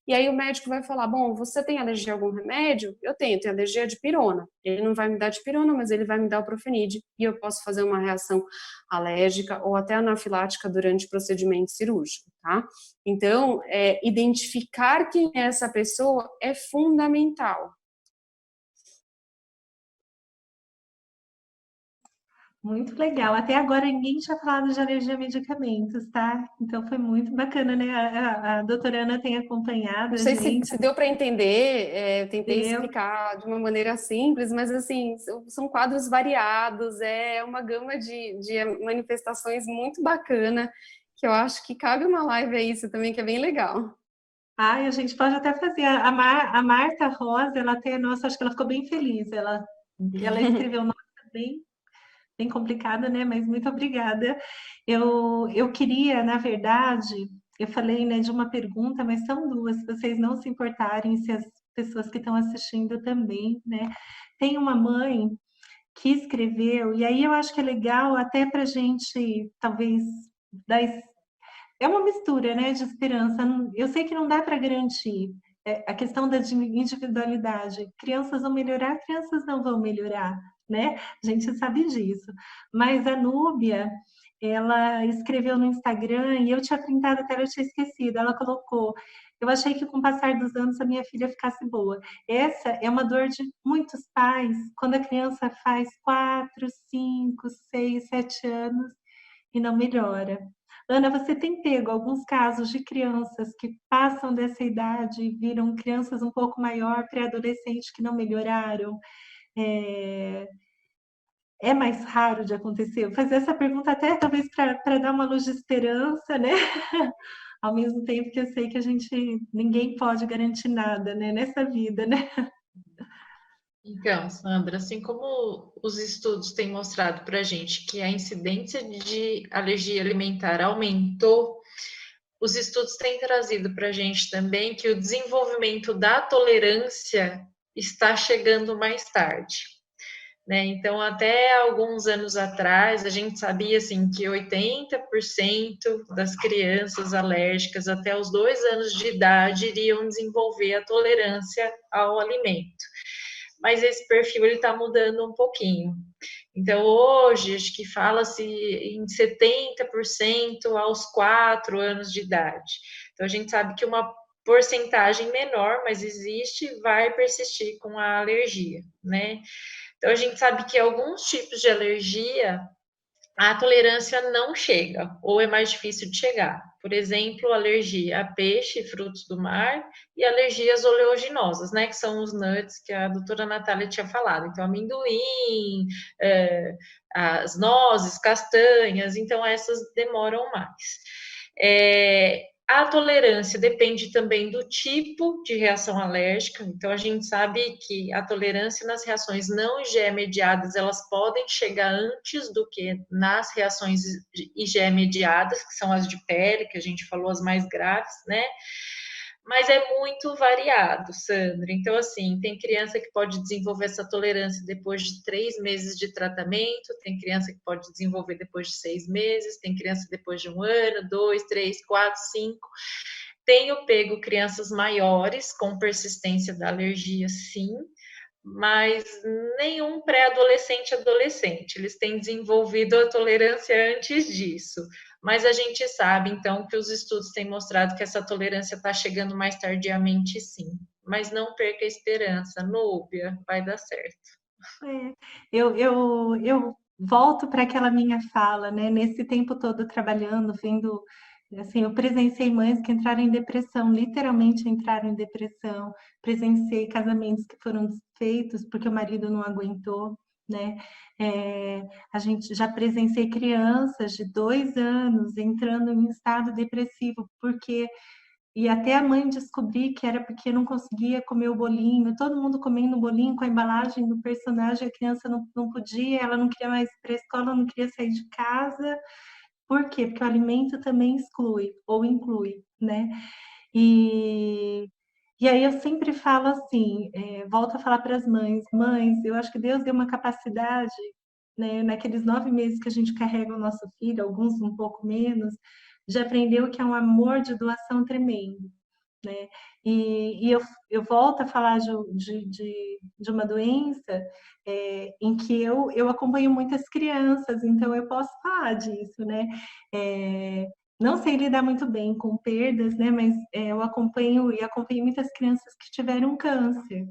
E aí o médico vai falar, bom, você tem alergia a algum remédio? Eu tenho alergia de pirona. Ele não vai me dar de pirona, mas ele vai me dar o profenide. E eu posso fazer uma reação alérgica ou até anafilática durante o procedimento cirúrgico, tá? Então, identificar quem é essa pessoa é fundamental.
Muito legal. Até agora ninguém tinha falado de alergia a medicamentos, tá? Então foi muito bacana, né? A doutora Ana tem acompanhado
Não
a
sei
gente.
se deu para entender, eu tentei
Eu,
explicar de uma maneira simples, mas assim, são quadros variados, é uma gama de manifestações muito bacana, que eu acho que cabe uma live a isso também, que é bem legal.
a gente pode até fazer. A Marta Rosa, ela tem, nossa, acho que ela ficou bem feliz. Ela escreveu, nossa, bem complicado, né? Mas muito obrigada. Eu queria, na verdade, eu falei, né, de uma pergunta, mas são duas, se vocês não se importarem, se as pessoas que estão assistindo também, né? Tem uma mãe que escreveu, e aí eu acho que é legal até para a gente, talvez, dar. É uma mistura, né, de esperança. Eu sei que não dá para garantir a questão da individualidade. Crianças vão melhorar, crianças não vão melhorar, né? A gente sabe disso. Mas a Núbia, ela escreveu no Instagram e eu tinha printado até, eu tinha esquecido. Ela colocou: eu achei que com o passar dos anos a minha filha ficasse boa. Essa é uma dor de muitos pais, quando a criança faz 4, 5, 6, 7 anos e não melhora. Ana, você tem pego alguns casos de crianças que passam dessa idade e viram crianças um pouco maior, pré-adolescentes, que não melhoraram? É, é mais raro de acontecer? Vou fazer essa pergunta até talvez para dar uma luz de esperança, né? Ao mesmo tempo que eu sei que ninguém pode garantir nada, né, nessa vida, né?
Então, Sandra, assim como os estudos têm mostrado para a gente que a incidência de alergia alimentar aumentou, os estudos têm trazido para a gente também que o desenvolvimento da tolerância está chegando mais tarde, né? Então, até alguns anos atrás, a gente sabia assim que 80% das crianças alérgicas até os 2 anos de idade iriam desenvolver a tolerância ao alimento. Mas esse perfil ele está mudando um pouquinho. Então, hoje, acho que fala-se em 70% aos 4 anos de idade. Então, a gente sabe que uma porcentagem menor, mas existe, vai persistir com a alergia, né? Então, a gente sabe que alguns tipos de alergia, a tolerância não chega, ou é mais difícil de chegar. Por exemplo, alergia a peixe, frutos do mar, e alergias oleaginosas, né? Que são os nuts que a doutora Natália tinha falado. Então, amendoim, as nozes, castanhas, então essas demoram mais. A tolerância depende também do tipo de reação alérgica, então a gente sabe que a tolerância nas reações não IgE-mediadas, elas podem chegar antes do que nas reações IgE-mediadas, que são as de pele, que a gente falou, as mais graves, né? Mas é muito variado, Sandra. Então, assim, tem criança que pode desenvolver essa tolerância depois de 3 meses de tratamento, tem criança que pode desenvolver depois de 6 meses, tem criança depois de 1 ano, 2, 3, 4, 5. Tenho pego crianças maiores com persistência da alergia, sim, mas nenhum pré-adolescente e adolescente. Eles têm desenvolvido a tolerância antes disso. Mas a gente sabe, então, que os estudos têm mostrado que essa tolerância está chegando mais tardiamente, sim. Mas não perca a esperança, Núbia, vai dar certo.
Eu volto para aquela minha fala, né? Nesse tempo todo trabalhando, vendo, assim, eu presenciei mães que entraram em depressão, literalmente entraram em depressão, presenciei casamentos que foram desfeitos porque o marido não aguentou, né? A gente já presenciei crianças de 2 anos entrando em estado depressivo porque e até a mãe descobrir que era porque não conseguia comer o bolinho, todo mundo comendo o bolinho com a embalagem do personagem, a criança não podia, ela não queria mais ir para a escola, não queria sair de casa. Por quê? Porque o alimento também exclui, ou inclui, né? E, e aí eu sempre falo assim, volto a falar para as mães, mães, eu acho que Deus deu uma capacidade, né, naqueles 9 meses que a gente carrega o nosso filho, alguns um pouco menos, de aprender o que é um amor de doação tremendo, né? Eu volto a falar de uma doença em que eu acompanho muitas crianças, então eu posso falar disso, né? Não sei lidar muito bem com perdas, né? Mas eu acompanho muitas crianças que tiveram câncer,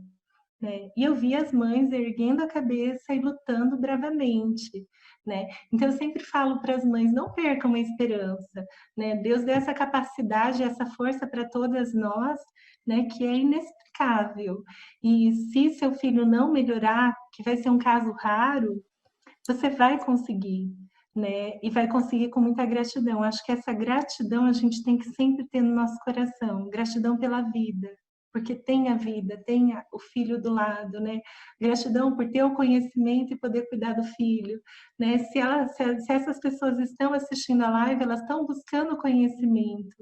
né? E eu vi as mães erguendo a cabeça e lutando bravamente, né? Então eu sempre falo para as mães, não percam a esperança, né? Deus deu essa capacidade, essa força para todas nós, né? Que é inexplicável. E se seu filho não melhorar, que vai ser um caso raro, você vai conseguir, né? E vai conseguir com muita gratidão. Acho que essa gratidão a gente tem que sempre ter no nosso coração, gratidão pela vida, porque tem a vida, tem o filho do lado, né? Gratidão por ter o conhecimento e poder cuidar do filho, né? Se essas pessoas estão assistindo a live, elas estão buscando conhecimento,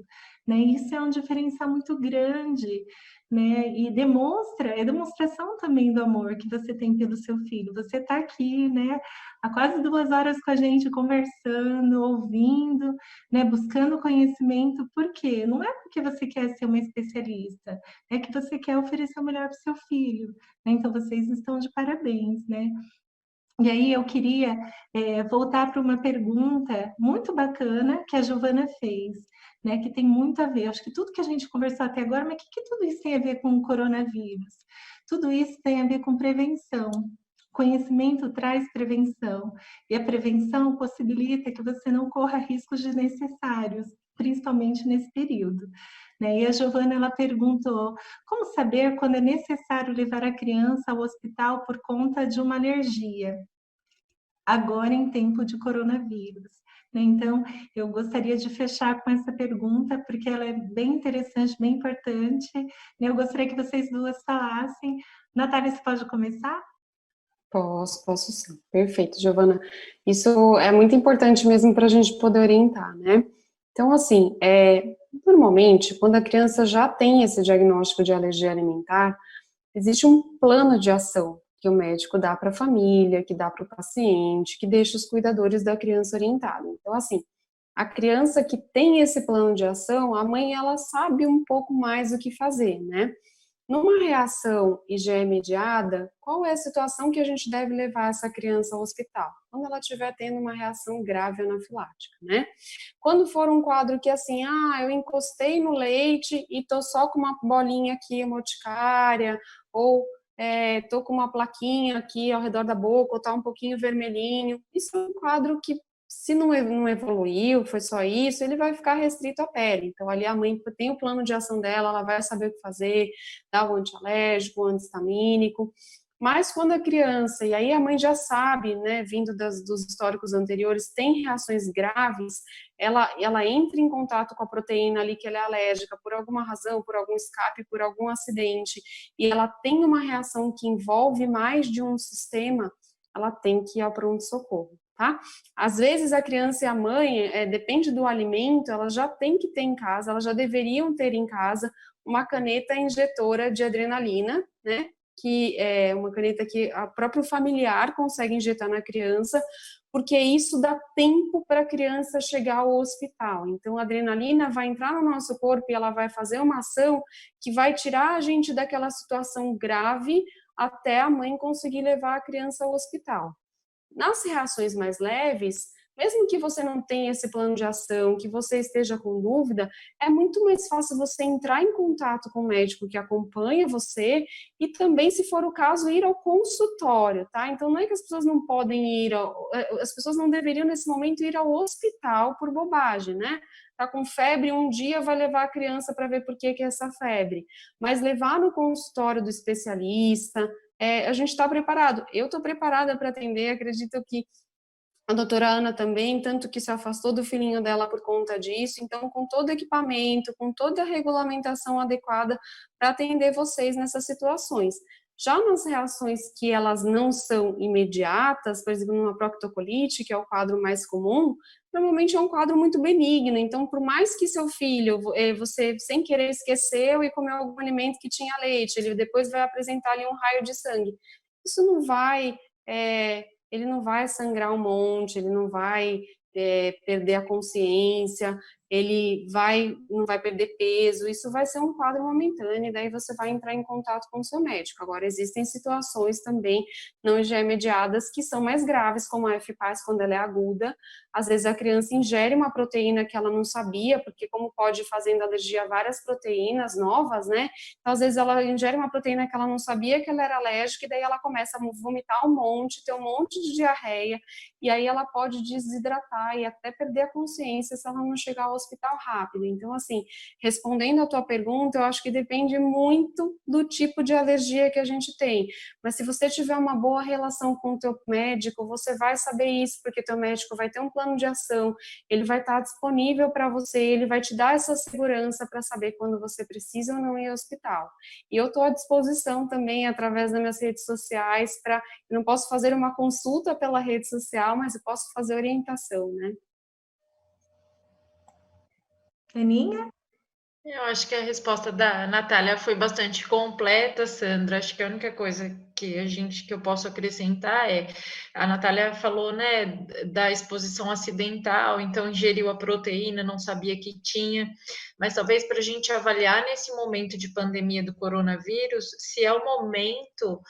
né? Isso é um diferencial muito grande, né? E é demonstração também do amor que você tem pelo seu filho. Você está aqui, né? Há quase 2 horas com a gente conversando, ouvindo, né? Buscando conhecimento. Por quê? Não é porque você quer ser uma especialista, é que você quer oferecer o melhor para o seu filho, né? Então vocês estão de parabéns, né? E aí eu queria voltar para uma pergunta muito bacana que a Giovana fez, né? Que tem muito a ver. Acho que tudo que a gente conversou até agora, mas o que tudo isso tem a ver com o coronavírus? Tudo isso tem a ver com prevenção. Conhecimento traz prevenção, e a prevenção possibilita que você não corra riscos desnecessários, principalmente nesse período, né? E a Giovana, ela perguntou, como saber quando é necessário levar a criança ao hospital por conta de uma alergia, agora em tempo de coronavírus, né? Então, eu gostaria de fechar com essa pergunta, porque ela é bem interessante, bem importante, né? Eu gostaria que vocês duas falassem. Natália, você pode começar?
Posso sim. Perfeito, Giovana. Isso é muito importante mesmo para a gente poder orientar, né? Então, assim, normalmente, quando a criança já tem esse diagnóstico de alergia alimentar, existe um plano de ação que o médico dá para a família, que dá para o paciente, que deixa os cuidadores da criança orientados. Então, assim, a criança que tem esse plano de ação, a mãe, ela sabe um pouco mais o que fazer, né? Numa reação IgE mediada, qual é a situação que a gente deve levar essa criança ao hospital? Quando ela estiver tendo uma reação grave anafilática, né? Quando for um quadro que assim, eu encostei no leite e tô só com uma bolinha aqui hemoticária, ou tô com uma plaquinha aqui ao redor da boca, ou tá um pouquinho vermelhinho, isso é um quadro que, se não evoluiu, foi só isso, ele vai ficar restrito à pele. Então, ali a mãe tem o plano de ação dela, ela vai saber o que fazer, dar o antialérgico, o antistamínico. Mas quando a criança, e aí a mãe já sabe, né, vindo dos históricos anteriores, tem reações graves, ela entra em contato com a proteína ali que ela é alérgica por alguma razão, por algum escape, por algum acidente, e ela tem uma reação que envolve mais de um sistema, ela tem que ir ao pronto-socorro. Tá? Às vezes a criança e a mãe, depende do alimento, elas já têm que ter em casa, elas já deveriam ter em casa uma caneta injetora de adrenalina, né? Que é uma caneta que o próprio familiar consegue injetar na criança, porque isso dá tempo para a criança chegar ao hospital. Então a adrenalina vai entrar no nosso corpo e ela vai fazer uma ação que vai tirar a gente daquela situação grave, até a mãe conseguir levar a criança ao hospital. Nas reações mais leves, mesmo que você não tenha esse plano de ação, que você esteja com dúvida, é muito mais fácil você entrar em contato com o médico que acompanha você e também, se for o caso, ir ao consultório, tá? Então, não é que as pessoas não podem as pessoas não deveriam, nesse momento, ir ao hospital por bobagem, né? Tá com febre, um dia vai levar a criança para ver por que é essa febre. Mas levar no consultório do especialista, a gente está preparado. Eu estou preparada para atender, acredito que a doutora Ana também, tanto que se afastou do filhinho dela por conta disso, então com todo o equipamento, com toda a regulamentação adequada para atender vocês nessas situações. Já nas reações que elas não são imediatas, por exemplo, numa proctocolite, que é o quadro mais comum, normalmente é um quadro muito benigno, então por mais que seu filho, você sem querer esqueceu e comeu algum alimento que tinha leite, ele depois vai apresentar ali um raio de sangue. Isso não vai... ele não vai sangrar um monte, ele não vai perder a consciência, ele não vai perder peso, isso vai ser um quadro momentâneo, e daí você vai entrar em contato com o seu médico. Agora, existem situações também não IgE-mediadas que são mais graves, como a FPAS, quando ela é aguda. Às vezes a criança ingere uma proteína que ela não sabia, porque como pode ir fazendo alergia a várias proteínas novas, né? Então, às vezes ela ingere uma proteína que ela não sabia que ela era alérgica, e daí ela começa a vomitar um monte, ter um monte de diarreia, e aí ela pode desidratar e até perder a consciência se ela não chegar ao hospital rápido. Então, assim, respondendo a tua pergunta, eu acho que depende muito do tipo de alergia que a gente tem. Mas se você tiver uma boa relação com o teu médico, você vai saber isso, porque teu médico vai ter um plano de ação, ele vai estar disponível para você, ele vai te dar essa segurança para saber quando você precisa ou não ir ao hospital. E eu estou à disposição também, através das minhas redes sociais, eu não posso fazer uma consulta pela rede social, mas eu posso fazer orientação, né?
Aninha?
Eu acho que a resposta da Natália foi bastante completa, Sandra. Acho que a única coisa que eu posso acrescentar a Natália falou, né, da exposição acidental, então ingeriu a proteína, não sabia que tinha, mas talvez para a gente avaliar nesse momento de pandemia do coronavírus, se é o momento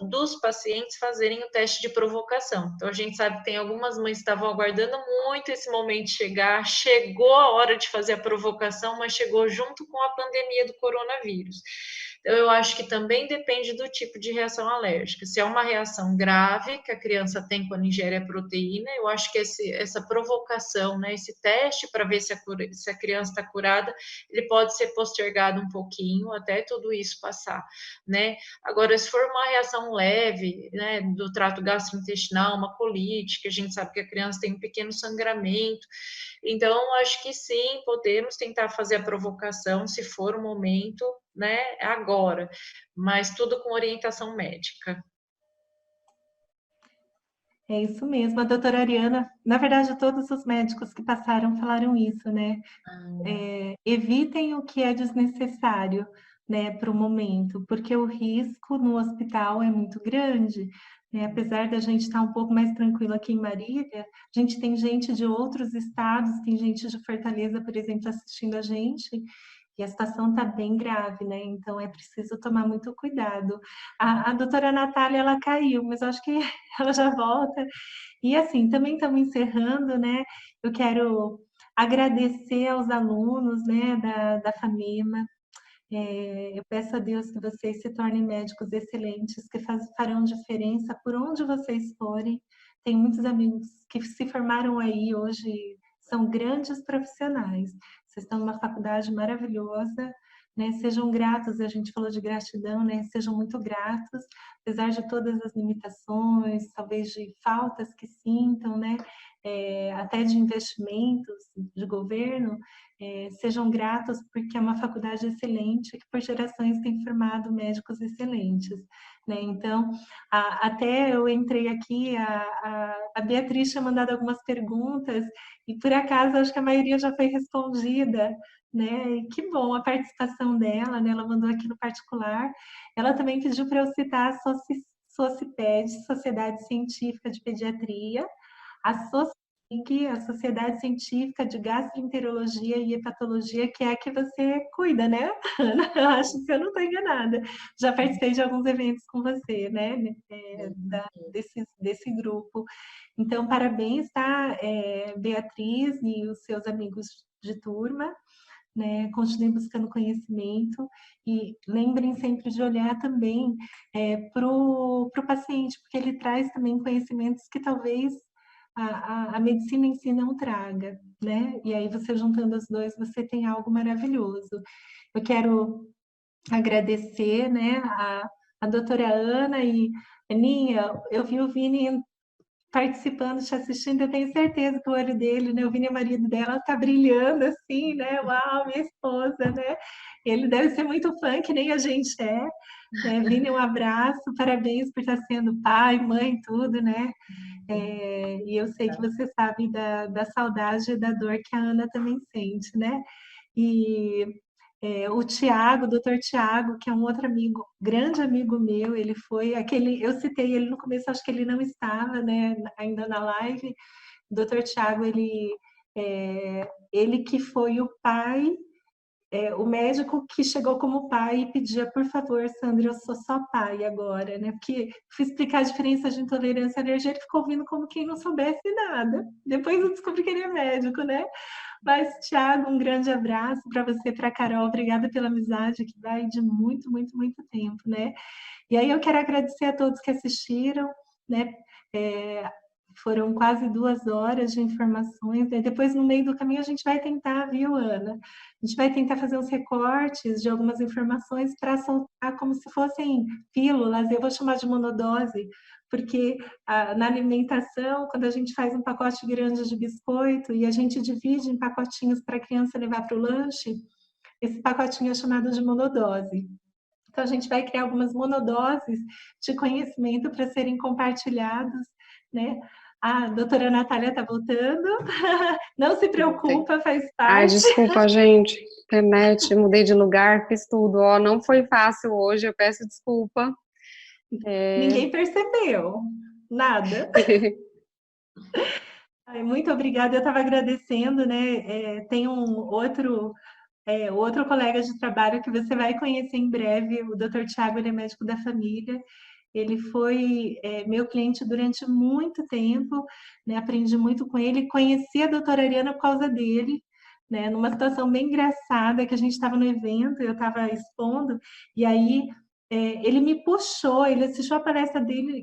dos pacientes fazerem o teste de provocação. Então, a gente sabe que tem algumas mães que estavam aguardando muito esse momento chegar, chegou a hora de fazer a provocação, mas chegou junto com a pandemia do coronavírus. Então, eu acho que também depende do tipo de reação alérgica. Se é uma reação grave que a criança tem quando ingere a proteína, eu acho que essa provocação, né, esse teste para ver se a criança está curada, ele pode ser postergado um pouquinho até tudo isso passar, né? Agora, se for uma reação leve, né, do trato gastrointestinal, uma colite, que a gente sabe que a criança tem um pequeno sangramento, então acho que sim, podemos tentar fazer a provocação, se for o momento, né, agora, mas tudo com orientação médica.
É isso mesmo, a doutora Ariana, na verdade, todos os médicos que passaram falaram isso, né? Evitem o que é desnecessário, né, para o momento, porque o risco no hospital é muito grande, né? Apesar da gente estar um pouco mais tranquilo aqui em Marília, a gente tem gente de outros estados, tem gente de Fortaleza, por exemplo, assistindo a gente, e a situação está bem grave, né? Então é preciso tomar muito cuidado. A doutora Natália, ela caiu, mas eu acho que ela já volta. E assim, também estamos encerrando, né? Eu quero agradecer aos alunos, né, da FAMEMA. Eu peço a Deus que vocês se tornem médicos excelentes, que farão diferença por onde vocês forem. Tem muitos amigos que se formaram aí hoje, são grandes profissionais. Vocês estão numa faculdade maravilhosa, né? Sejam gratos, a gente falou de gratidão, né? Sejam muito gratos, apesar de todas as limitações, talvez de faltas que sintam, né? Até de investimentos de governo, sejam gratos porque é uma faculdade excelente que por gerações tem formado médicos excelentes, né? Então, até eu entrei aqui, a Beatriz tinha mandado algumas perguntas e por acaso acho que a maioria já foi respondida, né? E que bom a participação dela, né? Ela mandou aqui no particular. Ela também pediu para eu citar a SOCIPED, Sociedade Científica de Pediatria, a siga a Sociedade Científica de Gastroenterologia e Hepatologia, que é a que você cuida, né, Ana? Eu acho que eu não estou enganada. Já participei de alguns eventos com você, né, desse grupo. Então, parabéns, tá, Beatriz e os seus amigos de turma, né? Continuem buscando conhecimento e lembrem sempre de olhar também para o paciente, porque ele traz também conhecimentos que talvez a medicina em si não traga, né? E aí você juntando os dois, você tem algo maravilhoso. Eu quero agradecer, né, a doutora Ana e Aninha, eu vi o Vini participando, te assistindo, eu tenho certeza que o olho dele, né, o Vini, o marido dela, tá brilhando assim, né, uau, minha esposa, né, ele deve ser muito fã, que nem a gente é, né, Vini, um abraço, parabéns por estar sendo pai, mãe, tudo, né, e eu sei que você sabe da saudade e da dor que a Ana também sente, né, e o Tiago, o doutor Tiago, que é um outro amigo, grande amigo meu, ele foi aquele, eu citei ele no começo, acho que ele não estava, né, ainda na live. O doutor Tiago, ele que foi o pai, o médico que chegou como pai e pedia, por favor, Sandra, eu sou só pai agora, né? Porque fui explicar a diferença de intolerância e alergia, ele ficou ouvindo como quem não soubesse nada. Depois eu descobri que ele é médico, né? Mas, Thiago, um grande abraço para você, para a Carol. Obrigada pela amizade que vai de muito, muito, muito tempo, né? E aí eu quero agradecer a todos que assistiram, né? Foram quase 2 horas de informações. Né? Depois, no meio do caminho, a gente vai tentar, viu, Ana? A gente vai tentar fazer uns recortes de algumas informações para soltar como se fossem pílulas. Eu vou chamar de monodose, porque na alimentação, quando a gente faz um pacote grande de biscoito e a gente divide em pacotinhos para a criança levar para o lanche, esse pacotinho é chamado de monodose. Então, a gente vai criar algumas monodoses de conhecimento para serem compartilhados, né? A doutora Natália está voltando. Não se preocupa, faz
Ai,
parte.
desculpa, gente. Internet, mudei de lugar, fiz tudo. Ó, não foi fácil hoje, eu peço desculpa.
Ninguém percebeu. Nada. Ai, muito obrigada. Eu estava agradecendo, né? Tem outro colega de trabalho que você vai conhecer em breve, o Dr. Tiago, ele é médico da família. Ele foi meu cliente durante muito tempo, né? Aprendi muito com ele, conheci a doutora Ariana por causa dele, né? Numa situação bem engraçada, que a gente estava no evento, eu estava expondo, e aí ele me puxou, ele assistiu a palestra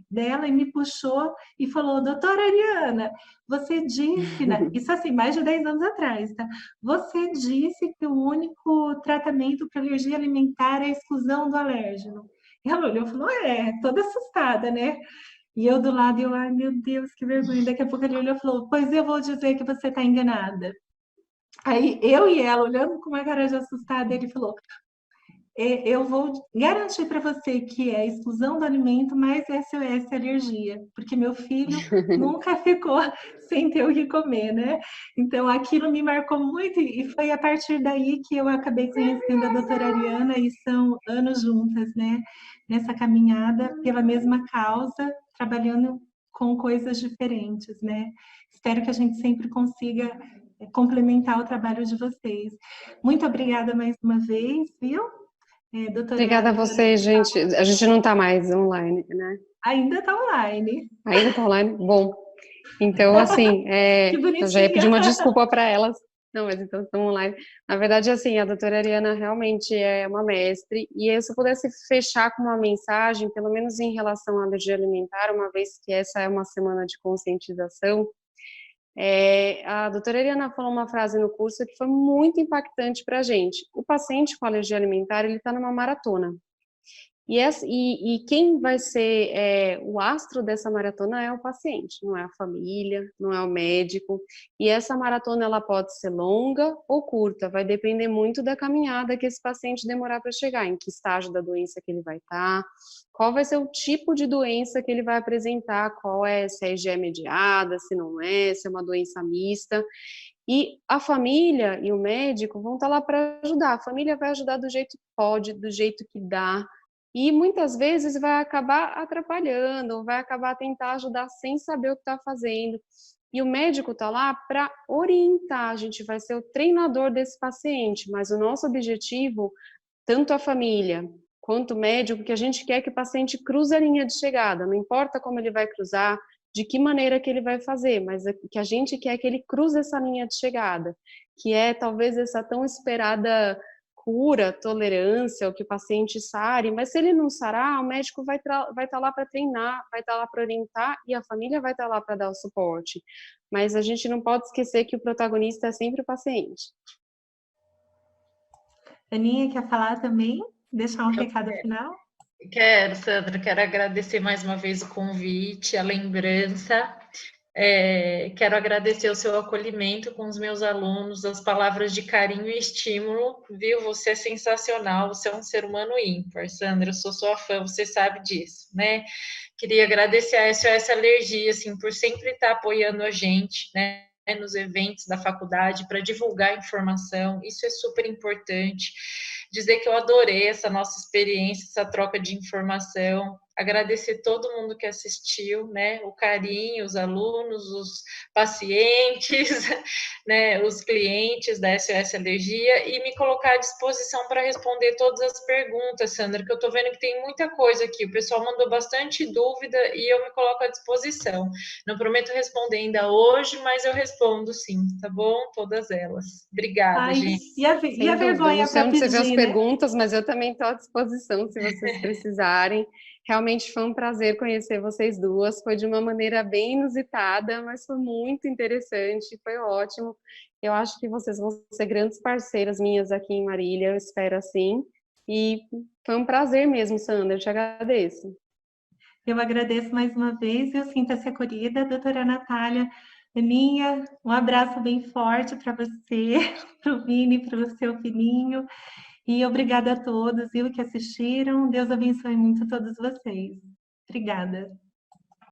dela e me puxou e falou, doutora Ariana, você disse, né? Isso assim, mais de 10 anos atrás, tá? Você disse que o único tratamento para alergia alimentar é a exclusão do alérgeno. E ela olhou e falou, toda assustada, né? E eu do lado, ai meu Deus, que vergonha. Daqui a pouco ele olhou e falou, pois eu vou dizer que você está enganada. Aí eu e ela, olhando com uma cara de assustada, ele falou, eu vou garantir para você que é exclusão do alimento mais SOS alergia, porque meu filho nunca ficou sem ter o que comer, né? Então aquilo me marcou muito e foi a partir daí que eu acabei conhecendo a doutora Ariana e são anos juntas, né? Nessa caminhada pela mesma causa, trabalhando com coisas diferentes, né? Espero que a gente sempre consiga complementar o trabalho de vocês. Muito obrigada mais uma vez, viu?
Obrigada a vocês, gente. A gente não está mais online, né?
Ainda está online.
Ainda está online? Bom. Então, assim, eu já ia pedir uma desculpa para elas. Não, mas então estão online. Na verdade, assim, a doutora Ariana realmente é uma mestre. E se eu pudesse fechar com uma mensagem, pelo menos em relação à alergia alimentar, uma vez que essa é uma semana de conscientização, a doutora Ariana falou uma frase no curso que foi muito impactante para a gente. O paciente com alergia alimentar, ele está numa maratona. E quem vai ser o astro dessa maratona é o paciente, não é a família, não é o médico. E essa maratona ela pode ser longa ou curta, vai depender muito da caminhada que esse paciente demorar para chegar, em que estágio da doença que ele vai estar, qual vai ser o tipo de doença que ele vai apresentar, se é IgE mediada, se não é, se é uma doença mista. E a família e o médico vão estar lá para ajudar. A família vai ajudar do jeito que pode, do jeito que dá. E muitas vezes vai acabar atrapalhando, vai acabar tentar ajudar sem saber o que está fazendo. E o médico está lá para orientar, a gente vai ser o treinador desse paciente, mas o nosso objetivo, tanto a família quanto o médico, que a gente quer que o paciente cruze a linha de chegada, não importa como ele vai cruzar, de que maneira que ele vai fazer, mas que a gente quer que ele cruze essa linha de chegada, que é talvez essa tão esperada cura, tolerância, ou que o paciente sare, mas se ele não sarar, o médico vai estar lá para treinar, vai estar lá para orientar e a família vai estar lá para dar o suporte. Mas a gente não pode esquecer que o protagonista é sempre o paciente.
Aninha, quer falar também? Deixar um recado final?
Quero, Sandra, quero agradecer mais uma vez o convite, a lembrança. Quero agradecer o seu acolhimento com os meus alunos, as palavras de carinho e estímulo, viu? Você é sensacional, você é um ser humano ímpar, Sandra, eu sou sua fã, você sabe disso, né? Queria agradecer a SOS Alergia, assim, por sempre estar apoiando a gente, né? Nos eventos da faculdade para divulgar informação, isso é super importante. Dizer que eu adorei essa nossa experiência, essa troca de informação, agradecer todo mundo que assistiu, né, o carinho, os alunos, os pacientes, né, os clientes da SOS Alergia e me colocar à disposição para responder todas as perguntas, Sandra, que eu estou vendo que tem muita coisa aqui, o pessoal mandou bastante dúvida e eu me coloco à disposição. Não prometo responder ainda hoje, mas eu respondo sim, tá bom? Todas elas. Obrigada,
Ai,
gente.
e a
Sem dúvida,
vergonha
não sei
para
onde você vê as
pedir, né?
perguntas, mas eu também estou à disposição se vocês precisarem. Realmente foi um prazer conhecer vocês duas, foi de uma maneira bem inusitada, mas foi muito interessante, foi ótimo. Eu acho que vocês vão ser grandes parceiras minhas aqui em Marília, eu espero assim. E foi um prazer mesmo, Sandra, eu te agradeço.
Eu agradeço mais uma vez e eu sinto-se acolhida, doutora Natália. Aninha, um abraço bem forte para você, para o Vini, para o seu filhinho. E obrigada a todos, viu, que assistiram. Deus abençoe muito todos vocês. Obrigada.